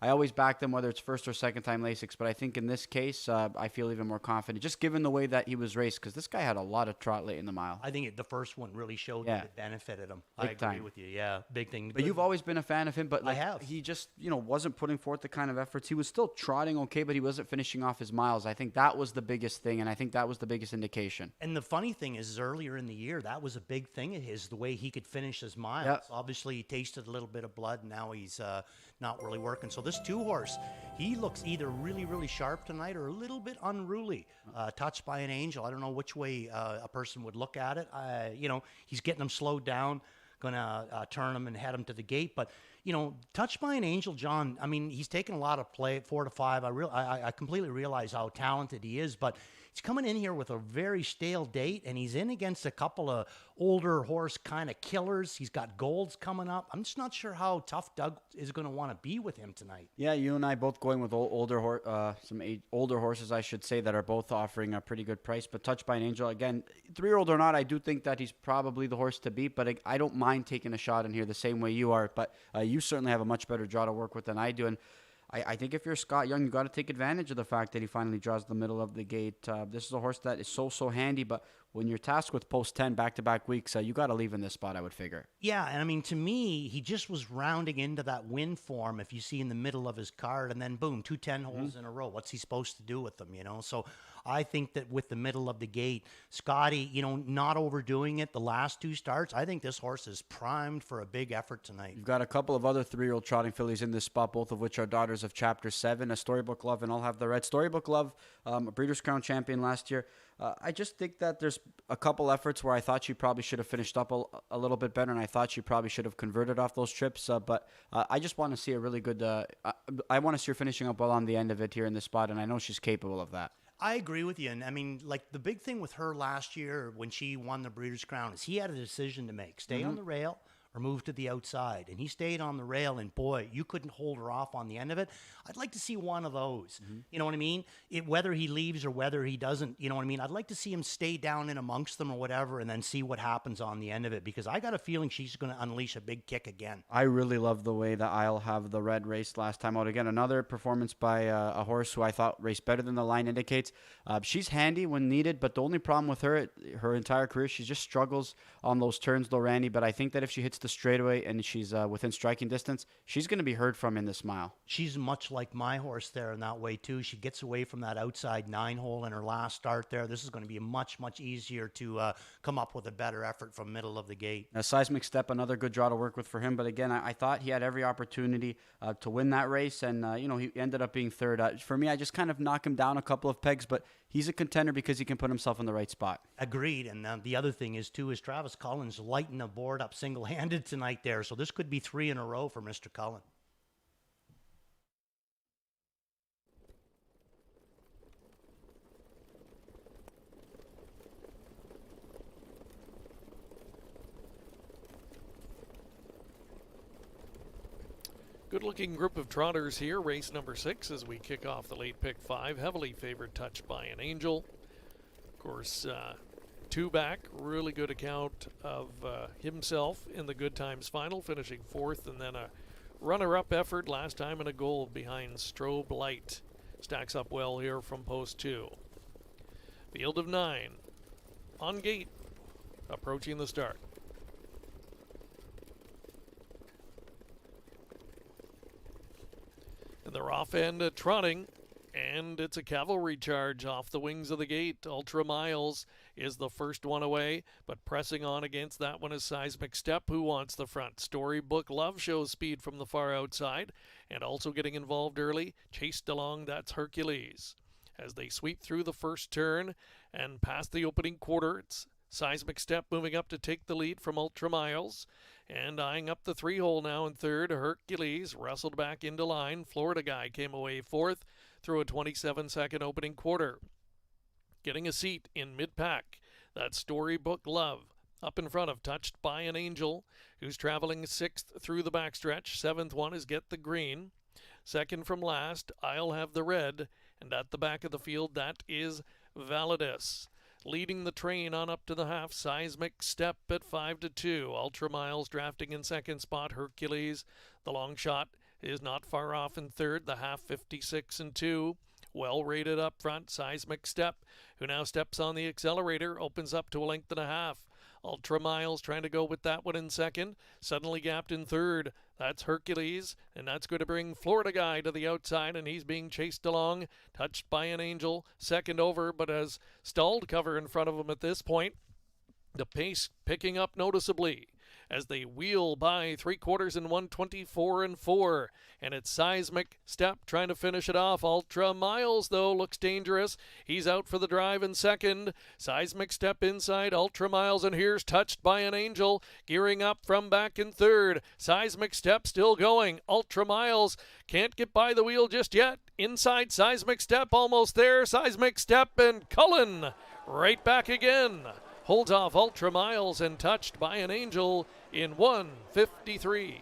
I always back them, whether it's first or second time Lasix. But I think in this case, I feel even more confident, just given the way that he was raced, because this guy had a lot of trot late in the mile. I think the first one really showed that it benefited him. Big I agree time. with you. Yeah, big thing. But you've always been a fan of him. But I have. He just, wasn't putting forth the kind of efforts. He was still trotting okay, but he wasn't finishing off his miles. I think that was the biggest thing, and I think that was the biggest indication. And the funny thing is, earlier in the year, that was a big thing of his, the way he could finish his miles. Yep. Obviously, he tasted a little bit of blood, and now he's not really working. So this 2-horse, he looks either really, really sharp tonight or a little bit unruly. Touched by an Angel. I don't know which way a person would look at it. He's getting him slowed down, going to turn him and head him to the gate. But, Touched by an Angel, John, I mean, he's taken a lot of play, 4 to 5. I completely realize how talented he is, but he's coming in here with a very stale date, and he's in against a couple of older horse kind of killers. He's got golds coming up. I'm just not sure how tough Doug is going to want to be with him tonight. Yeah, you and I both going with older horses, I should say, that are both offering a pretty good price. But Touched by an Angel, again, 3-year-old or not, I do think that he's probably the horse to beat. But I don't mind taking a shot in here the same way you are. But you certainly have a much better draw to work with than I do. And I think if you're Scott Young, you got to take advantage of the fact that he finally draws the middle of the gate. This is a horse that is so handy, but when you're tasked with post 10 back-to-back weeks, you got to leave in this spot, I would figure. Yeah, and I mean, to me, he just was rounding into that win form, if you see in the middle of his card, and then boom, 2 10 holes in a row. What's he supposed to do with them, you know? So I think that with the middle of the gate, Scotty, you know, not overdoing it the last 2 starts, I think this horse is primed for a big effort tonight. You've got a couple of other 3-year-old trotting fillies in this spot, both of which are daughters of Chapter 7, a Storybook Love, and I'll have the red. Storybook Love, a Breeders' Crown champion last year. I just think that there's a couple efforts where I thought she probably should have finished up a little bit better, and I thought she probably should have converted off those trips. But I just want to see a really good. I want to see her finishing up well on the end of it here in this spot, and I know she's capable of that. I agree with you. And I mean, like the big thing with her last year when she won the Breeders' Crown is he had a decision to make: stay on the rail or move to the outside. And he stayed on the rail, and boy, you couldn't hold her off on the end of it. I'd like to see one of those. You know what I mean? Whether he leaves or whether he doesn't, you know what I mean? I'd like to see him stay down in amongst them or whatever, and then see what happens on the end of it, because I got a feeling she's going to unleash a big kick again. I really love the way that I'll have the red raced last time out. Again, another performance by a horse who I thought raced better than the line indicates. She's handy when needed, but the only problem with her entire career, she just struggles on those turns, though, Randy. But I think that if she hits the straightaway and she's within striking distance, she's going to be heard from in this mile. She's much like my horse there in that way, too. She gets away from that outside 9-hole in her last start there. This is going to be much, much easier to come up with a better effort from middle of the gate. A Seismic Step, another good draw to work with for him. But again, I thought he had every opportunity to win that race, and he ended up being third. For me, I just kind of knock him down a couple of pegs, but he's a contender because he can put himself in the right spot. Agreed. And the other thing is, too, is Travis Cullen's lighting the board up single-handed tonight there. So this could be 3 in a row for Mr. Cullen. Good-looking group of trotters here. Race number 6 as we kick off the late pick 5. Heavily favored Touched by an Angel. Of course, 2 back. Really good account of himself in the Good Times final, finishing 4th, and then a runner-up effort last time and a gold behind Strobe Light. Stacks up well here from post 2. Field of 9. On gate. Approaching the start. And they're off and trotting, and it's a cavalry charge off the wings of the gate. Ultra Miles is the first one away, but pressing on against that one is Seismic Step, who wants the front. Storybook Love shows speed from the far outside, and also getting involved early. Chased along, that's Hercules. As they sweep through the first turn and past the opening quarter, it's Seismic Step moving up to take the lead from Ultra Miles. And eyeing up the 3-hole now in third, Hercules wrestled back into line. Florida Guy came away 4th through a 27-second opening quarter. Getting a seat in mid-pack, that's Storybook Love. Up in front of Touched by an Angel, who's traveling 6th through the backstretch. 7th one is Get the Green. Second from last, I'll Have the Red. And at the back of the field, that is Validus. Leading the train on up to the half, Seismic Step at 5-2. Ultra Miles drafting in second spot. Hercules, the long shot, is not far off in third. The half 56-2. Well rated up front. Seismic Step, who now steps on the accelerator, opens up to a length and a half. Ultra Miles trying to go with that one in second. Suddenly gapped in third. That's Hercules, and that's going to bring Florida Guy to the outside, and he's being chased along. Touched by an Angel, second over, but has stalled cover in front of him at this point. The pace picking up noticeably as they wheel by 3/4 in 1:24.4, and it's Seismic Step trying to finish it off. Ultra Miles, though, looks dangerous. He's out for the drive in second. Seismic Step inside Ultra Miles, and here's Touched by an Angel gearing up from back in third. Seismic Step still going. Ultra Miles can't get by the wheel just yet. Inside Seismic Step, almost there. Seismic Step and Cullen right back again. Holds off Ultra Miles and Touched by an Angel in 1:53.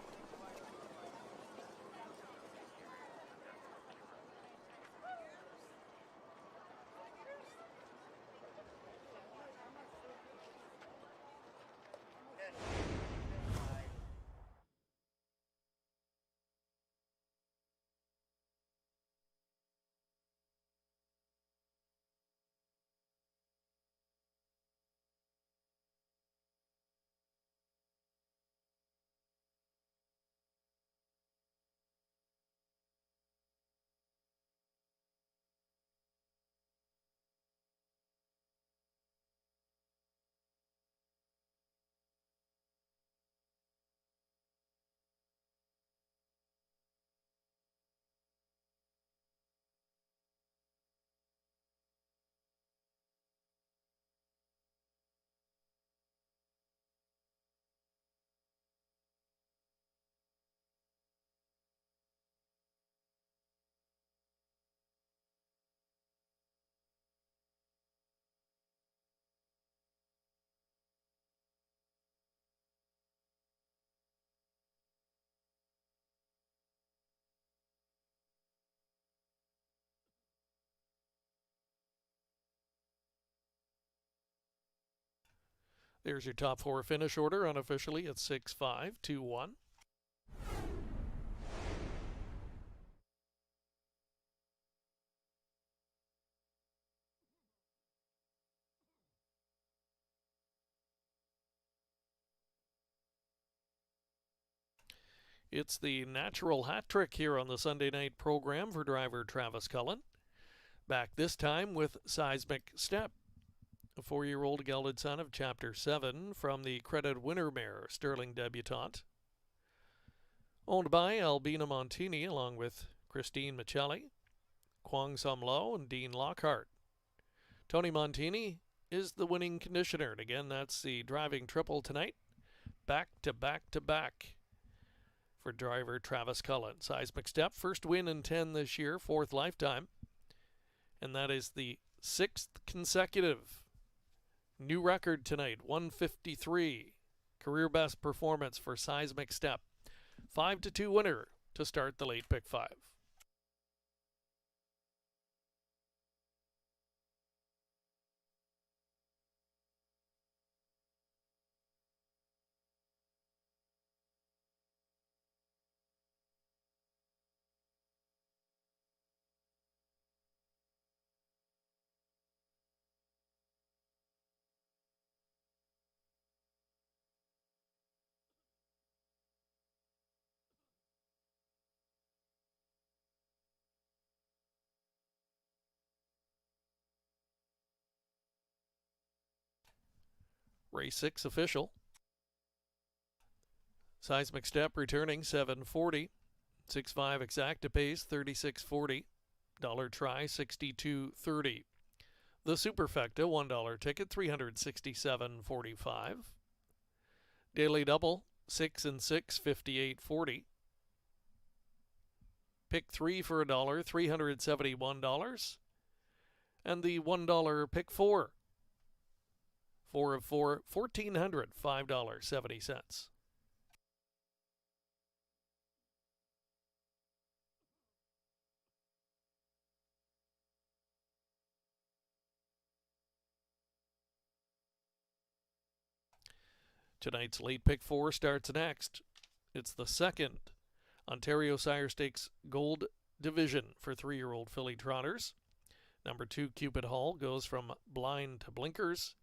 There's your top 4 finish order, unofficially at 6-5, 2-1. It's the natural hat trick here on the Sunday night program for driver Travis Cullen. Back this time with Seismic Step, a 4-year-old gelded son of Chapter 7 from the credit winner mare Sterling Debutante. Owned by Albina Montini along with Christine Michelli, Kwang Sum Lo, and Dean Lockhart. Tony Montini is the winning conditioner, and again that's the driving triple tonight. Back to back to back for driver Travis Cullen. Seismic Step, first win in 10 this year, 4th lifetime. And that is the 6th consecutive. New record tonight, 153. Career best performance for Seismic Step. 5-2 winner to start the late pick 5. Race 6 official. Seismic Step returning 740. 6-5 exacta pace 36.40. Dollar try 62.30. The Superfecta $1 ticket 367.45. Daily double 6 and 6 58.40. Pick 3 for $1 $371. And the $1 pick 4. 4 of 4 $1,400 $5.70. Tonight's late pick 4 starts next. It's the second Ontario Sire Stakes Gold Division for 3-year-old filly trotters. Number 2 Cupid Hall goes from blind to blinkers.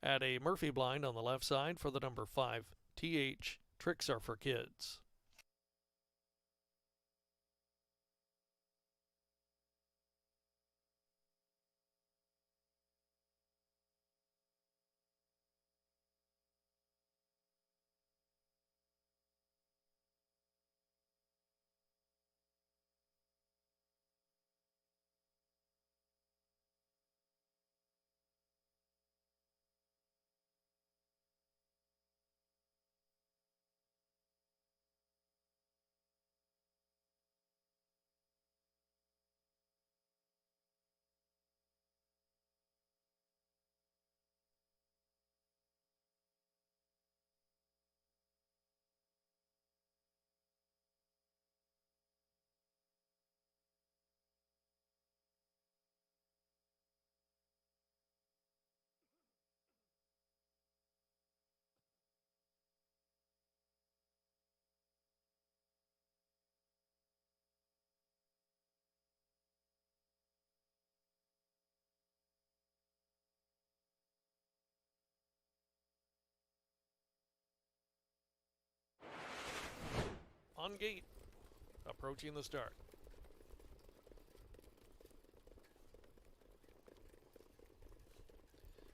Add a Murphy blind on the left side for the number 5 TH. Tricks are for kids. On gate, approaching the start.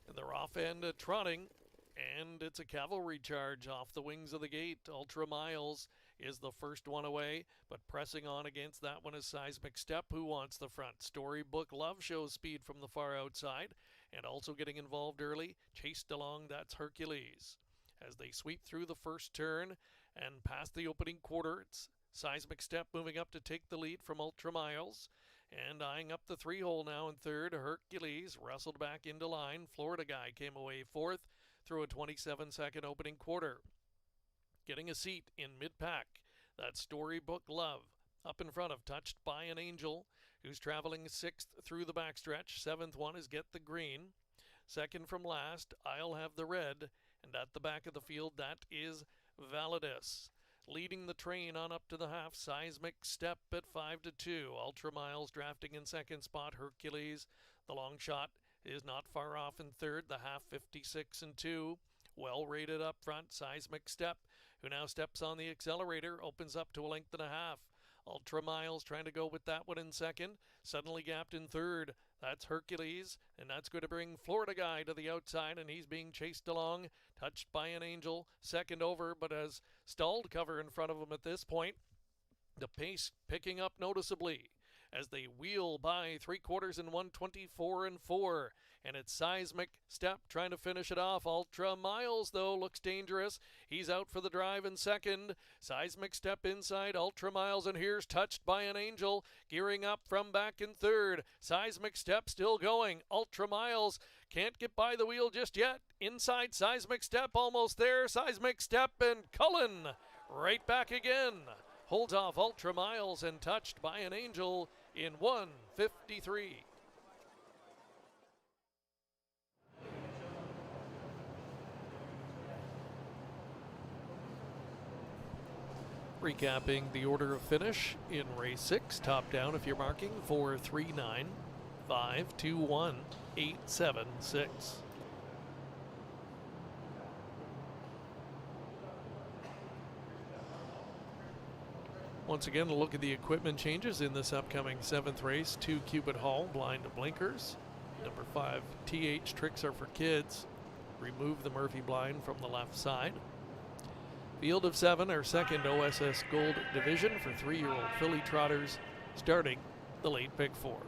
And they're off and trotting, and it's a cavalry charge off the wings of the gate. Ultra Miles is the first one away, but pressing on against that one is Seismic Step, who wants the front. Storybook Love shows speed from the far outside, and also getting involved early. Chased along, that's Hercules. As they sweep through the first turn and past the opening quarter, it's Seismic Step moving up to take the lead from Ultra Miles. And eyeing up the 3-hole now in third, Hercules wrestled back into line. Florida Guy came away fourth through a 27-second opening quarter. Getting a seat in mid-pack, that's Storybook Love. Up in front of Touched by an Angel, who's traveling 6th through the backstretch. 7th one is Get the Green. Second from last, I'll Have the Red. And at the back of the field, that is Validus. Leading the train on up to the half, Seismic Step at 5-2. Ultra Miles drafting in second spot, Hercules. The long shot is not far off in third, the half 56-2. Well rated up front, Seismic Step, who now steps on the accelerator, opens up to a length and a half. Ultra Miles trying to go with that one in second, suddenly gapped in third. That's Hercules, and that's going to bring Florida Guy to the outside, and he's being chased along, touched by an Angel, second over, but has stalled cover in front of him at this point. The pace picking up noticeably as they wheel by 3/4 in 1:24.4, and it's Seismic Step trying to finish it off. Ultra Miles, though, looks dangerous. He's out for the drive in second. Seismic Step inside Ultra Miles, and here's Touched by an Angel, gearing up from back in third. Seismic Step still going. Ultra Miles can't get by the wheel just yet. Inside Seismic Step, almost there. Seismic Step, and Cullen right back again. Holds off Ultra Miles and Touched by an Angel in 1:53. Recapping the order of finish in race 6, top down if you're marking 4-3-9, 5-2-1, 8-7-6. Once again, a look at the equipment changes in this upcoming 7th race. 2 Cupid Hall blind blinkers. Number 5 TH Tricks Are for Kids. Remove the Murphy blind from the left side. Field of 7, our second OSS Gold division for 3-year-old filly trotters, starting the late pick 4.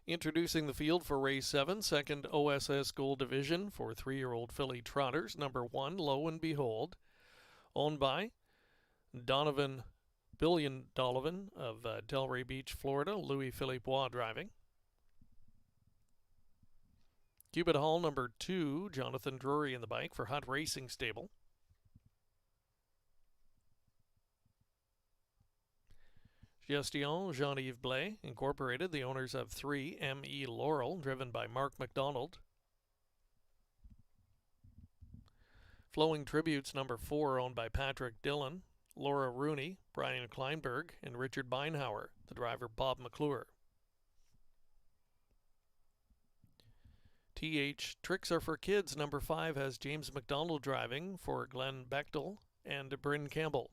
Introducing the field for race 7, second OSS Gold Division for 3-year-old filly trotters. Number 1, Lo and Behold, owned by Billion Donovan of Delray Beach, Florida. Louis Philippe Bois driving. Cupid Hall, number 2, Jonathan Drury in the bike for Hunt Racing Stable. Gestion Jean-Yves Blais Incorporated, the owners of 3 M.E. Laurel, driven by Mark McDonald. Flowing Tributes, number 4, owned by Patrick Dillon, Laura Rooney, Brian Kleinberg, and Richard Beinhauer, the driver Bob McClure. TH Tricks Are for Kids, number 5, has James McDonald driving for Glenn Bechtel and Bryn Campbell.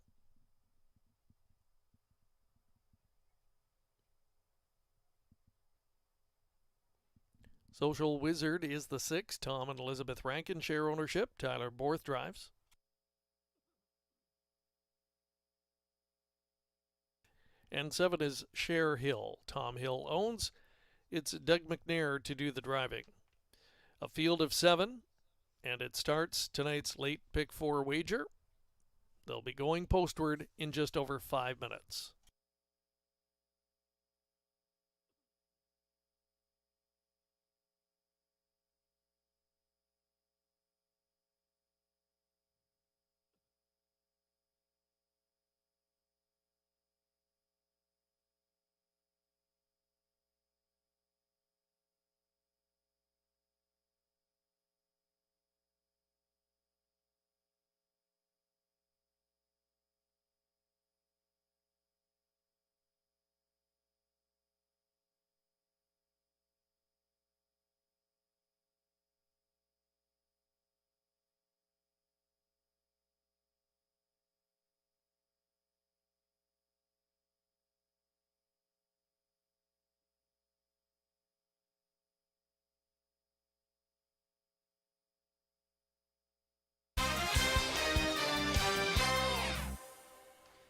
Social Wizard is the 6, Tom and Elizabeth Rankin share ownership, Tyler Borth drives. And 7 is Share Hill, Tom Hill owns. It's Doug McNair to do the driving. A field of 7, and it starts tonight's late pick 4 wager. They'll be going postward in just over 5 minutes.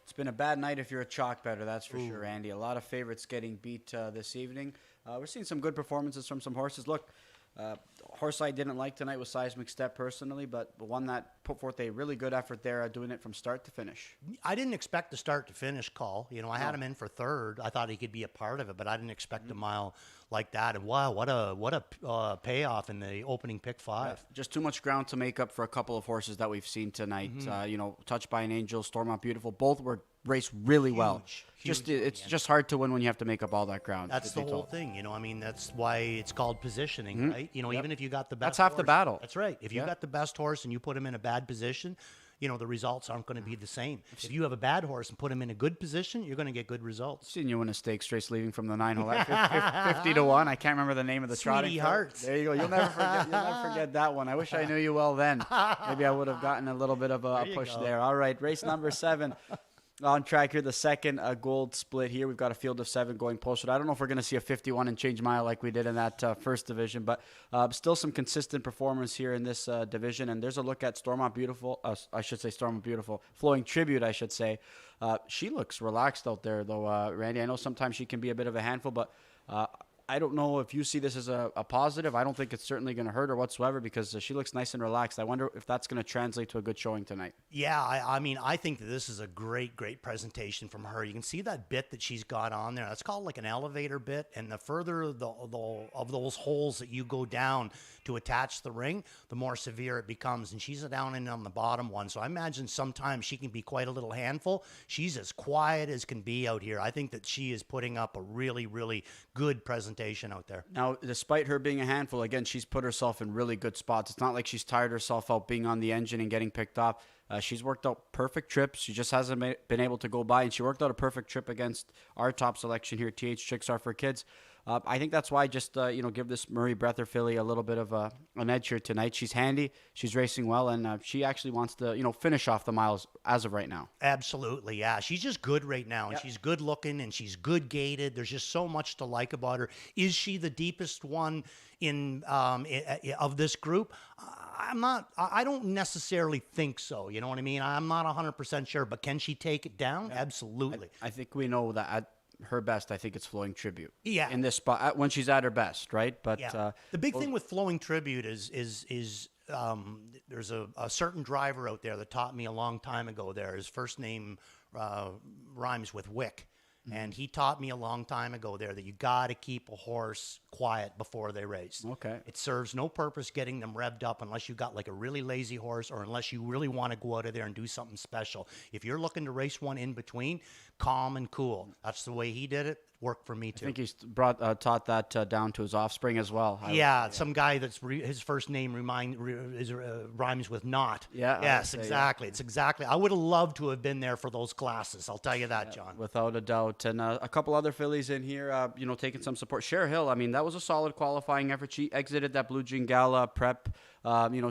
It's been a bad night if you're a chalk bettor, that's for sure, Andy. A lot of favorites getting beat this evening. We're seeing some good performances from some horses. Look, horse I didn't like tonight was Seismic Step personally, but the one that put forth a really good effort there, doing it from start to finish. I didn't expect the start to finish call. You know, I had him in for third. I thought he could be a part of it, but I didn't expect a mile like that. And wow, what a payoff in the opening pick 5. Yeah, just too much ground to make up for a couple of horses that we've seen tonight. You know, Touched by an Angel, Storm Out Beautiful, both were raced really well. It's just hard to win when you have to make up all that ground. That's the whole thing, you know. I mean, that's why it's called positioning, right? You know, even if you got the best, that's half the battle. That's right. If you got the best horse and you put him in a bad position, you know, the results aren't going to be the same. If you have a bad horse and put him in a good position, you're going to get good results. I've seen you win a stakes race leaving from the 9 hole at 50 to 1. I can't remember the name of the trotting. Hearts. There you go. You'll never forget that one. I wish I knew you well then. Maybe I would have gotten a little bit of a push there. All right, race number 7. On track here, the second gold split here. We've got a field of 7 going posted. I don't know if we're going to see a 51 and change mile like we did in that first division, but still some consistent performance here in this division. And there's a look at Storm Out Beautiful. Flowing Tribute, I should say. She looks relaxed out there, though, Randy. I know sometimes she can be a bit of a handful, but I don't know if you see this as a positive. I don't think it's certainly going to hurt her whatsoever because she looks nice and relaxed. I wonder if that's going to translate to a good showing tonight. Yeah, I mean, I think that this is a great presentation from her. You can see that bit that she's got on there. That's called like an elevator bit, and the further of those holes that you go down to attach the ring, the more severe it becomes. And she's down in on the bottom one, so I imagine sometimes she can be quite a little handful. She's as quiet as can be out here. I think that she is putting up a really good presentation out there. Now, despite her being a handful, again, she's put herself in really good spots. It's not like she's tired herself out being on the engine and getting picked off. She's worked out perfect trips. She just hasn't been able to go by, and she worked out a perfect trip against our top selection here, TH Tricks Are for Kids. I think that's why I just, give this Marie Breather filly a little bit of an edge here tonight. She's handy. She's racing well, and she actually wants to, finish off the miles as of right now. Absolutely, yeah. She's just good right now, and she's good looking, and she's good gated. There's just so much to like about her. Is she the deepest one of this group? I don't necessarily think so. You know what I mean? I'm not 100% sure, but can she take it down? Absolutely. I think we know that her best, I think it's Flowing Tribute. Yeah. In this spot, when she's at her best, right? But the big thing with Flowing Tribute is there's a certain driver out there that taught me a long time ago there. His first name rhymes with Wick. And he taught me a long time ago there that you got to keep a horse quiet before they race. Okay. It serves no purpose getting them revved up unless you got like a really lazy horse or unless you really want to go out of there and do something special. If you're looking to race one in between, calm and cool. That's the way he did it. Worked for me too. I think he's taught that down to his offspring as well. Some guy that's his first name rhymes with not. Yeah. Yes, exactly. It's exactly. I would have loved to have been there for those classes. I'll tell you that, John. Without a doubt. And a couple other fillies in here, taking some support. Cher Hill, I mean, that was a solid qualifying effort. She exited that Blue Jean Gala prep.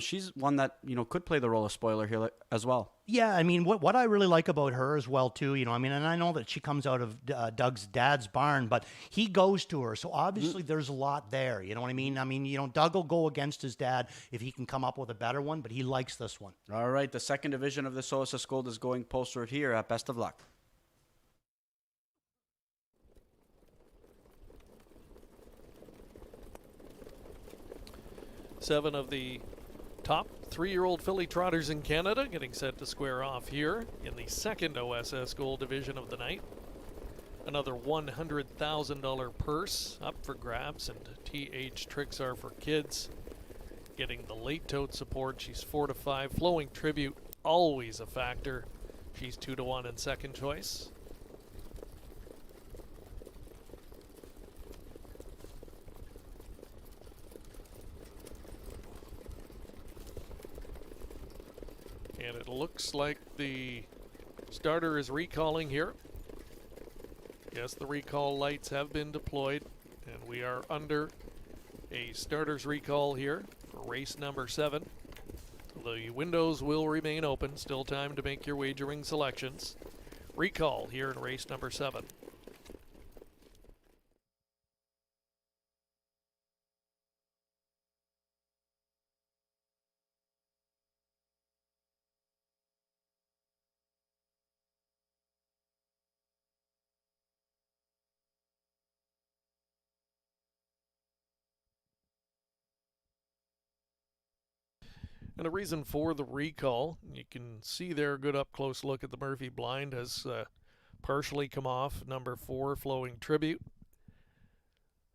She's one that, could play the role of spoiler here as well. Yeah, I mean, what I really like about her as well, too, and I know that she comes out of Doug's dad's barn, but he goes to her. So obviously there's a lot there. You know what I mean? Doug will go against his dad if he can come up with a better one, but he likes this one. All right, the second division of the OSS Gold is going posted here. Best of luck. Seven of the top 3-year-old filly trotters in Canada getting set to square off here in the second OSS Gold division of the night. Another $100,000 purse up for grabs, and TH Tricks are for kids. Getting the late tote support, she's 4-5. Flowing Tribute, always a factor. She's 2-1 in second choice. And it looks like the starter is recalling here. Yes, the recall lights have been deployed, and we are under a starter's recall here for race number 7. The windows will remain open, still time to make your wagering selections. Recall here in race number 7. And the reason for the recall, you can see there a good up close look at the Murphy blind has partially come off. Number 4, Flowing Tribute.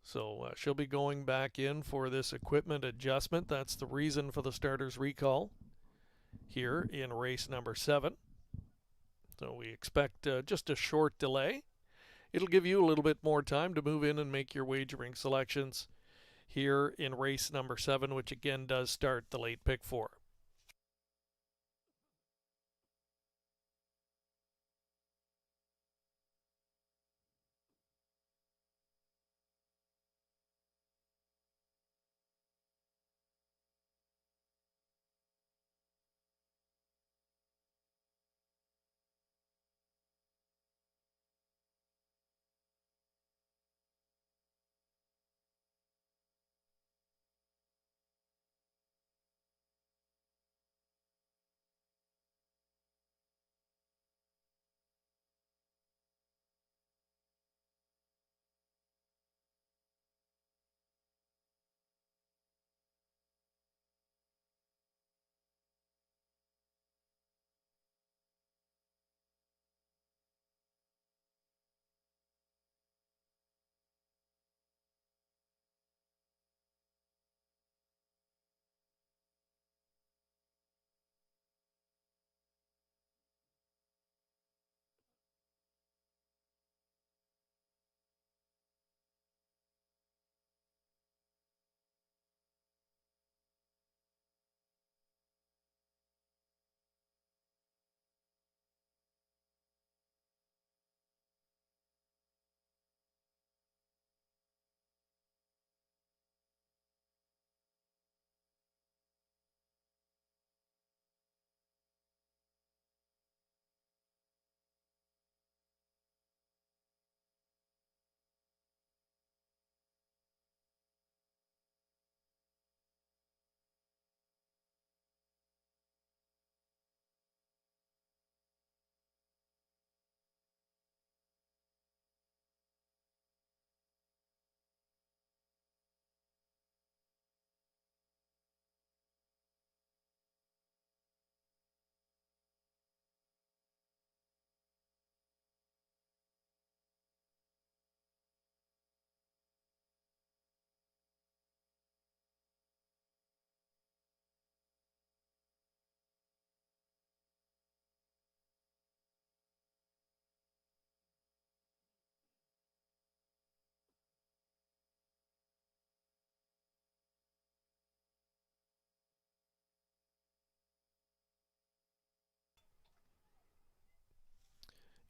So she'll be going back in for this equipment adjustment. That's the reason for the starter's recall here in race number 7. So we expect just a short delay. It'll give you a little bit more time to move in and make your wagering selections here in race number 7, which again does start the late pick 4.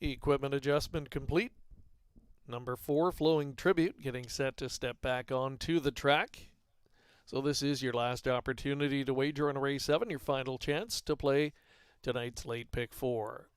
Equipment adjustment complete. Number 4, Flowing Tribute, getting set to step back onto the track. So this is your last opportunity to wager on race 7, your final chance to play tonight's late pick 4.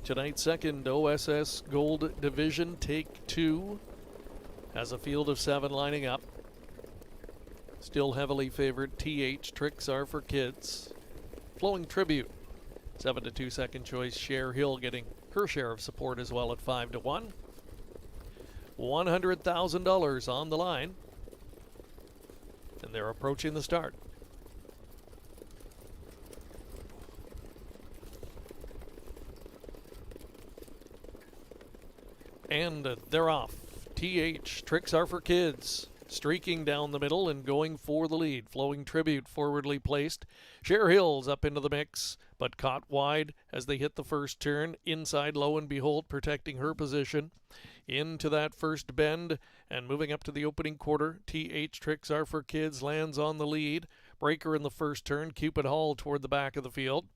Tonight's second OSS Gold Division, take 2, has a field of 7 lining up. Still heavily favored TH, Tricks Are for Kids. Flowing Tribute, 7-2 second choice. Cher Hill getting her share of support as well at 5-1. $100,000 on the line, and they're approaching the start. And they're off. TH, Tricks Are for Kids, streaking down the middle and going for the lead. Flowing Tribute forwardly placed. Cher Hill's up into the mix, but caught wide as they hit the first turn. Inside, lo and behold, protecting her position. Into that first bend and moving up to the opening quarter. TH, Tricks Are for Kids lands on the lead. Breaker in the first turn. Cupid Hall toward the back of the field.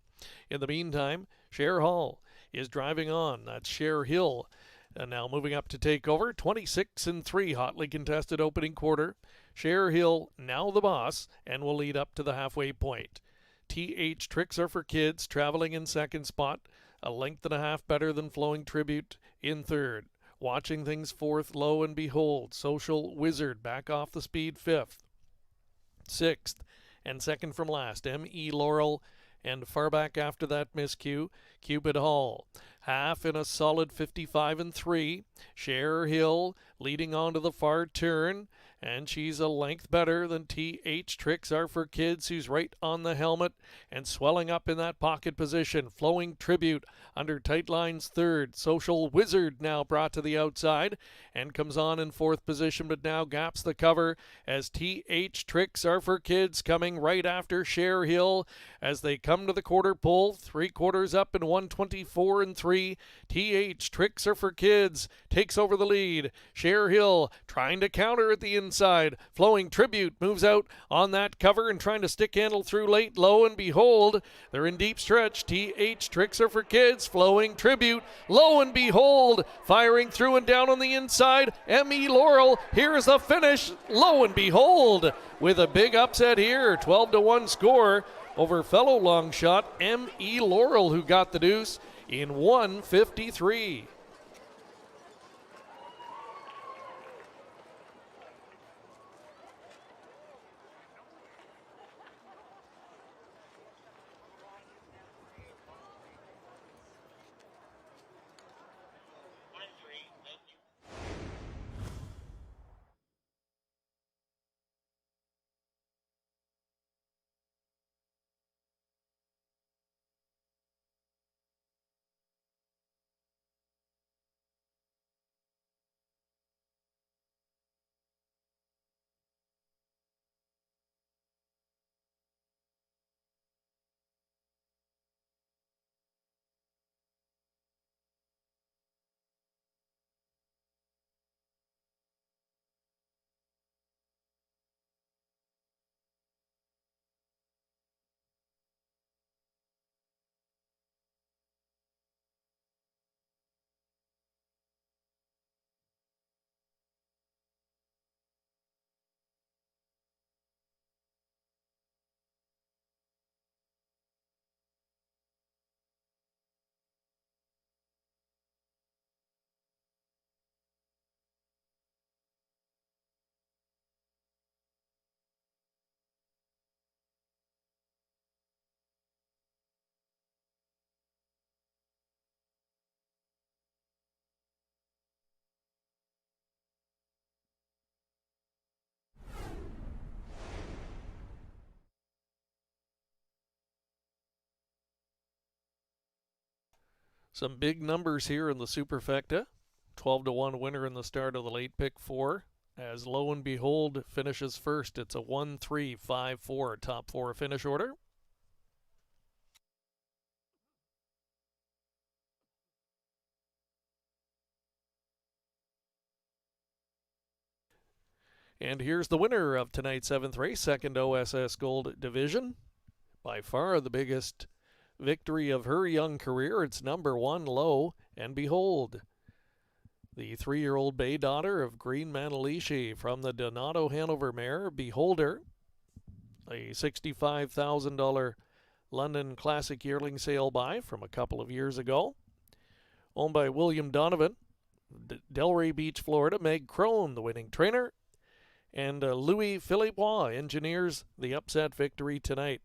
In the meantime, Cher Hall is driving on. That's Cher Hill. And now moving up to take over, 26-3, hotly contested opening quarter. Cher Hill now the boss and will lead up to the halfway point. TH, Tricks Are for Kids, traveling in second spot, a length and a half better than Flowing Tribute in third. Watching things fourth, lo and behold, Social Wizard back off the speed fifth. Sixth and second from last, M.E. Laurel, and far back after that miscue, Cupid Hall. Half in a solid 55-3. Cher Hill leading on to the far turn, and she's a length better than TH, Tricks Are for Kids, who's right on the helmet and swelling up in that pocket position. Flowing Tribute under tight lines third. Social Wizard now brought to the outside and comes on in fourth position, but now gaps the cover as TH, Tricks Are for Kids coming right after Cher Hill as they come to the quarter pole. 3 quarters up in 124-3. TH, Tricks Are for Kids takes over the lead. Cher Hill trying to counter at the inside. Flowing Tribute moves out on that cover and trying to stick handle through late. Lo and behold, they're in deep stretch. TH, Tricks Are for Kids. Flowing Tribute, lo and behold, firing through and down on the inside. M.E. Laurel, here's the finish. Lo and behold, with a big upset here, 12-1 score over fellow long shot M.E. Laurel, who got the deuce in 1:53. Some big numbers here in the Superfecta. 12-1 winner in the start of the late pick 4. As Lo and Behold finishes first, it's a 1-3-5-4 top 4 finish order. And here's the winner of tonight's 7th race, second OSS Gold Division. By far the biggest victory of her young career. It's number 1, Lo and Behold. The 3-year-old bay daughter of Green Manalishi from the Donato Hanover mare, Beholder. A $65,000 London Classic yearling sale buy from a couple of years ago. Owned by William Donovan. Delray Beach, Florida. Meg Crone, the winning trainer. And Louis Philippois engineers the upset victory tonight.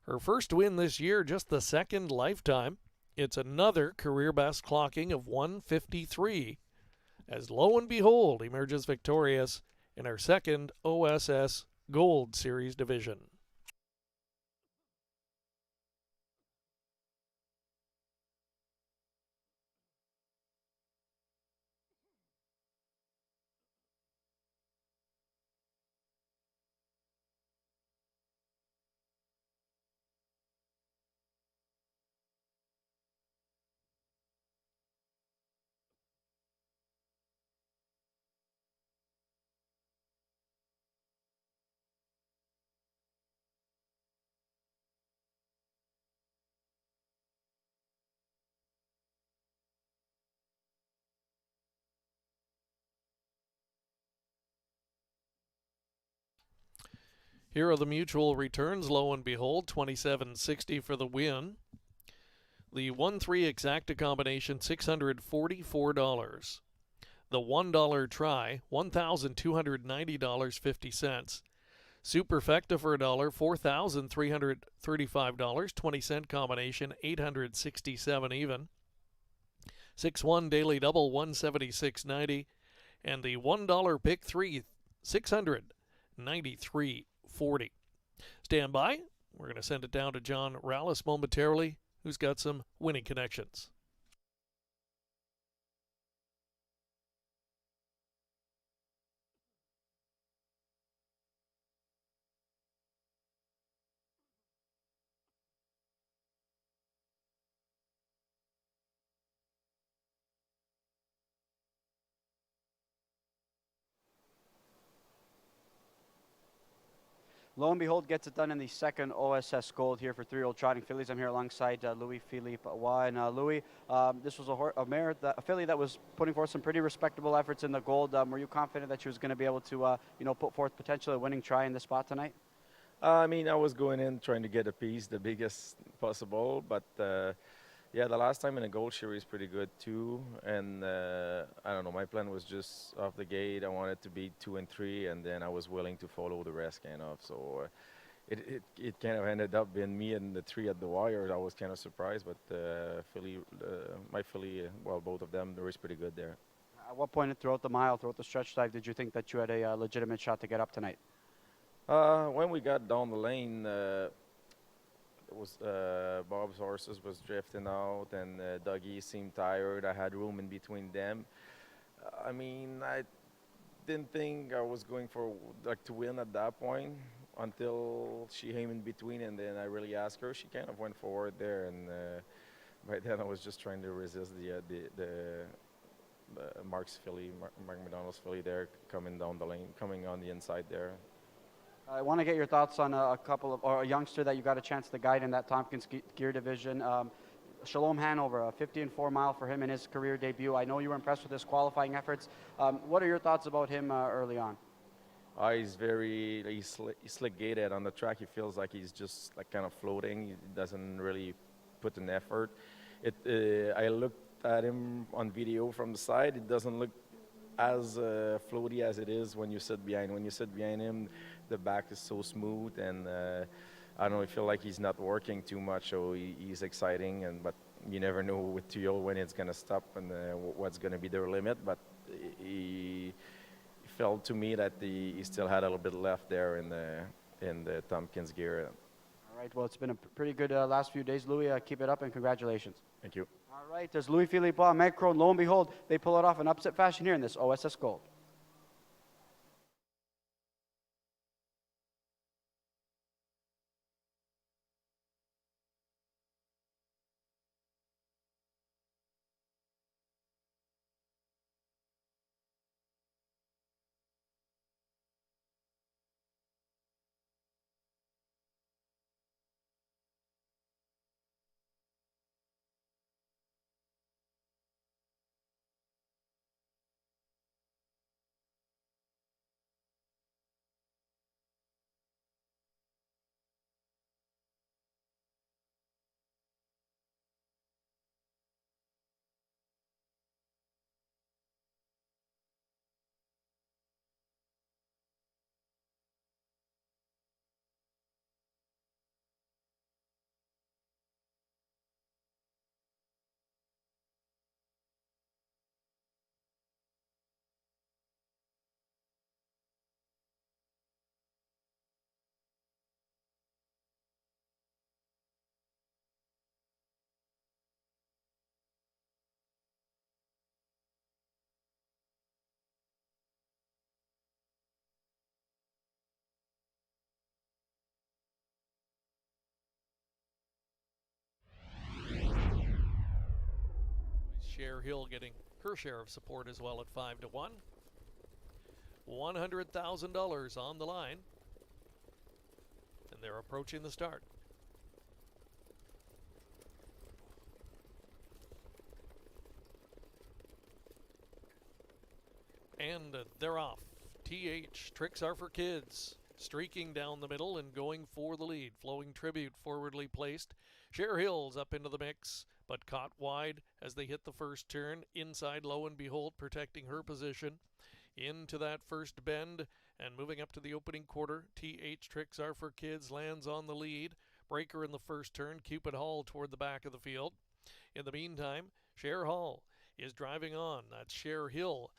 Her first win this year, just the second lifetime. It's another career best clocking of 153 as Lo and Behold emerges victorious in our second OSS Gold Series division. Here are the mutual returns. Lo and Behold, $27.60 for the win. The 1-3 exacta combination, $644. The $1 try, $1,290.50. Superfecta for $1, $4,335. 20-cent combination, $867 even. 6-1 daily double, $176.90. And the $1 pick 3, $693.40. Stand by. We're going to send it down to John Rallis momentarily, who's got some winning connections. Lo and Behold gets it done in the second OSS Gold here for 3-year-old trotting fillies. I'm here alongside Louis Philippe Roy. And Louis, this was a mare, a filly that was putting forth some pretty respectable efforts in the Gold. Were you confident that she was going to be able to, put forth potentially a winning try in this spot tonight? I mean, I was going in trying to get a piece, the biggest possible, but yeah, the last time in the Gold Series pretty good too. And I don't know, my plan was just off the gate. I wanted to be 2 and 3, and then I was willing to follow the rest kind of. So it kind of ended up being me and the 3 at the wire. I was kind of surprised, but my filly, well, both of them, they were pretty good there. At what point throughout the mile, throughout the stretch dive, did you think that you had a legitimate shot to get up tonight? When we got down the lane, it was Bob's horses was drifting out, and Dougie seemed tired. I had room in between them. I mean, I didn't think I was going for to win at that point until she came in between, and then I really asked her. She kind of went forward there, and by then I was just trying to resist the Mark McDonald's filly there coming down the lane, coming on the inside there. I want to get your thoughts on a youngster that you got a chance to guide in that Tompkins gear division. Shalom Hanover, a 50-4 mile for him in his career debut. I know you were impressed with his qualifying efforts. What are your thoughts about him early on? He's slick gated on the track. He feels like he's just like kind of floating. He doesn't really put an effort. I looked at him on video from the side. It doesn't look as floaty as it is when you sit behind. When you sit behind him, the back is so smooth, and I don't know, I feel like he's not working too much, so he's exciting, but you never know with Tuyol when it's going to stop and what's going to be their limit, but he felt to me that he still had a little bit left there in the Tompkins gear. All right, well, it's been a pretty good last few days, Louis. Keep it up, and congratulations. Thank you. All right, there's Louis Philippe, Macron. Lo and behold, they pull it off in upset fashion here in this OSS Gold. Cher Hill getting her share of support as well at 5-1. $100,000 on the line. And they're approaching the start. And they're off. TH, Tricks Are for Kids. Streaking down the middle and going for the lead. Flowing Tribute forwardly placed. Cher Hill's up into the mix, but caught wide as they hit the first turn. Inside, Lo and behold, protecting her position. Into that first bend and moving up to the opening quarter. TH, Tricks Are for Kids lands on the lead. Breaker in the first turn. Cupid Hall toward the back of the field. In the meantime, Cher Hall is driving on. That's Cher Hill.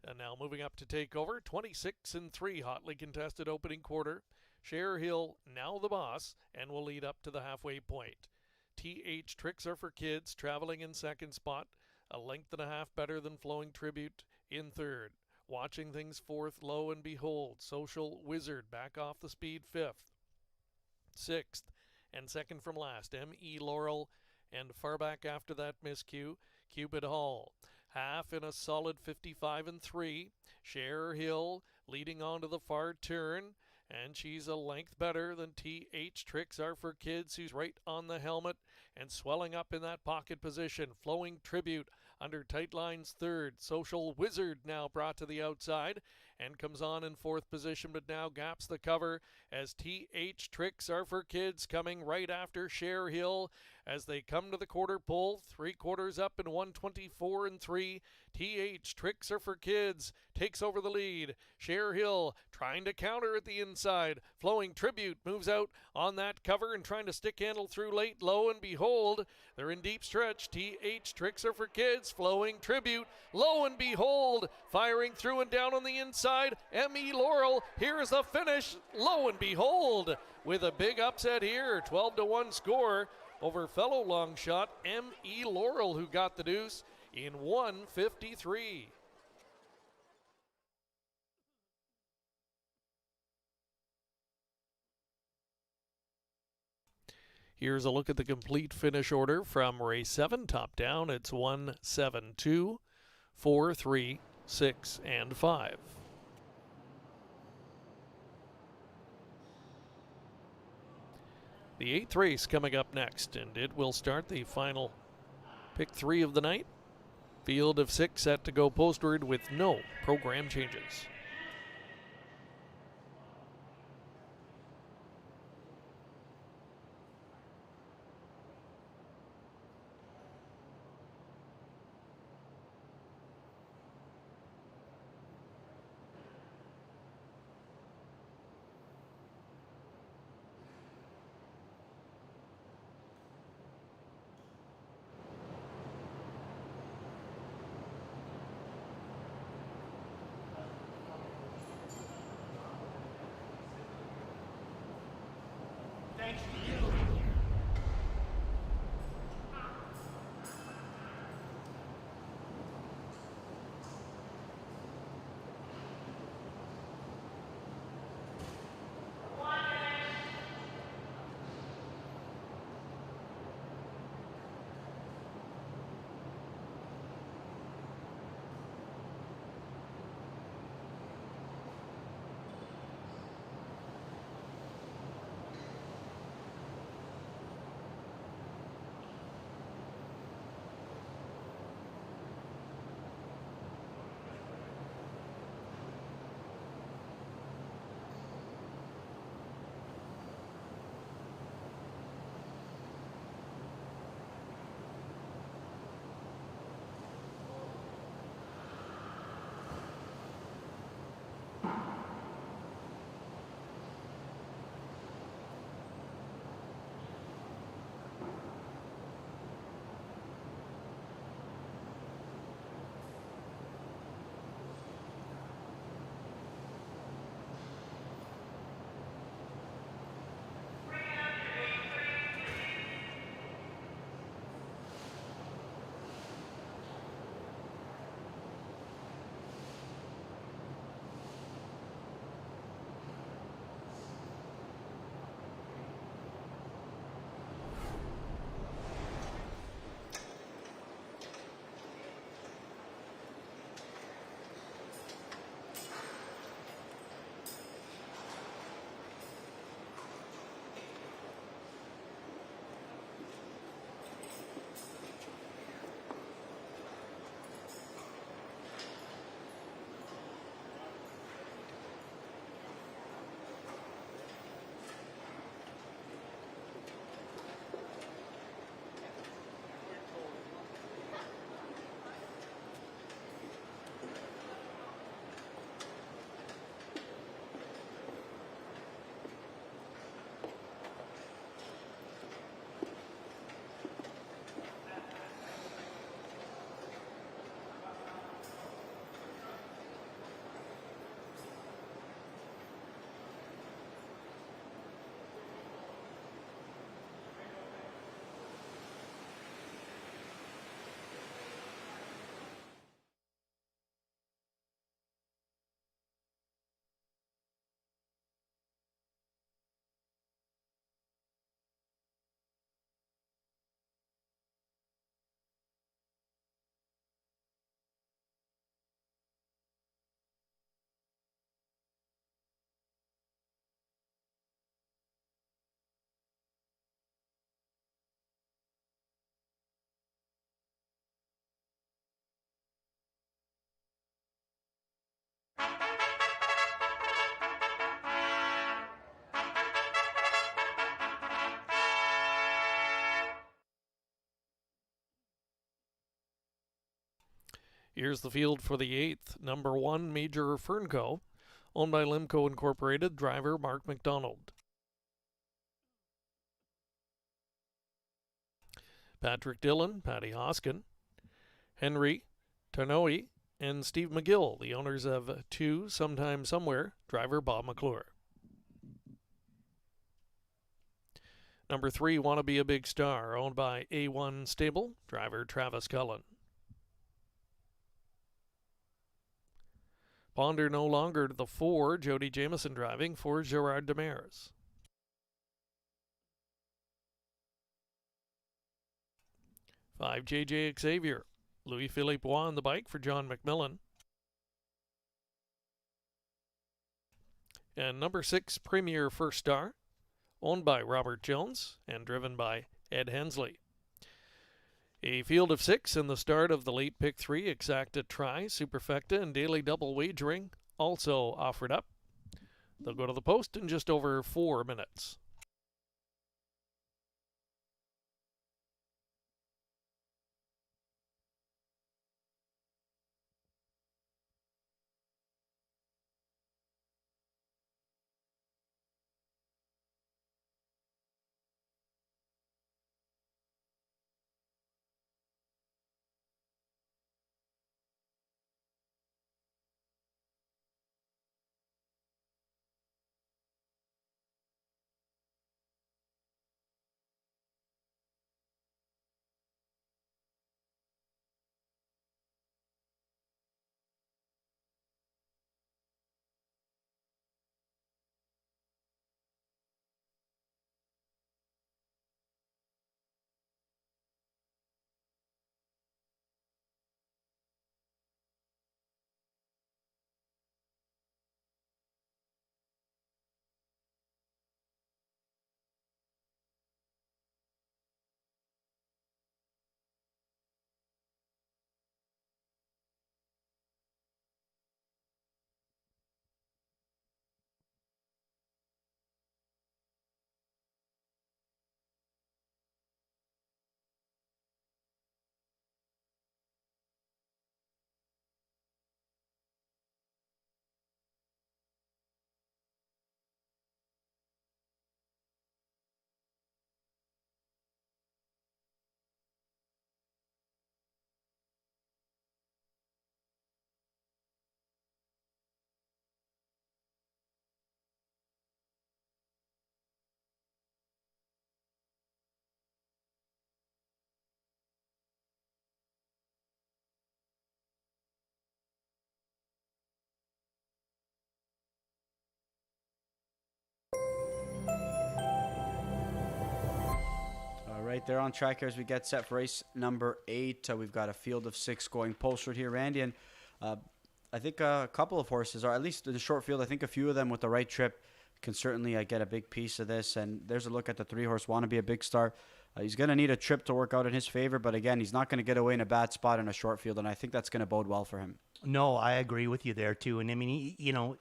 And now moving up to take over. 26-3, hotly contested opening quarter. Cher Hill now the boss and will lead up to the halfway point. TH, Tricks Are for Kids traveling in second spot. A length and a half better than Flowing Tribute in third. Watching things fourth, Lo and behold, Social Wizard back off the speed fifth. Sixth and second from last, M.E. Laurel, and far back after that miscue, Cupid Hall. Half in a solid 55-3. Cher Hill leading on to the far turn, and she's a length better than TH, Tricks Are for Kids, who's right on the helmet and swelling up in that pocket position. Flowing Tribute under tight lines third. Social Wizard now brought to the outside and comes on in fourth position, but now gaps the cover as TH, Tricks Are for Kids coming right after Cher Hill as they come to the quarter pole. 3/4 up in 124-3. TH, Tricks Are for Kids takes over the lead. Cher Hill trying to counter at the inside. Flowing Tribute moves out on that cover and trying to stick handle through late. Lo and behold, they're in deep stretch. TH, Tricks Are for Kids. Flowing Tribute. Lo and behold, firing through and down on the inside. M.E. Laurel, here's the finish. Lo and behold, with a big upset here. 12-1 score over fellow long shot M.E. Laurel, who got the deuce in 1:53. Here's a look at the complete finish order from race 7. Top down, it's 1, 7, 2, 4, 3, 6, and 5. The 8th race coming up next, and it will start the final pick 3 of the night. Field of 6 set to go postward with no program changes. Here's the field for the 8th, number 1, Major Fernco, owned by Limco Incorporated, driver Mark McDonald. Patrick Dillon, Patty Hoskin, Henry Tarnoe, and Steve McGill, the owners of 2, Sometime Somewhere, driver Bob McClure. Number 3, Wanna Be a Big Star, owned by A1 Stable, driver Travis Cullen. Ponder No Longer, the 4, Jody Jameson driving for Gerard Demers. Five, JJ Xavier, Louis-Philippe Roy on the bike for John McMillan. And number 6, Premier First Star, owned by Robert Jones and driven by Ed Hensley. A field of 6 in the start of the late pick 3, Exacta Tri, Superfecta, and Daily Double Wagering also offered up. They'll go to the post in just over 4 minutes. Right there on track here as we get set for race number 8. We've got a field of 6 going posted here, Randy, and I think a couple of horses, or at least in the short field, I think a few of them with the right trip can certainly get a big piece of this. And there's a look at the 3-horse, Wanna Be a Big Star. He's going to need a trip to work out in his favor, but again, he's not going to get away in a bad spot in a short field, and I think that's going to bode well for him. No, I agree with you there too. And I mean,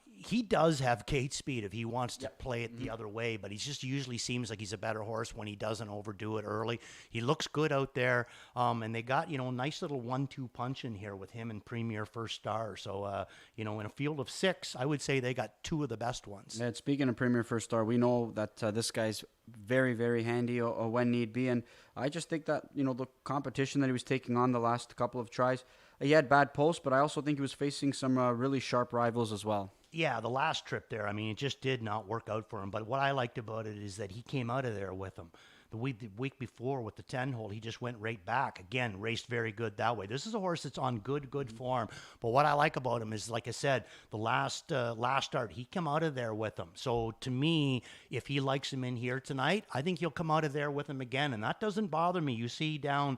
he does have gate speed if he wants to play it the other way, but he just usually seems like he's a better horse when he doesn't overdo it early. He looks good out there, and they got, a nice little 1-2 punch in here with him and Premier First Star. So, in a field of 6, I would say they got 2 of the best ones. And speaking of Premier First Star, we know that this guy's very, very handy when need be, and I just think that, the competition that he was taking on the last couple of tries, he had bad posts, but I also think he was facing some really sharp rivals as well. Yeah, the last trip there, I mean, it just did not work out for him. But what I liked about it is that he came out of there with them. The week before with the 10-hole, he just went right back. Again, raced very good that way. This is a horse that's on good form. But what I like about him is, like I said, the last start, he came out of there with them. So to me, if he likes him in here tonight, I think he'll come out of there with him again. And that doesn't bother me. You see down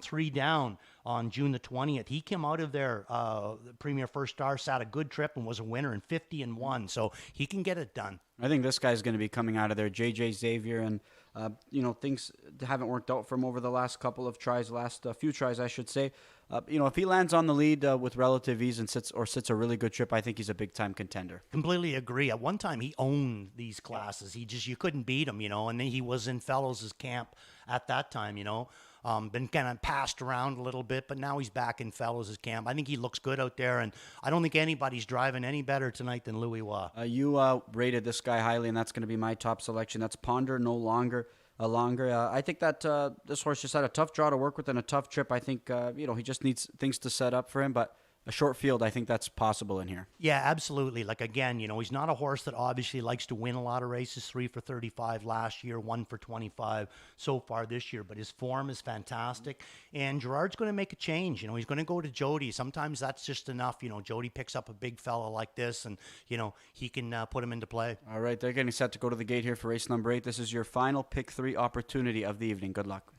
3 down on June the 20th. He came out of there, the Premier First Star, sat a good trip and was a winner in 50-1. So he can get it done. I think this guy's going to be coming out of there. JJ Xavier, and things haven't worked out for him over the last couple of tries, few tries, I should say. If he lands on the lead with relative ease and sits a really good trip, I think he's a big-time contender. Completely agree. At one time, he owned these classes. You couldn't beat him, and then he was in Fellows' camp at that time, Been kind of passed around a little bit, but now he's back in Fellows' camp. I think he looks good out there, and I don't think anybody's driving any better tonight than Louis Wa. You rated this guy highly, and that's going to be my top selection. That's Ponder No Longer. I think that this horse just had a tough draw to work with and a tough trip. I think he just needs things to set up for him, but a short field, I think that's possible in here. Yeah, absolutely. Like, again, he's not a horse that obviously likes to win a lot of races. 3 for 35 last year, 1 for 25 so far this year. But his form is fantastic. And Gerard's going to make a change. He's going to go to Jody. Sometimes that's just enough. Jody picks up a big fella like this, and, he can put him into play. All right, they're getting set to go to the gate here for race number 8. This is your final pick 3 opportunity of the evening. Good luck.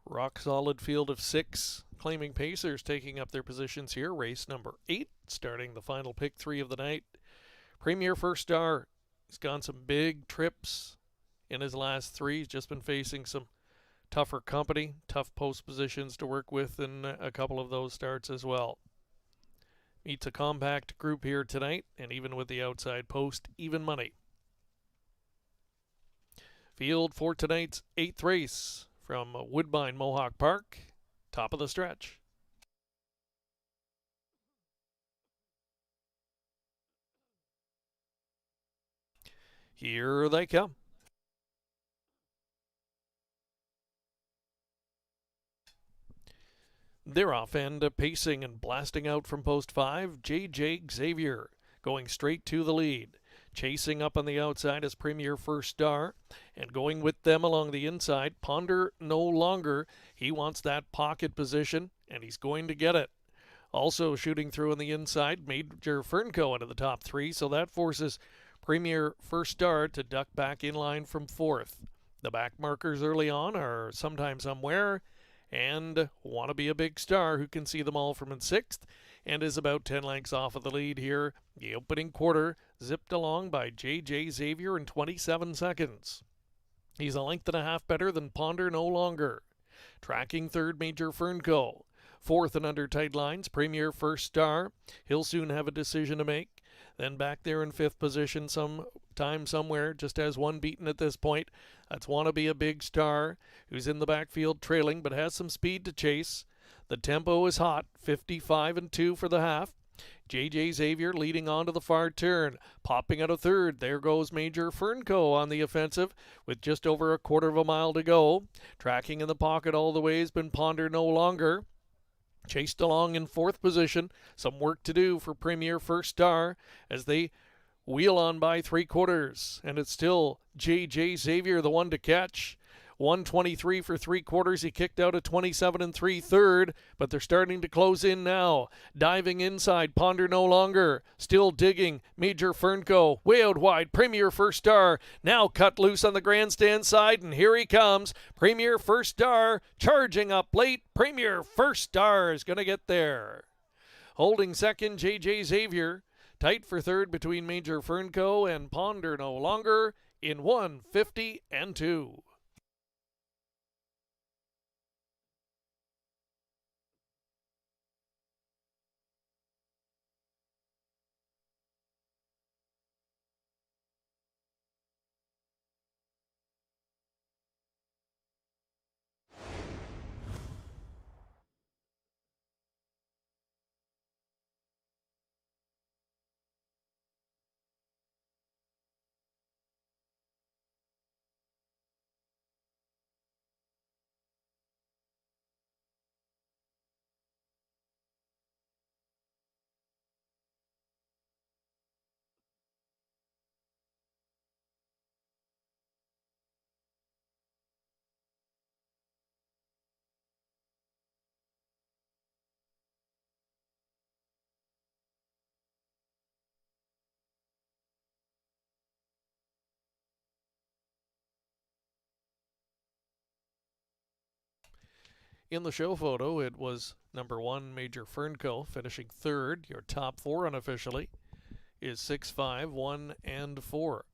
Rock solid field of 6 claiming pacers taking up their positions here. Race number 8, starting the final pick 3 of the night. Premier First Star. He's gone some big trips in his last 3. He's just been facing some tougher company, tough post positions to work with in a couple of those starts as well. Meets a compact group here tonight, and even with the outside post, even money. Field for tonight's 8th race from Woodbine Mohawk Park, top of the stretch. Here they come. They're off and pacing and blasting out from post 5. J.J. Xavier going straight to the lead. Chasing up on the outside is Premier First Star, and going with them along the inside, Ponder No Longer. He wants that pocket position, and he's going to get it. Also shooting through on the inside, Major Fernco into the top 3, so that forces Premier First Star to duck back in line from 4th. The back markers early on are Sometime Somewhere and Wanna Be a Big Star, who can see them all from in 6th, and is about 10 lengths off of the lead here. The opening quarter zipped along by J.J. Xavier in 27 seconds. He's a length and a half better than Ponder No Longer. Tracking 3rd, Major Fernco. 4th and under tight lines, Premier First Star. He'll soon have a decision to make. Then back there in 5th position, Sometime Somewhere, just has one beaten at this point. That's Wanna Be a Big Star, who's in the backfield trailing but has some speed to chase. The tempo is hot, 55-2 for the half. J.J. Xavier leading on to the far turn, popping out of 3rd. There goes Major Fernco on the offensive with just over a quarter of a mile to go. Tracking in the pocket all the way has been Ponder No Longer. Chased along in 4th position. Some work to do for Premier First Star as they wheel on by 3/4. And it's still J.J. Xavier, the one to catch. 123 for 3/4. He kicked out at 27 3/3, but they're starting to close in now. Diving inside, Ponder No Longer. Still digging, Major Fernco. Way out wide, Premier First Star. Now cut loose on the grandstand side, and here he comes. Premier First Star charging up late. Premier First Star is going to get there. Holding 2nd, J.J. Xavier. Tight for 3rd between Major Fernco and Ponder No Longer in 150-2. In the show photo, it was number 1, Major Fernco, finishing third. Your top 4 unofficially is 6, 5, 1, and 4.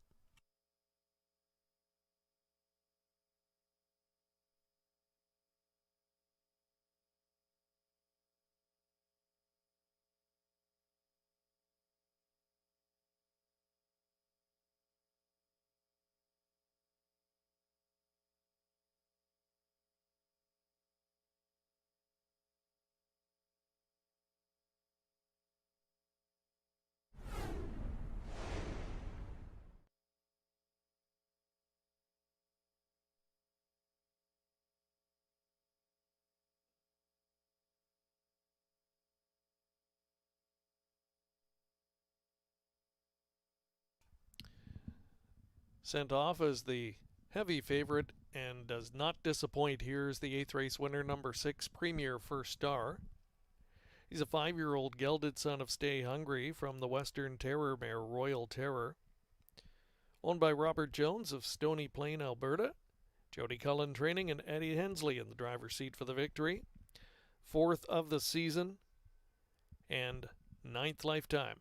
Sent off as the heavy favorite and does not disappoint. Here's the 8th race winner, number 6, Premier First Star. He's a 5-year-old gelded son of Stay Hungry from the Western Terror mare Royal Terror. Owned by Robert Jones of Stony Plain, Alberta. Jody Cullen training and Eddie Hensley in the driver's seat for the victory. 4th of the season and 9th lifetime.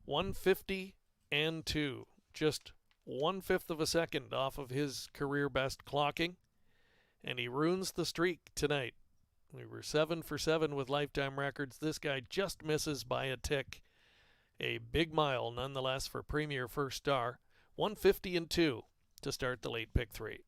150 and 2. Just 1/5 of a second off of his career best clocking, and he ruins the streak tonight. We were 7 for 7 with lifetime records. This guy just misses by a tick. A big mile nonetheless for Premier First Star. 150 and 2 to start the late pick 3.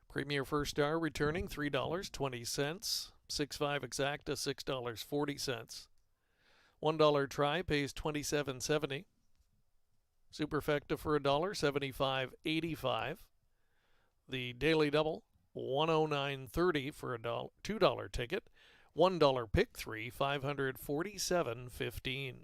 Premier First Star returning $3.20. 6.5 exacta $6.40. $1 try pays $27.70. Superfecta for $1 $75.85. The daily double $109.30 for a $2 ticket. $1 pick 3 $547.15.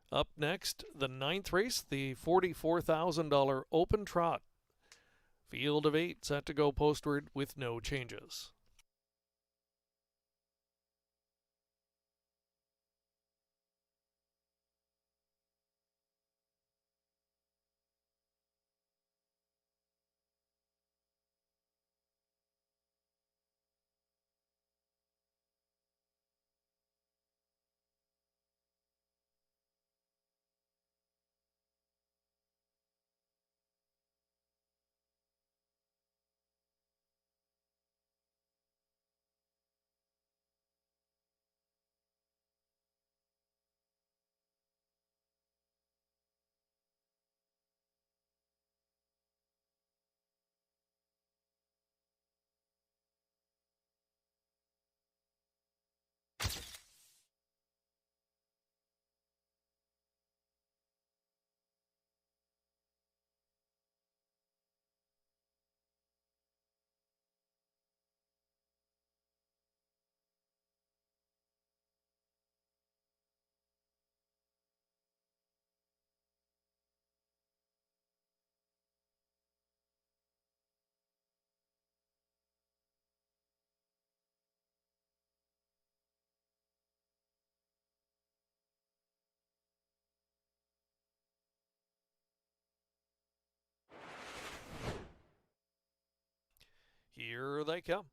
Up next, the 9th race, the $44,000 Open Trot. Field of 8 set to go postward with no changes. Here they come.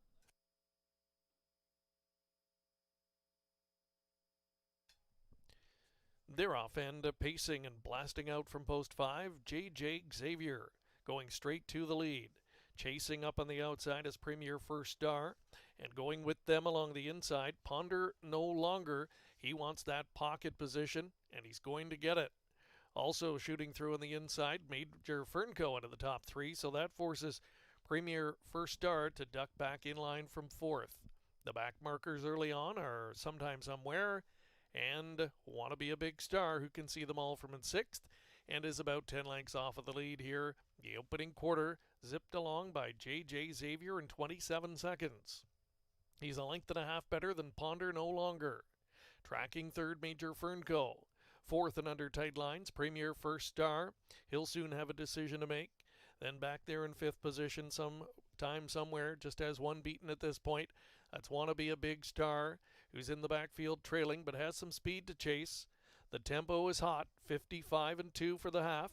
They're off and pacing and blasting out from post 5. J.J. Xavier going straight to the lead. Chasing up on the outside is Premier First Star. And going with them along the inside, Ponder no longer. He wants that pocket position, and he's going to get it. Also shooting through on the inside, Major Fernco into the top 3, so that forces Premier First Star to duck back in line from 4th. The back markers early on are Sometime Somewhere and Wanna Be a Big Star, who can see them all from in 6th and is about 10 lengths off of the lead here. The opening quarter zipped along by J.J. Xavier in 27 seconds. He's a length and a half better than Ponder No Longer. Tracking 3rd, Major Fernco. 4th and under tight lines, Premier First Star. He'll soon have a decision to make. Then back there in 5th position, Sometime Somewhere, just has one beaten at this point. That's Wanna Be a Big Star, who's in the backfield trailing but has some speed to chase. The tempo is hot, 55-2 for the half.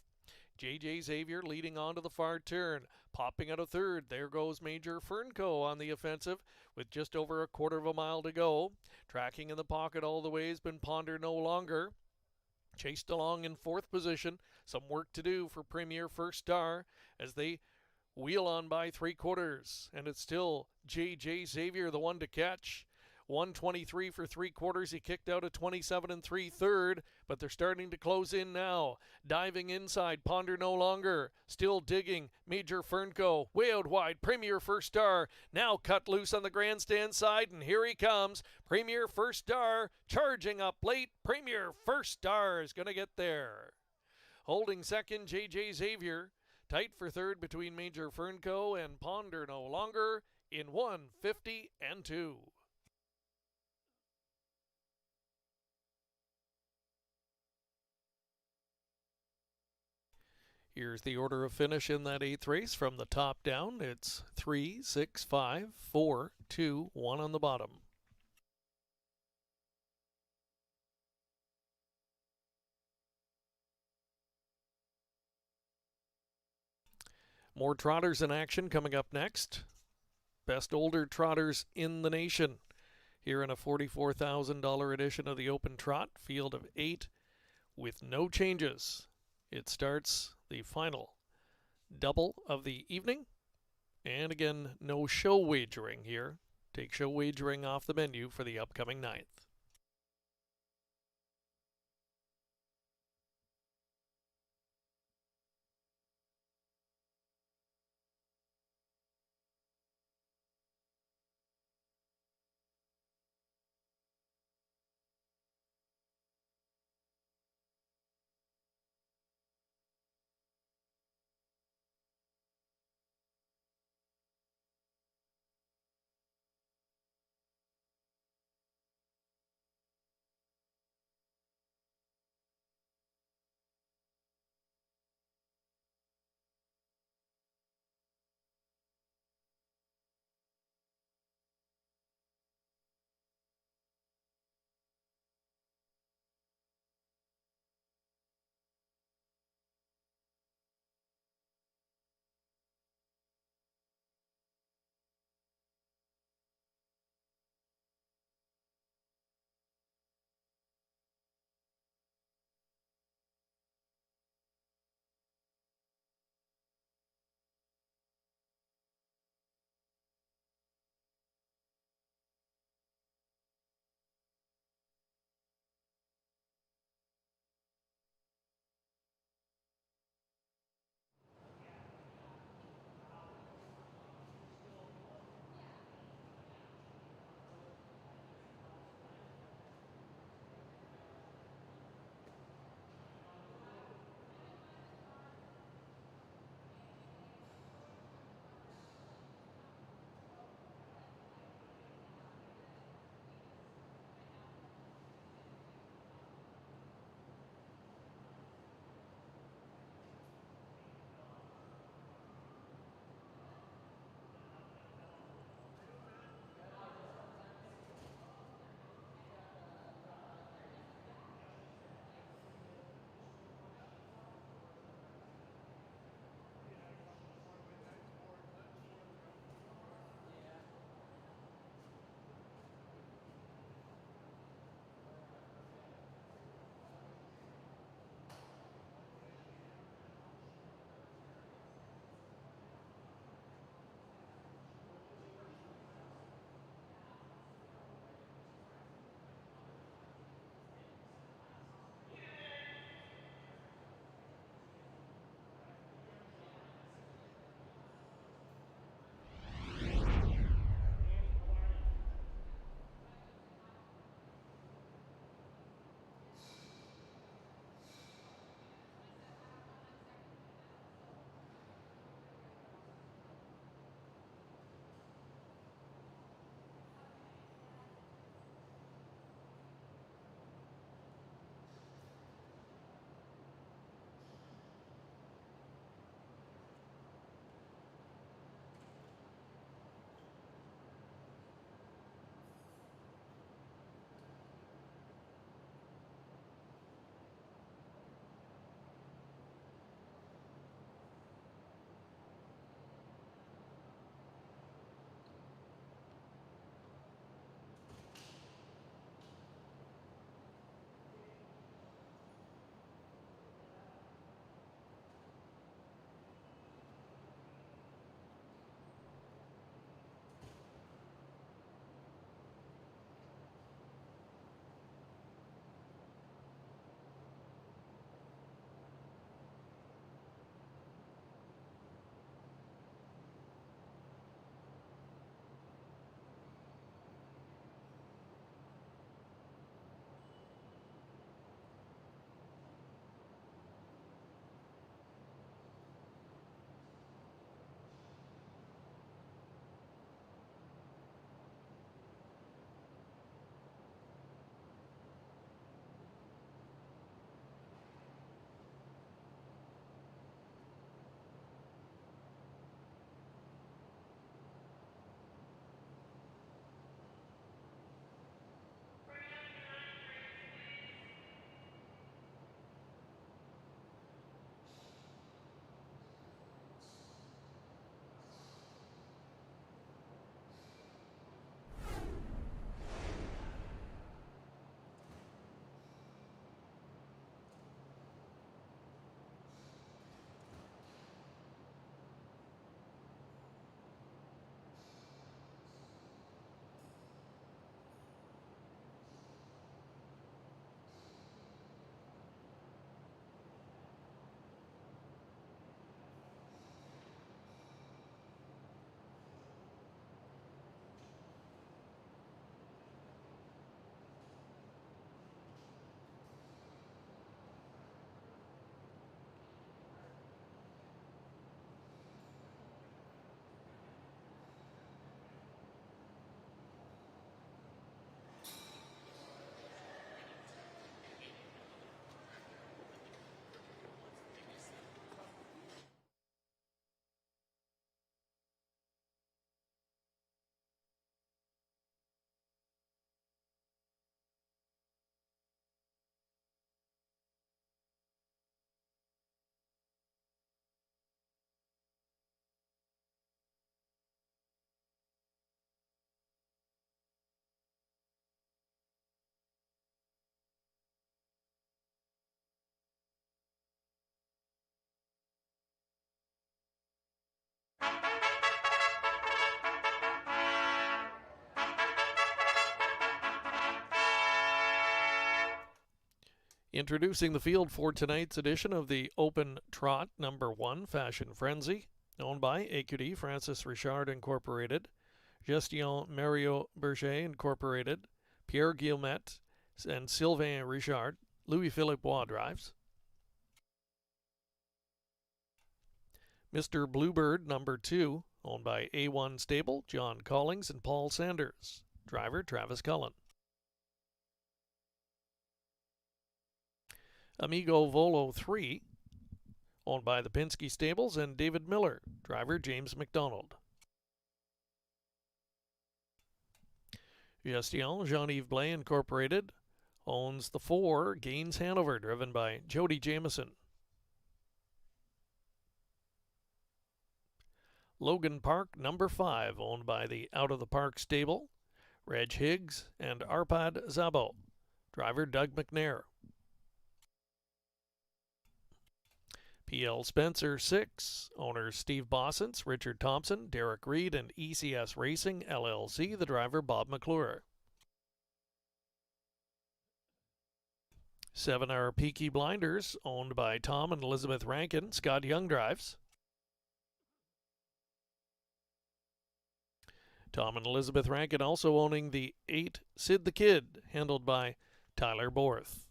J.J. Xavier leading on to the far turn, popping out of 3rd. There goes Major Fernco on the offensive with just over a quarter of a mile to go. Tracking in the pocket all the way has been Ponder No Longer. Chased along in 4th position. Some work to do for Premier First Star as they wheel on by 3/4. And it's still J.J. Xavier, the one to catch. 123 for 3/4. He kicked out a 27 3/3, but they're starting to close in now. Diving inside, Ponder No Longer. Still digging, Major Fernco. Way out wide, Premier First Star. Now cut loose on the grandstand side, and here he comes. Premier First Star charging up late. Premier First Star is going to get there. Holding second, J.J. Xavier. Tight for 3rd between Major Fernco and Ponder No Longer in 150-2. Here's the order of finish in that 8th race from the top down. It's 3, 6, 5, 4, 2, 1 on the bottom. More trotters in action coming up next. Best older trotters in the nation. Here in a $44,000 edition of the Open Trot, field of 8 with no changes. It starts the final double of the evening. And again, no show wagering here. Take show wagering off the menu for the upcoming 9th. Introducing the field for tonight's edition of the Open Trot number 1 Fashion Frenzy, owned by AQD Francis Richard Incorporated, Gestion Mario Berger Incorporated, Pierre Guillemette, and Sylvain Richard, Louis-Philippe Bois drives. Mr. Bluebird number 2, owned by A1 Stable, John Collings and Paul Sanders. Driver Travis Cullen. Amigo Volo 3, owned by the Penske Stables and David Miller. Driver James McDonald. Gestion Jean-Yves Blais Incorporated owns the 4 Gaines Hanover, driven by Jody Jameson. Logan Park number 5, owned by the Out of the Park Stable, Reg Higgs and Arpad Zabo. Driver Doug McNair. PL Spencer 6, owners Steve Bossens, Richard Thompson, Derek Reed, and ECS Racing LLC, the driver Bob McClure. 7R Peaky Blinders, owned by Tom and Elizabeth Rankin, Scott Young drives. Tom and Elizabeth Rankin also owning the 8 Sid the Kid, handled by Tyler Borth.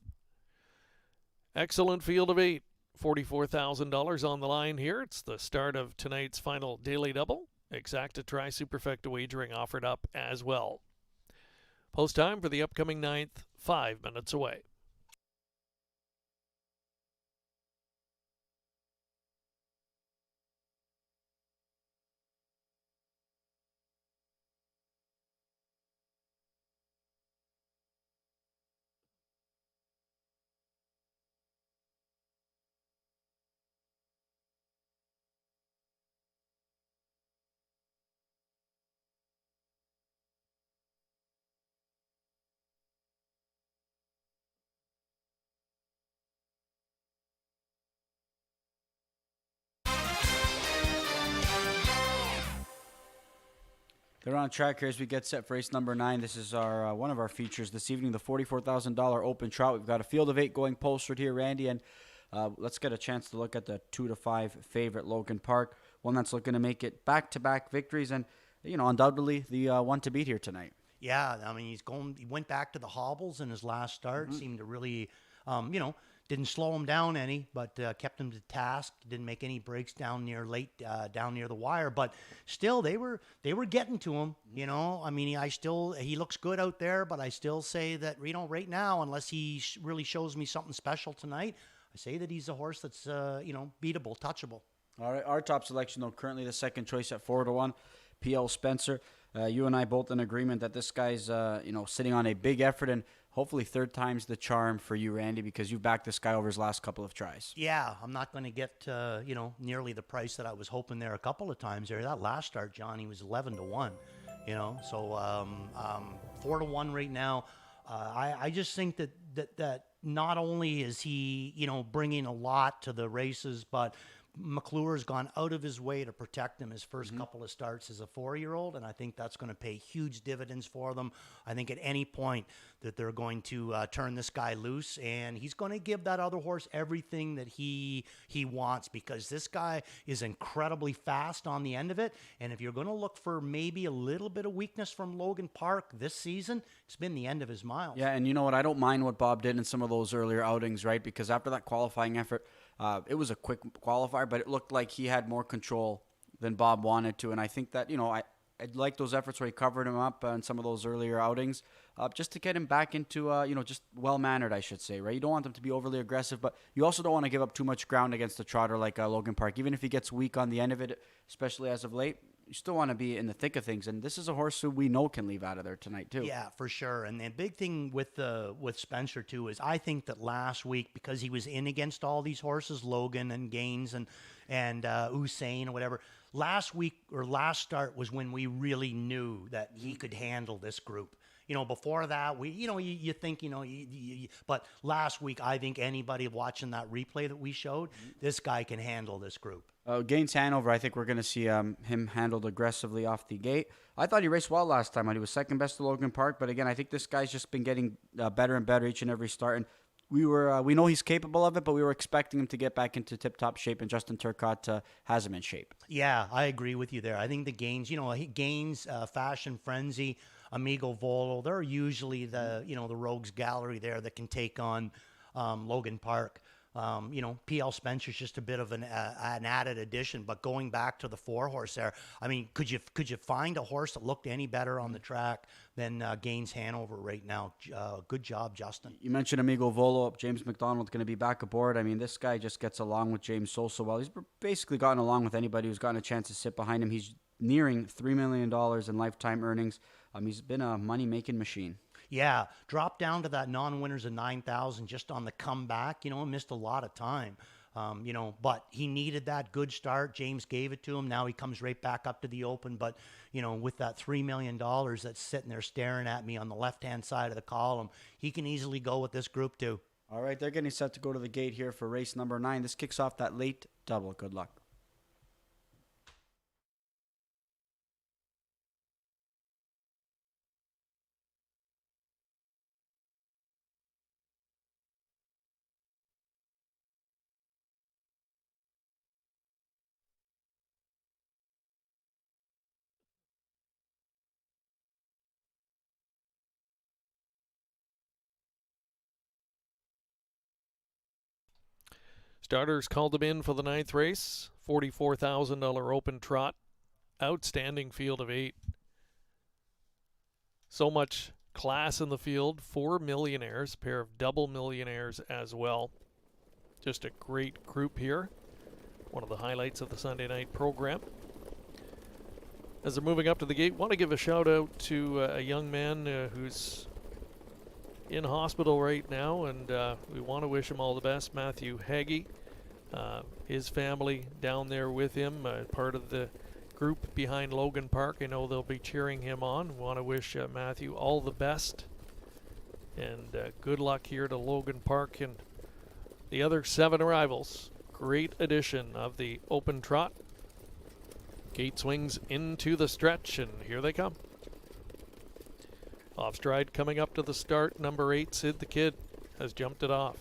Excellent field of 8. $44,000 on the line here. It's the start of tonight's final daily double. Exacta Tri Superfecta wagering offered up as well. Post time for the upcoming 9th, 5 minutes away. They're on track here as we get set for race number 9. This is our one of our features this evening, the $44,000 Open Trot. We've got a field of 8 going posted here, Randy, and let's get a chance to look at the 2 to 5 favorite, Logan Park, one that's looking to make it back-to-back victories, and undoubtedly the one to beat here tonight. Yeah, I mean he went back to the hobbles in his last start. Seemed to really, didn't slow him down any, but kept him to task. Didn't make any breaks down near the wire, but still they were getting to him. I mean, he looks good out there, but I still say that right now, unless he really shows me something special tonight, I say that he's a horse that's beatable, touchable. All right, our top selection though, currently the second choice at 4-1, PL Spencer. You and I both in agreement that this guy's sitting on a big effort, and hopefully third time's the charm for you, Randy, because you've backed this guy over his last couple of tries. Yeah, I'm not going to get nearly the price that I was hoping there a couple of times there. That last start, Johnny, was 11-1. So 4-1 right now. I just think that not only is he bringing a lot to the races, but McClure's gone out of his way to protect him his first couple of starts as a 4-year-old, and I think that's going to pay huge dividends for them. I think at any point that they're going to turn this guy loose, and he's going to give that other horse everything that he wants, because this guy is incredibly fast on the end of it, and if you're going to look for maybe a little bit of weakness from Logan Park this season, it's been the end of his miles. Yeah, and you know what? I don't mind what Bob did in some of those earlier outings, right? Because after that qualifying effort, it was a quick qualifier, but it looked like he had more control than Bob wanted to. And I think that, I like those efforts where he covered him up in some of those earlier outings, just to get him back into, just well-mannered, I should say, right? You don't want him to be overly aggressive, but you also don't want to give up too much ground against a trotter like Logan Park. Even if he gets weak on the end of it, especially as of late, you still want to be in the thick of things. And this is a horse who we know can leave out of there tonight, too. Yeah, for sure. And the big thing with Spencer, too, is I think that last week, because he was in against all these horses, Logan and Gaines and Usain or whatever, last week or last start was when we really knew that he could handle this group. Before that, you think, but last week, I think anybody watching that replay that we showed, this guy can handle this group. Gaines Hanover, I think we're going to see him handled aggressively off the gate. I thought he raced well last time. He was second best to Logan Park, but again, I think this guy's just been getting better and better each and every start. And we know he's capable of it, but we were expecting him to get back into tip-top shape, and Justin Turcotte has him in shape. Yeah, I agree with you there. I think the Gaines, Gaines, Fashion Frenzy, Amigo Volo, they're usually the rogues gallery there that can take on Logan Park. PL Spencer's just a bit of an added addition, but going back to the 4-horse there, I mean, could you find a horse that looked any better on the track than Gaines Hanover right now? Good job, Justin. You mentioned Amigo Volo. James McDonald's going to be back aboard. I mean, this guy just gets along with James so well. He's basically gotten along with anybody who's gotten a chance to sit behind him. He's nearing $3 million in lifetime earnings. He's been a money-making machine. Yeah, dropped down to that non-winners of 9,000 just on the comeback, missed a lot of time, but he needed that good start. James gave it to him. Now he comes right back up to the open, but, with that $3 million that's sitting there staring at me on the left-hand side of the column, he can easily go with this group too. All right, they're getting set to go to the gate here for race number 9. This kicks off that late double. Good luck. Starters called them in for the 9th race. $44,000 open trot. Outstanding field of 8. So much class in the field. 4 millionaires, a pair of double millionaires as well. Just a great group here. One of the highlights of the Sunday night program. As they're moving up to the gate, want to give a shout out to a young man who's in hospital right now, and we want to wish him all the best. Matthew Hagee, his family down there with him, part of the group behind Logan Park. I know they'll be cheering him on. We want to wish Matthew all the best, and good luck here to Logan Park and the other 7 arrivals. Great addition of the open trot. Gate swings into the stretch, and here they come. Off stride coming up to the start, number 8, Sid the Kid, has jumped it off.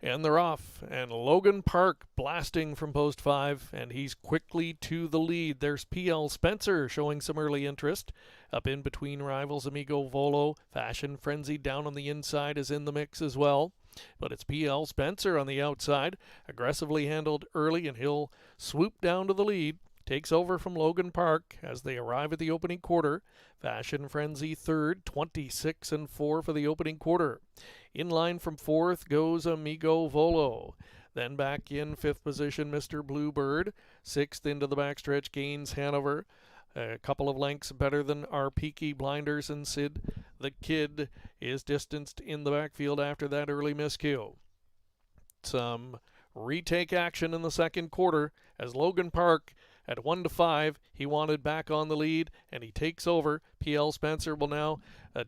And they're off, and Logan Park blasting from post 5, and he's quickly to the lead. There's PL Spencer showing some early interest. Up in between rivals, Amigo Volo, Fashion Frenzy down on the inside is in the mix as well. But it's PL Spencer on the outside, aggressively handled early, and he'll swoop down to the lead. Takes over from Logan Park as they arrive at the opening quarter. Fashion Frenzy third, 26-4 for the opening quarter. In line from 4th goes Amigo Volo. Then back in 5th position, Mr. Bluebird. 6th into the backstretch, Gaines Hanover. A couple of lengths better than our Peaky Blinders, and Sid the Kid is distanced in the backfield after that early miscue. Some retake action in the second quarter as Logan Park at 1-5, he wanted back on the lead, and he takes over. PL Spencer will now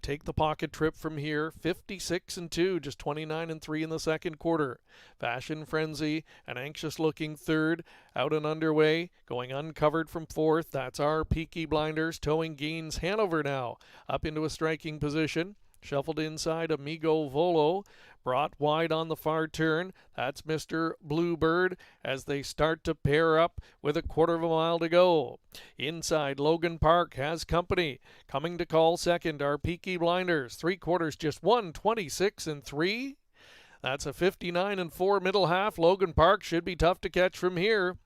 take the pocket trip from here. 56-2, just 29-3 in the second quarter. Fashion Frenzy, an anxious-looking third, out and underway, going uncovered from 4th. That's our Peaky Blinders, towing Gaines Hanover now up into a striking position. Shuffled inside, Amigo Volo, brought wide on the far turn. That's Mr. Bluebird as they start to pair up with a quarter of a mile to go. Inside, Logan Park has company. Coming to call second, our Peaky Blinders. 3 quarters, just 1:26-3. That's a 59-4 middle half. Logan Park should be tough to catch from here.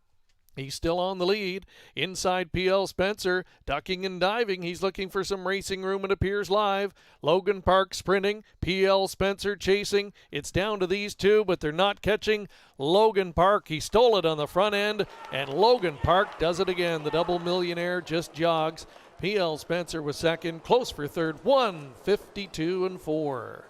He's still on the lead. Inside PL Spencer, ducking and diving. He's looking for some racing room and appears live. Logan Park sprinting. PL Spencer chasing. It's down to these two, but they're not catching Logan Park. He stole it on the front end, and Logan Park does it again. The double millionaire just jogs. PL Spencer was second, close for third, 1:52-4.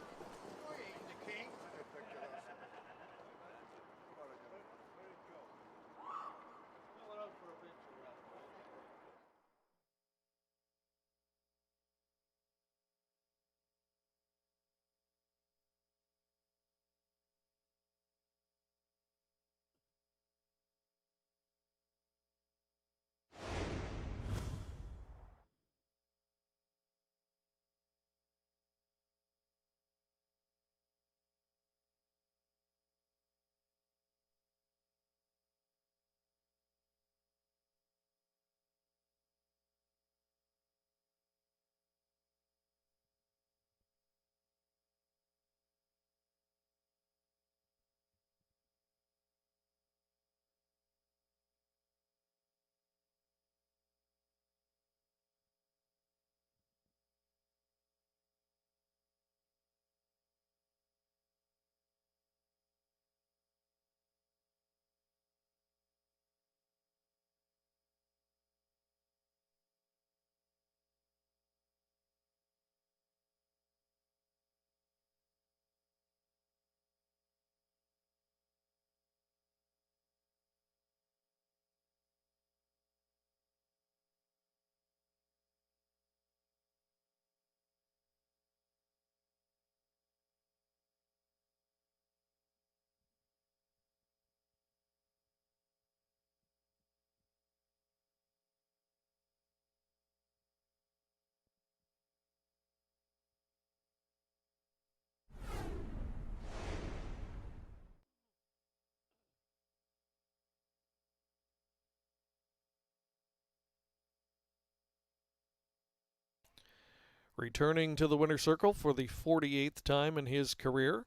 Returning to the winner's circle for the 48th time in his career,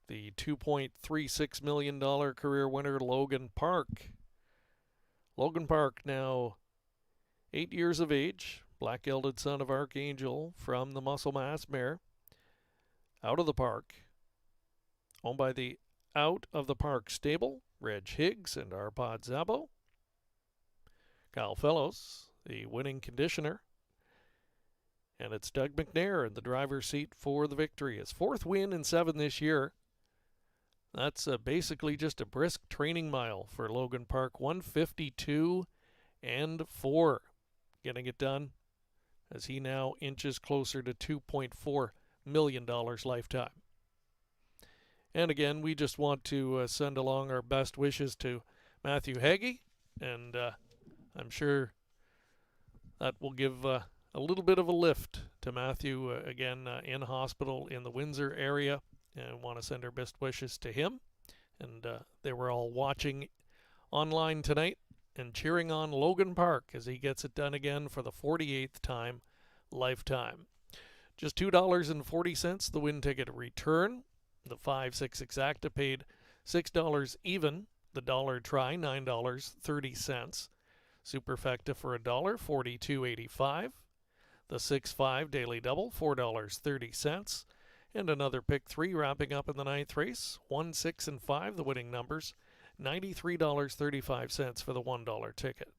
the $2.36 million career winner, Logan Park. Logan Park, now 8 years of age, black-gelded son of Archangel from the Muscle Mass mare. Out of the Park, owned by the Out of the Park stable, Reg Higgs and Arpad Zabo. Kyle Fellows, the winning conditioner. And it's Doug McNair in the driver's seat for the victory. His 4th win in 7 this year. That's basically just a brisk training mile for Logan Park. 152 and 4. Getting it done as he now inches closer to $2.4 million lifetime. And again, we just want to send along our best wishes to Matthew Hagee, and I'm sure that will give a little bit of a lift to Matthew again in hospital in the Windsor area, and want to send our best wishes to him. And they were all watching online tonight and cheering on Logan Park as he gets it done again for the 48th time lifetime. Just $2.40 the win ticket return. The 5-6 exacta paid $6 even. The dollar try, $9.30. Superfecta for $1, $42.85. The 6-5 daily double, $4.30. And another pick 3 wrapping up in the 9th race. 1, 6, and 5, the winning numbers. $93.35 for the $1 ticket.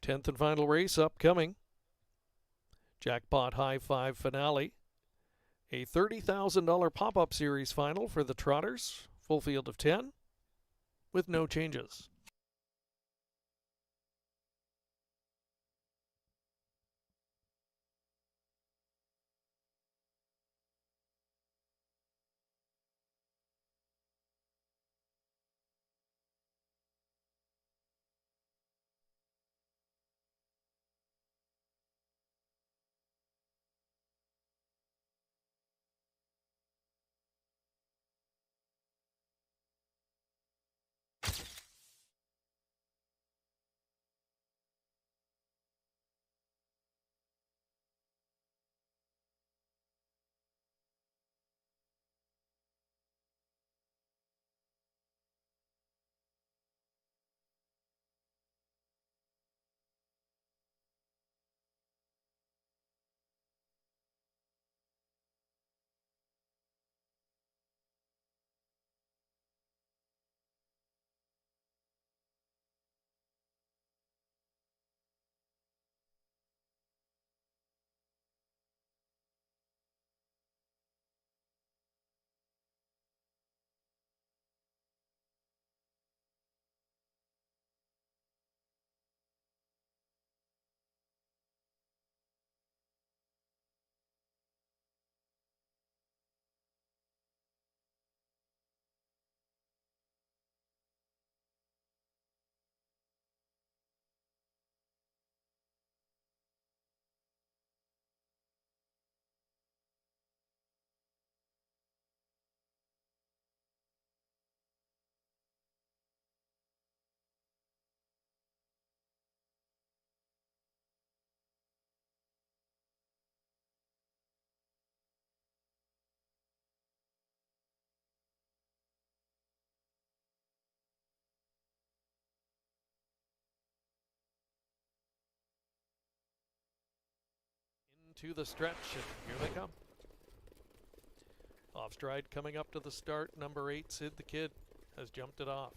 10th and final race upcoming. Jackpot High 5 finale. A $30,000 pop-up series final for the Trotters. Full field of 10 with no changes. Into the stretch, and here they come. Off stride coming up to the start, number 8, Sid the Kid, has jumped it off.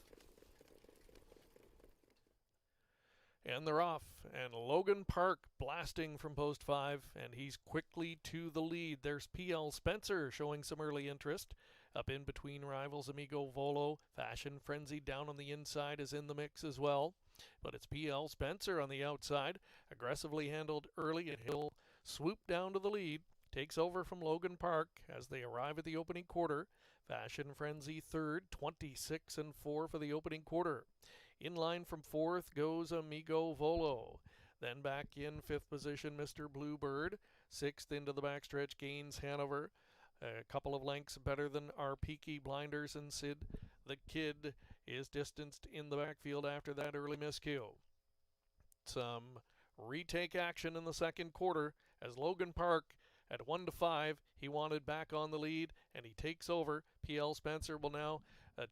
And they're off, and Logan Park blasting from post 5, and he's quickly to the lead. There's PL Spencer showing some early interest. Up in between rivals, Amigo Volo. Fashion Frenzy down on the inside is in the mix as well. But it's PL Spencer on the outside, aggressively handled early, and he'll swoop down to the lead. Takes over from Logan Park as they arrive at the opening quarter. Fashion Frenzy third, 26 and 4 for the opening quarter. In line from 4th goes Amigo Volo. Then back in 5th position, Mr. Bluebird. 6th into the backstretch gains Hanover. A couple of lengths better than our Peaky Blinders and Sid the Kid is distanced in the backfield after that early miscue. Some retake action in the second quarter as Logan Park at 1-5, he wanted back on the lead, and he takes over. P.L. Spencer will now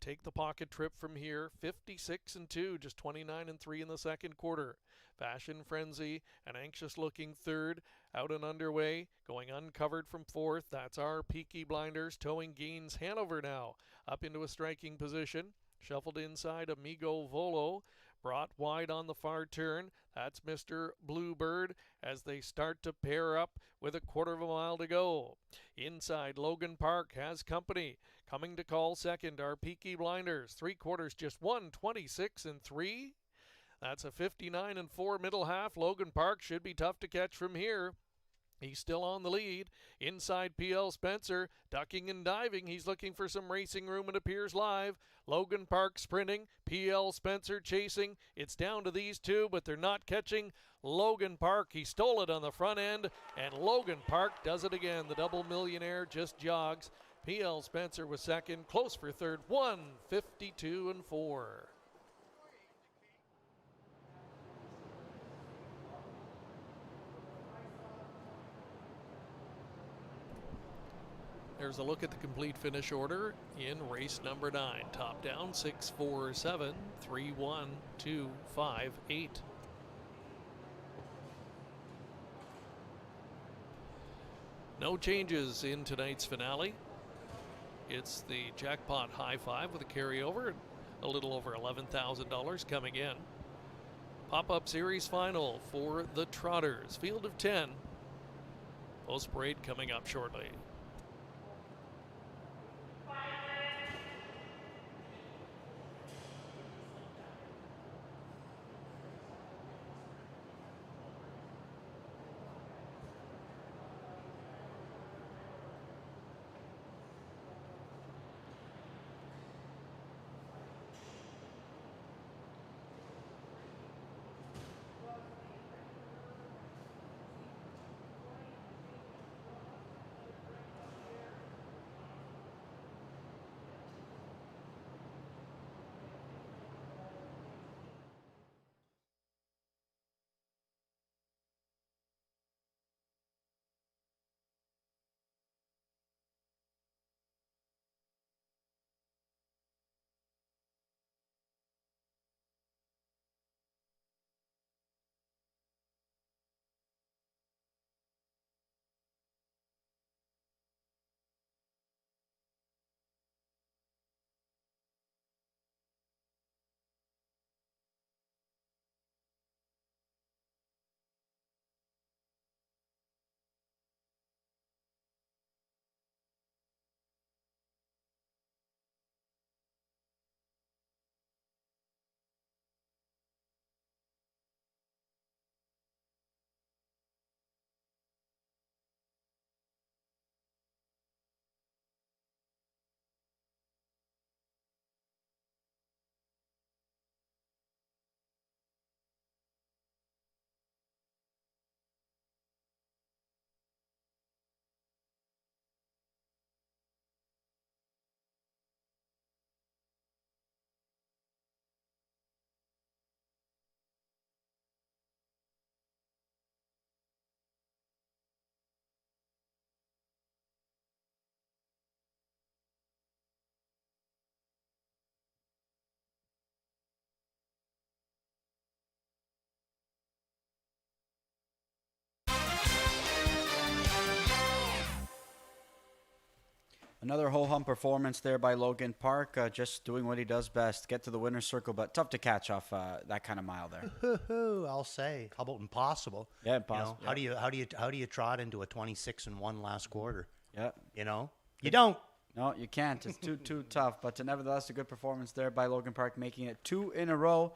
take the pocket trip from here. 56-2, just 29-3 in the second quarter. Fashion Frenzy, an anxious-looking third, out and underway, going uncovered from fourth. That's our Peaky Blinders, towing Gaines Hanover now up into a striking position. Shuffled inside Amigo Volo, brought wide on the far turn. That's Mr. Bluebird as they start to pair up with a quarter of a mile to go. Inside, Logan Park has company. Coming to call second are Peaky Blinders. 3 quarters, just 1:26-3. That's a 59-4 middle half. Logan Park should be tough to catch from here. He's still on the lead. Inside P.L. Spencer, ducking and diving. He's looking for some racing room and appears live. Logan Park sprinting. P.L. Spencer chasing. It's down to these two, but they're not catching Logan Park. He stole it on the front end, and Logan Park does it again. The double millionaire just jogs. P.L. Spencer was second, close for third, 1:52-4. There's a look at the complete finish order in race number 9. Top down, 6, 4, 7, 3, 1, 2, 5, 8. No changes in tonight's finale. It's the jackpot high five with a carryover, a little over $11,000 coming in. Pop-up series final for the Trotters. Field of 10. Post parade coming up shortly. Another ho-hum performance there by Logan Park, just doing what he does best, get to the winner's circle, but tough to catch off that kind of mile there. I'll say, how about impossible? Yeah, impossible. You know, how do you trot into a 26-1 last quarter? Yeah, you know, you don't. No, you can't. It's too tough. But nevertheless, a good performance there by Logan Park, making it 2 in a row.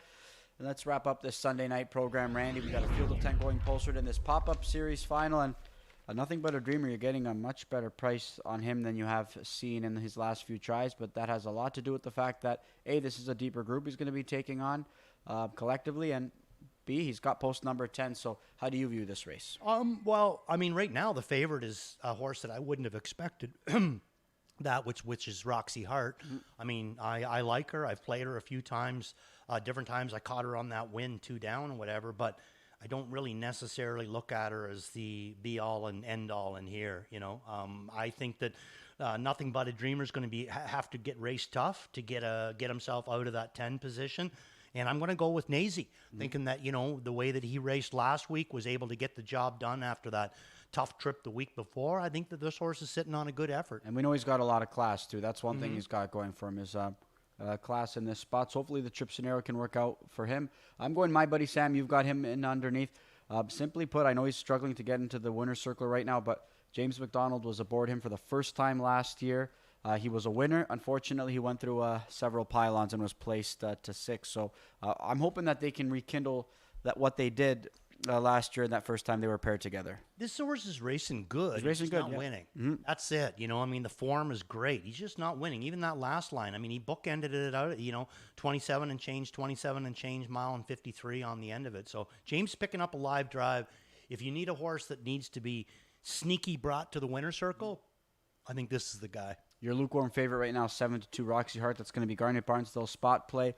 And let's wrap up this Sunday night program, Randy. We got a field of 10 going posted in this pop-up series final, and nothing but a dreamer. You're getting a much better price on him than you have seen in his last few tries, but that has a lot to do with the fact that, A, this is a deeper group he's going to be taking on collectively, and be. He's got post number 10. So how do you view this race? Well, I mean, right now the favorite is a horse that I wouldn't have expected. That which is Roxy Hart. I mean, I like her. I've played her a few times, different times. I caught her on that win 2 down or whatever, but I don't really necessarily look at her as the be all and end all in here. You know, I think that Nothing But a Dreamer is going to have to get race tough to get himself out of that 10 position. And I'm going to go with Nazy, thinking that, you know, the way that he raced last week was able to get the job done after that tough trip the week before. I think that this horse is sitting on a good effort. And we know he's got a lot of class, too. That's one thing he's got going for him is class in this spot. So hopefully the trip scenario can work out for him. I'm going My Buddy Sam. You've got him in underneath. Simply put, I know he's struggling to get into the winner's circle right now, but James McDonald was aboard him for the first time last year. He was a winner. Unfortunately, he went through several pylons and was placed to 6th. So I'm hoping that they can rekindle that what they did last year and that first time they were paired together. This horse is racing good. He's racing good, not yeah. winning. Mm-hmm. That's it. You know, I mean, the form is great. He's just not winning. Even that last line, I mean, he bookended it out at, 27 and change, mile and 53 on the end of it. So James picking up a live drive. If you need a horse that needs to be sneaky brought to the winner's circle, I think this is the guy. Your lukewarm favorite right now, 7-2 Roxy Hart. That's going to be Garnet Barnsdale spot play.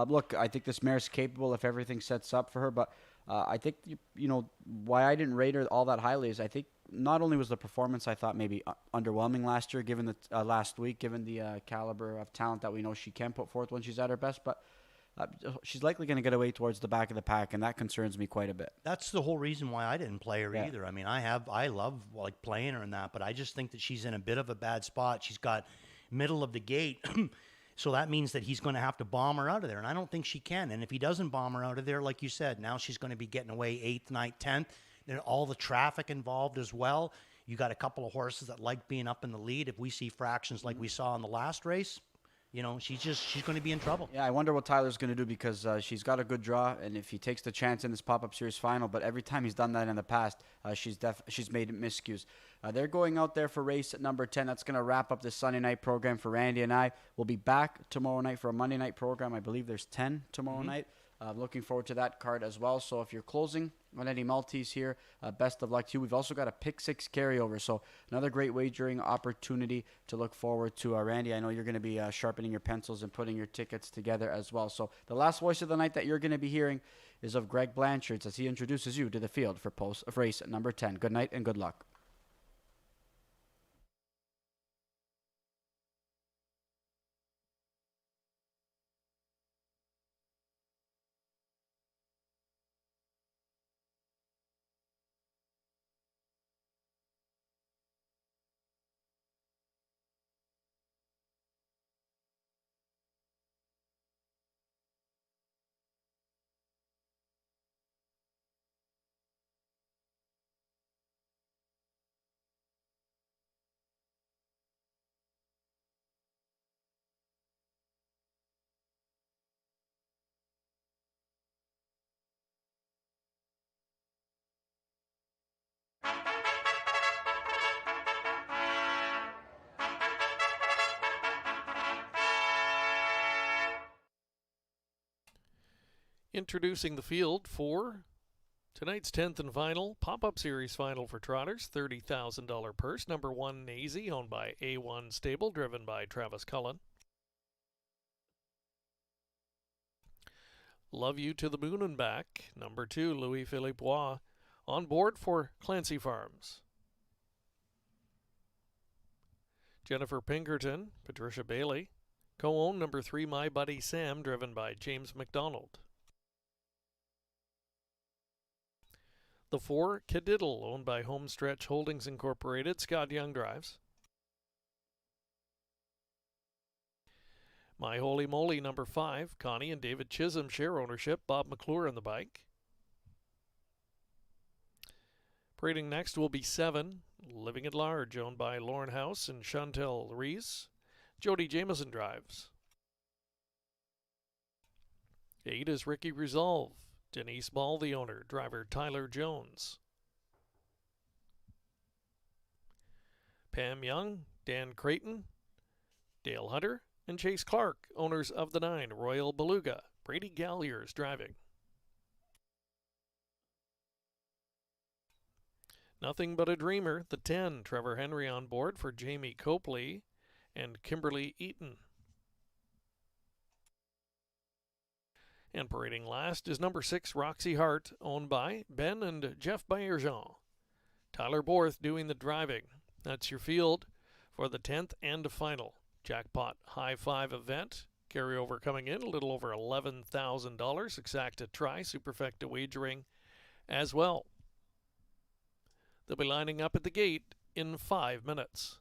Look, I think this mare's capable if everything sets up for her, but I think, why I didn't rate her all that highly is I think not only was the performance I thought maybe underwhelming last year, given the last week, given the caliber of talent that we know she can put forth when she's at her best, but she's likely going to get away towards the back of the pack, and that concerns me quite a bit. That's the whole reason why I didn't play her either. I mean, I love like playing her and that, but I just think that she's in a bit of a bad spot. She's got middle of the gate. So that means that he's going to have to bomb her out of there, and I don't think she can. And if he doesn't bomb her out of there, like you said, now she's going to be getting away 8th, 9th, 10th. Then all the traffic involved as well. You got a couple of horses that like being up in the lead. If we see fractions like we saw in the last race, she's going to be in trouble. Yeah, I wonder what Tyler's going to do because she's got a good draw, and if he takes the chance in this pop-up series final, but every time he's done that in the past, she's made miscues. They're going out there for race at number 10. That's going to wrap up this Sunday night program for Randy and I. We'll be back tomorrow night for a Monday night program. I believe there's 10 tomorrow night. Looking forward to that card as well. So if you're closing on any multis here, best of luck to you. We've also got a pick 6 carryover, so another great wagering opportunity to look forward to. Randy, I know you're going to be sharpening your pencils and putting your tickets together as well. So the last voice of the night that you're going to be hearing is of Greg Blanchard as he introduces you to the field for post of race at number 10. Good night and good luck. Introducing the field for tonight's 10th and final pop-up series final for trotters. $30,000 purse. Number 1, Nazy, owned by A1 Stable, driven by Travis Cullen. Love You to the Moon and Back. Number 2, Louis Philippe Bois, on board for Clancy Farms. Jennifer Pinkerton, Patricia Bailey, co-owned. Number 3, My Buddy Sam, driven by James McDonald. The 4, Cadiddle, owned by Homestretch Holdings Incorporated, Scott Young drives. My Holy Moly, number 5, Connie and David Chisholm share ownership, Bob McClure on the bike. Parading next will be 7, Living at Large, owned by Lauren House and Chantel Rees. Jody Jameson drives. 8 is Ricky Resolve. Denise Ball, the owner. Driver Tyler Jones. Pam Young, Dan Creighton, Dale Hunter, and Chase Clark, owners of the 9, Royal Beluga. Brady Galliers driving. Nothing But a Dreamer, the 10, Trevor Henry on board for Jamie Copley and Kimberly Eaton. And parading last is number 6, Roxy Hart, owned by Ben and Jeff Bayerjean. Tyler Borth doing the driving. That's your field for the 10th and final jackpot high five event. Carryover coming in a little over $11,000. Exacta Tri Superfecta wagering as well. They'll be lining up at the gate in 5 minutes.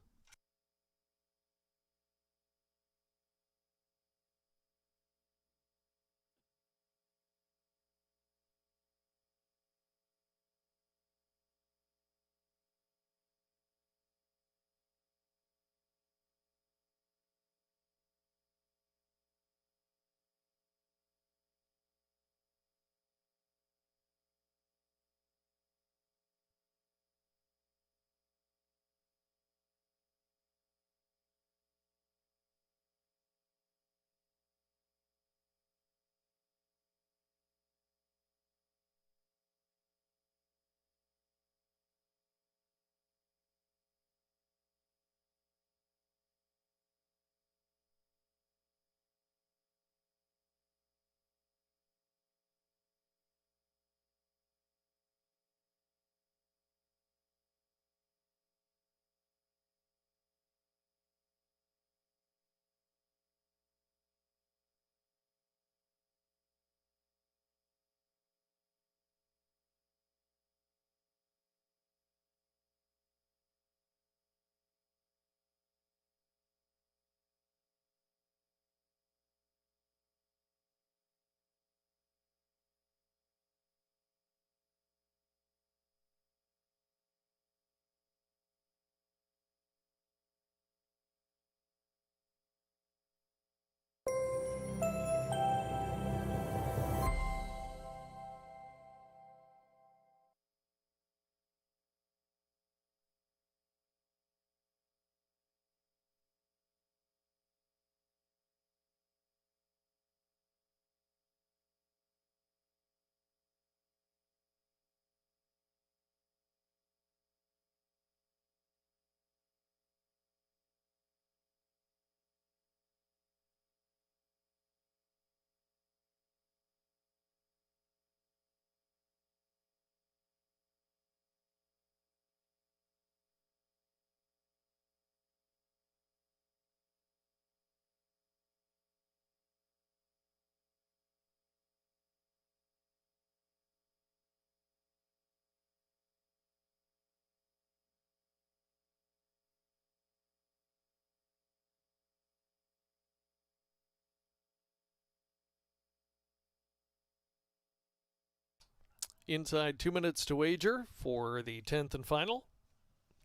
Inside 2 minutes to wager for the 10th and final.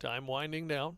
Time winding down.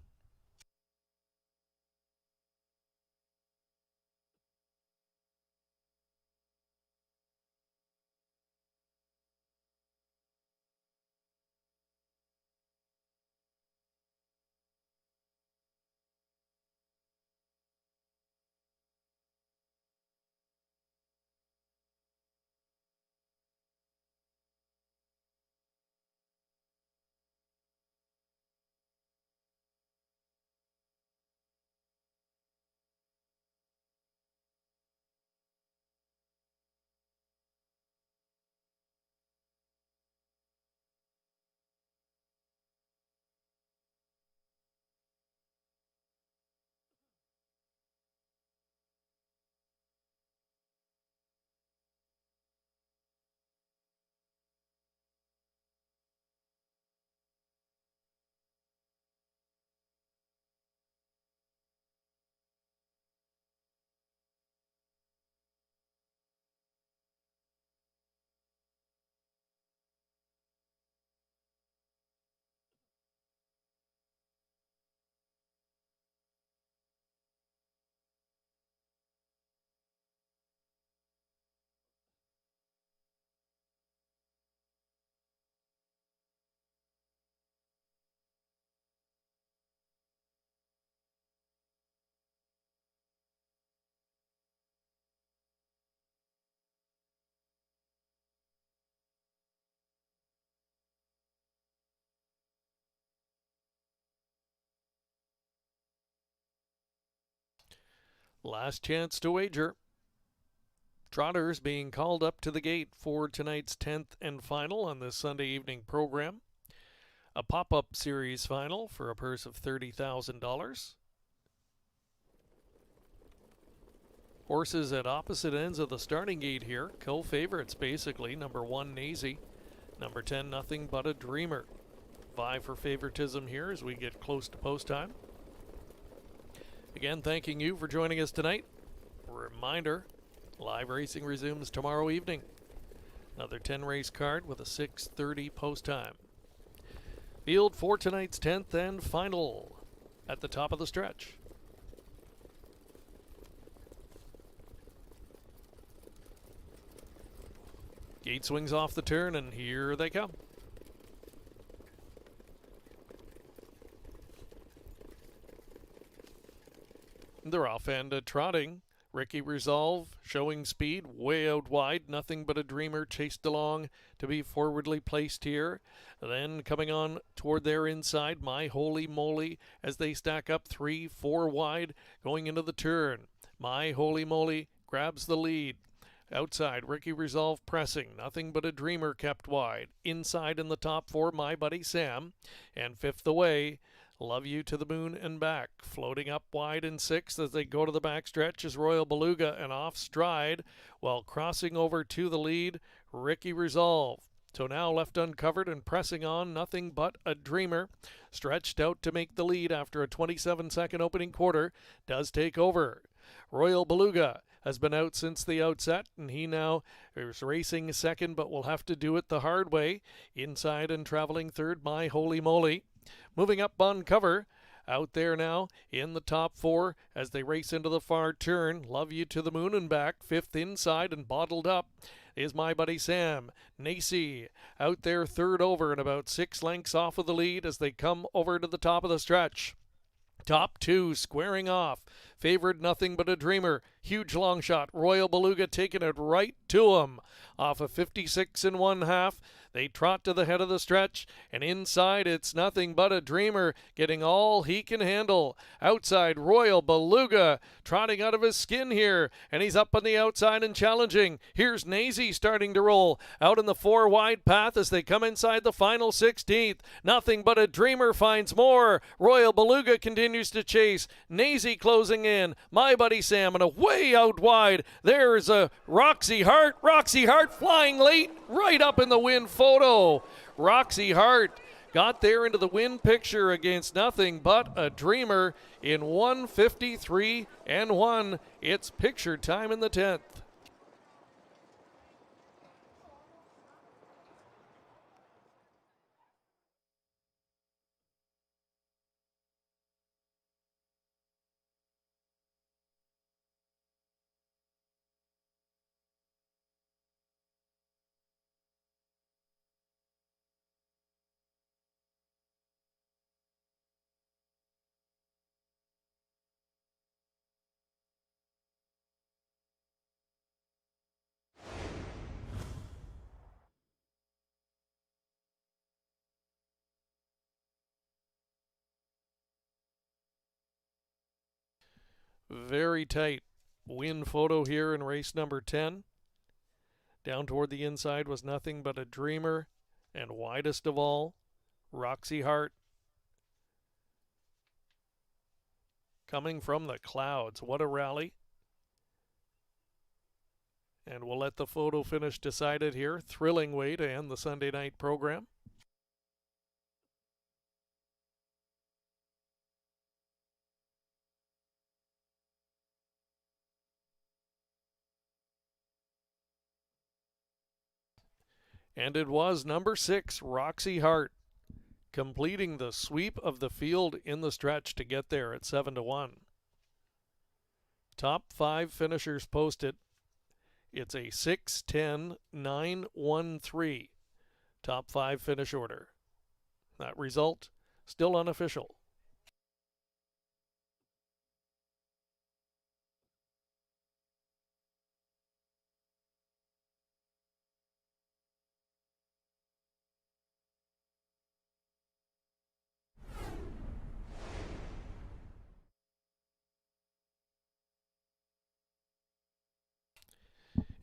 Last chance to wager. Trotters being called up to the gate for tonight's 10th and final on this Sunday evening program. A pop-up series final for a purse of $30,000. Horses at opposite ends of the starting gate here. Co-favorites basically. Number 1, Nazy. Number 10, Nothing But a Dreamer. Vie for favoritism here as we get close to post time. Again, thanking you for joining us tonight. Reminder, live racing resumes tomorrow evening. Another 10 race card with a 6:30 post time. Field for tonight's 10th and final at the top of the stretch. Gate swings off the turn, and here they come. They're off and trotting. Ricky Resolve showing speed way out wide. Nothing But a Dreamer chased along to be forwardly placed here. Then coming on toward their inside, My Holy Moly, as they stack up 3-4 wide going into the turn. My Holy Moly grabs the lead. Outside, Ricky Resolve pressing. Nothing But a Dreamer kept wide. Inside in the top 4, My Buddy Sam. And 5th away, Love You to the Moon and Back. Floating up wide in 6th as they go to the backstretch is Royal Beluga and off stride, while crossing over to the lead, Ricky Resolve. So now left uncovered and pressing on, Nothing But a Dreamer. Stretched out to make the lead after a 27-second opening quarter. Does take over. Royal Beluga has been out since the outset, and he now is racing second, but will have to do it the hard way. Inside and traveling third, My Holy Moly. Moving up on cover, out there now in the top 4 as they race into the far turn. Love You to the Moon and Back. 5th inside and bottled up is My Buddy Sam. Nacy out there third over and about 6 lengths off of the lead as they come over to the top of the stretch. Top 2 squaring off. Favored Nothing But a Dreamer. Huge long shot. Royal Beluga taking it right to him. Off of 56 1/2. They trot to the head of the stretch, and inside it's Nothing But a Dreamer getting all he can handle. Outside, Royal Beluga trotting out of his skin here, and he's up on the outside and challenging. Here's Nazy starting to roll out in the 4 wide path as they come inside the final 16th. Nothing But a Dreamer finds more. Royal Beluga continues to chase. Nazy closing in. My Buddy Sam and away out wide. There's a Roxy Hart. Roxy Hart flying late right up in the win photo. Roxy Hart got there into the win picture against Nothing But a Dreamer in 1:53 1. It's picture time in the 10th. Very tight win photo here in race number 10. Down toward the inside was Nothing But a Dreamer, and widest of all, Roxy Hart. Coming from the clouds. What a rally. And we'll let the photo finish decided here. Thrilling way to end the Sunday night program. And it was number 6, Roxy Hart, completing the sweep of the field in the stretch to get there at 7-1. Top 5 finishers posted. It's a 6-10-9-1-3 top 5 finish order. That result still unofficial.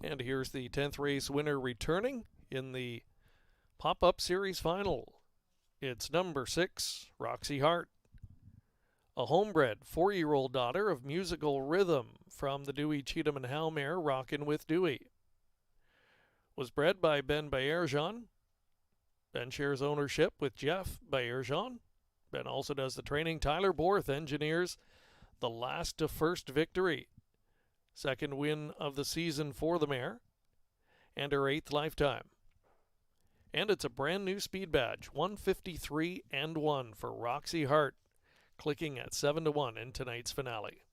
And here's the 10th race winner returning in the Pop-Up Series Final. It's number 6, Roxy Hart. A homebred 4-year-old daughter of musical rhythm from the Dewey Cheatham and Howe mare Rockin' with Dewey. Was bred by Ben Bayerjean. Ben shares ownership with Jeff Bayerjean. Ben also does the training. Tyler Borth engineers the last to first victory. Second win of the season for the mare. And her 8th lifetime. And it's a brand new speed badge, 153 and 1 for Roxy Hart, clicking at 7-1 in tonight's finale.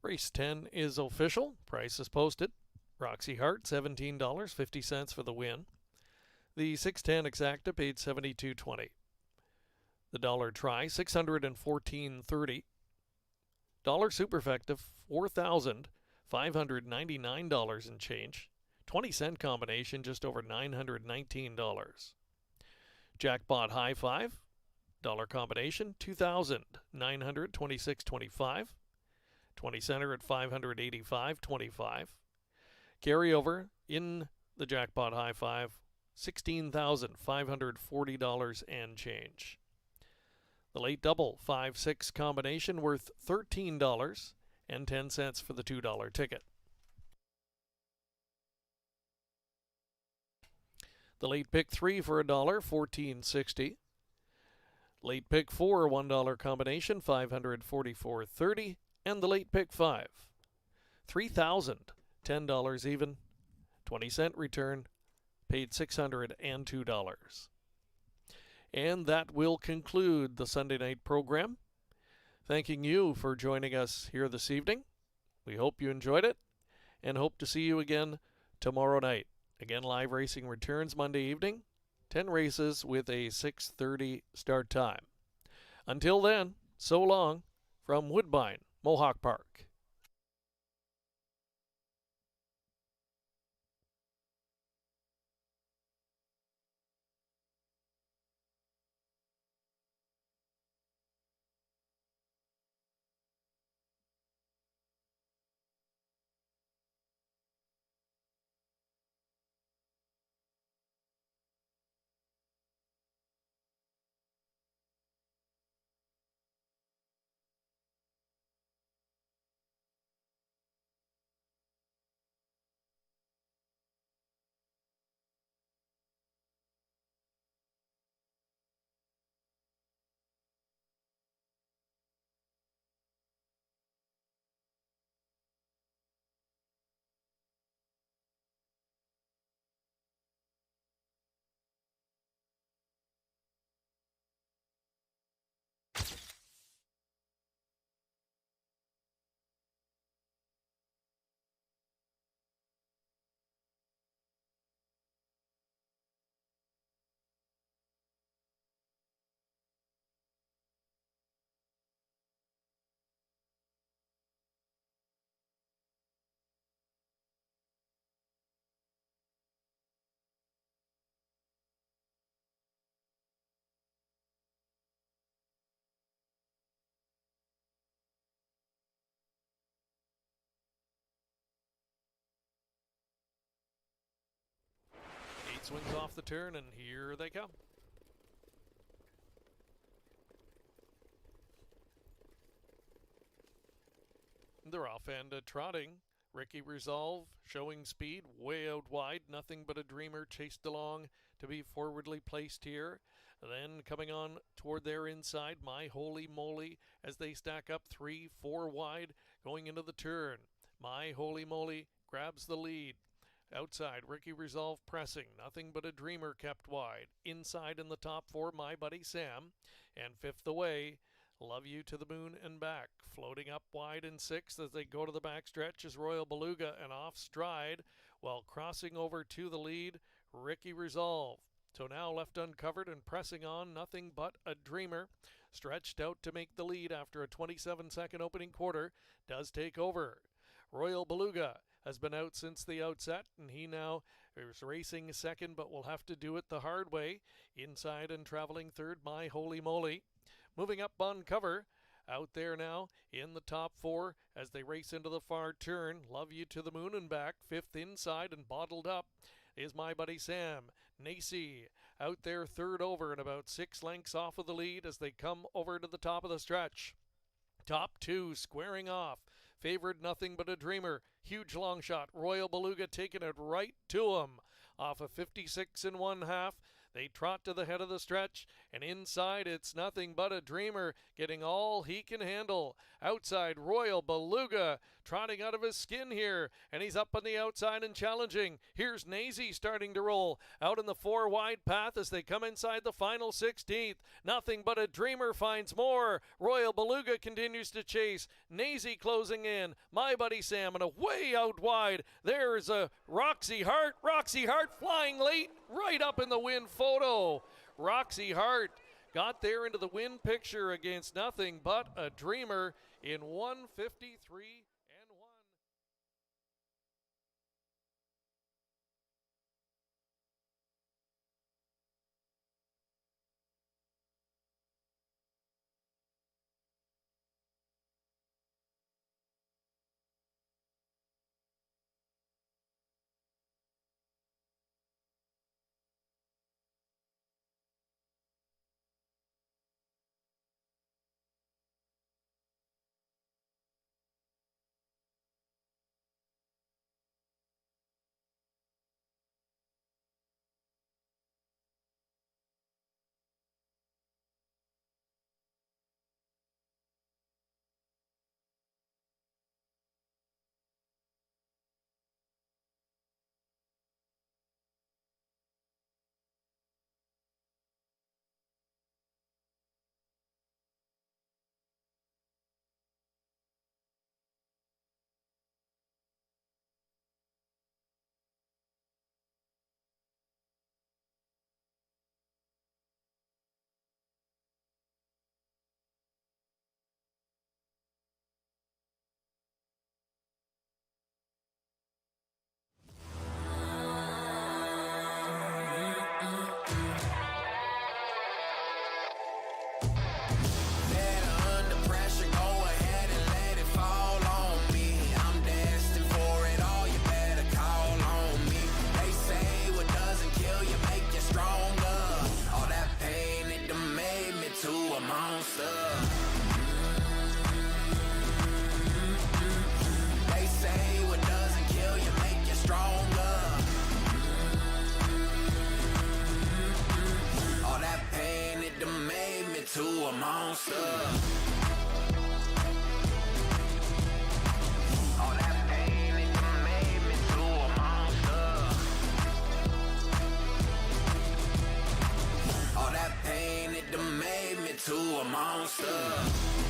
Race 10 is official. Price is posted. Roxy Hart, $17.50 for the win. The 610 exacta paid $72.20. The dollar try, $614.30. Dollar superfecta, $4,599 and change. 20-cent combination, just over $919. Jackpot high five, dollar combination, $2,926.25. 20 center at $585.25. Carryover in the jackpot high five, $16,540 and change. The late double 5-6 combination worth $13.10 for the $2 ticket. The late pick 3 for $1, $14.60. Late pick 4, $1 combination, $544.30. And the late pick 5, $3,010 even, 20-cent return, paid $602. And that will conclude the Sunday night program. Thanking you for joining us here this evening. We hope you enjoyed it and hope to see you again tomorrow night. Again, live racing returns Monday evening, 10 races with a 6:30 start time. Until then, so long from Woodbine Mohawk Park. Swings off the turn, and here they come. They're off and trotting. Ricky Resolve showing speed way out wide. Nothing But a Dreamer chased along to be forwardly placed here. Then coming on toward their inside, My Holy Moly, as they stack up 3-4 wide going into the turn. My Holy Moly grabs the lead. Outside, Ricky Resolve pressing. Nothing But a Dreamer kept wide. Inside in the top 4, My Buddy Sam. And fifth away, Love You to the Moon and Back. Floating up wide in sixth as they go to the backstretch is Royal Beluga and off stride, while crossing over to the lead, Ricky Resolve. So now left uncovered and pressing on, Nothing But a Dreamer. Stretched out to make the lead after a 27-second opening quarter. Does take over. Royal Beluga has been out since the outset, and he now is racing second, but will have to do it the hard way. Inside and traveling third, My Holy Moly. Moving up on cover, out there now in the top 4 as they race into the far turn. Love You to the Moon and Back. Fifth inside and bottled up is My Buddy Sam. Nacy out there third over and about 6 lengths off of the lead as they come over to the top of the stretch. Top 2 squaring off. Favored Nothing But a Dreamer. Huge long shot. Royal Beluga taking it right to him. Off of 56 1/2. They trot to the head of the stretch, and inside it's Nothing But a Dreamer getting all he can handle. Outside, Royal Beluga trotting out of his skin here, and he's up on the outside and challenging. Here's Nazy starting to roll out in the 4 wide path as they come inside the final 16th. Nothing But a Dreamer finds more. Royal Beluga continues to chase. Nazy closing in. My Buddy Sam and away out wide. There's a Roxy Hart. Roxy Hart flying late right up in the win photo. Roxy Hart got there into the win picture against Nothing But a Dreamer in 1:53 and 1. To a monster.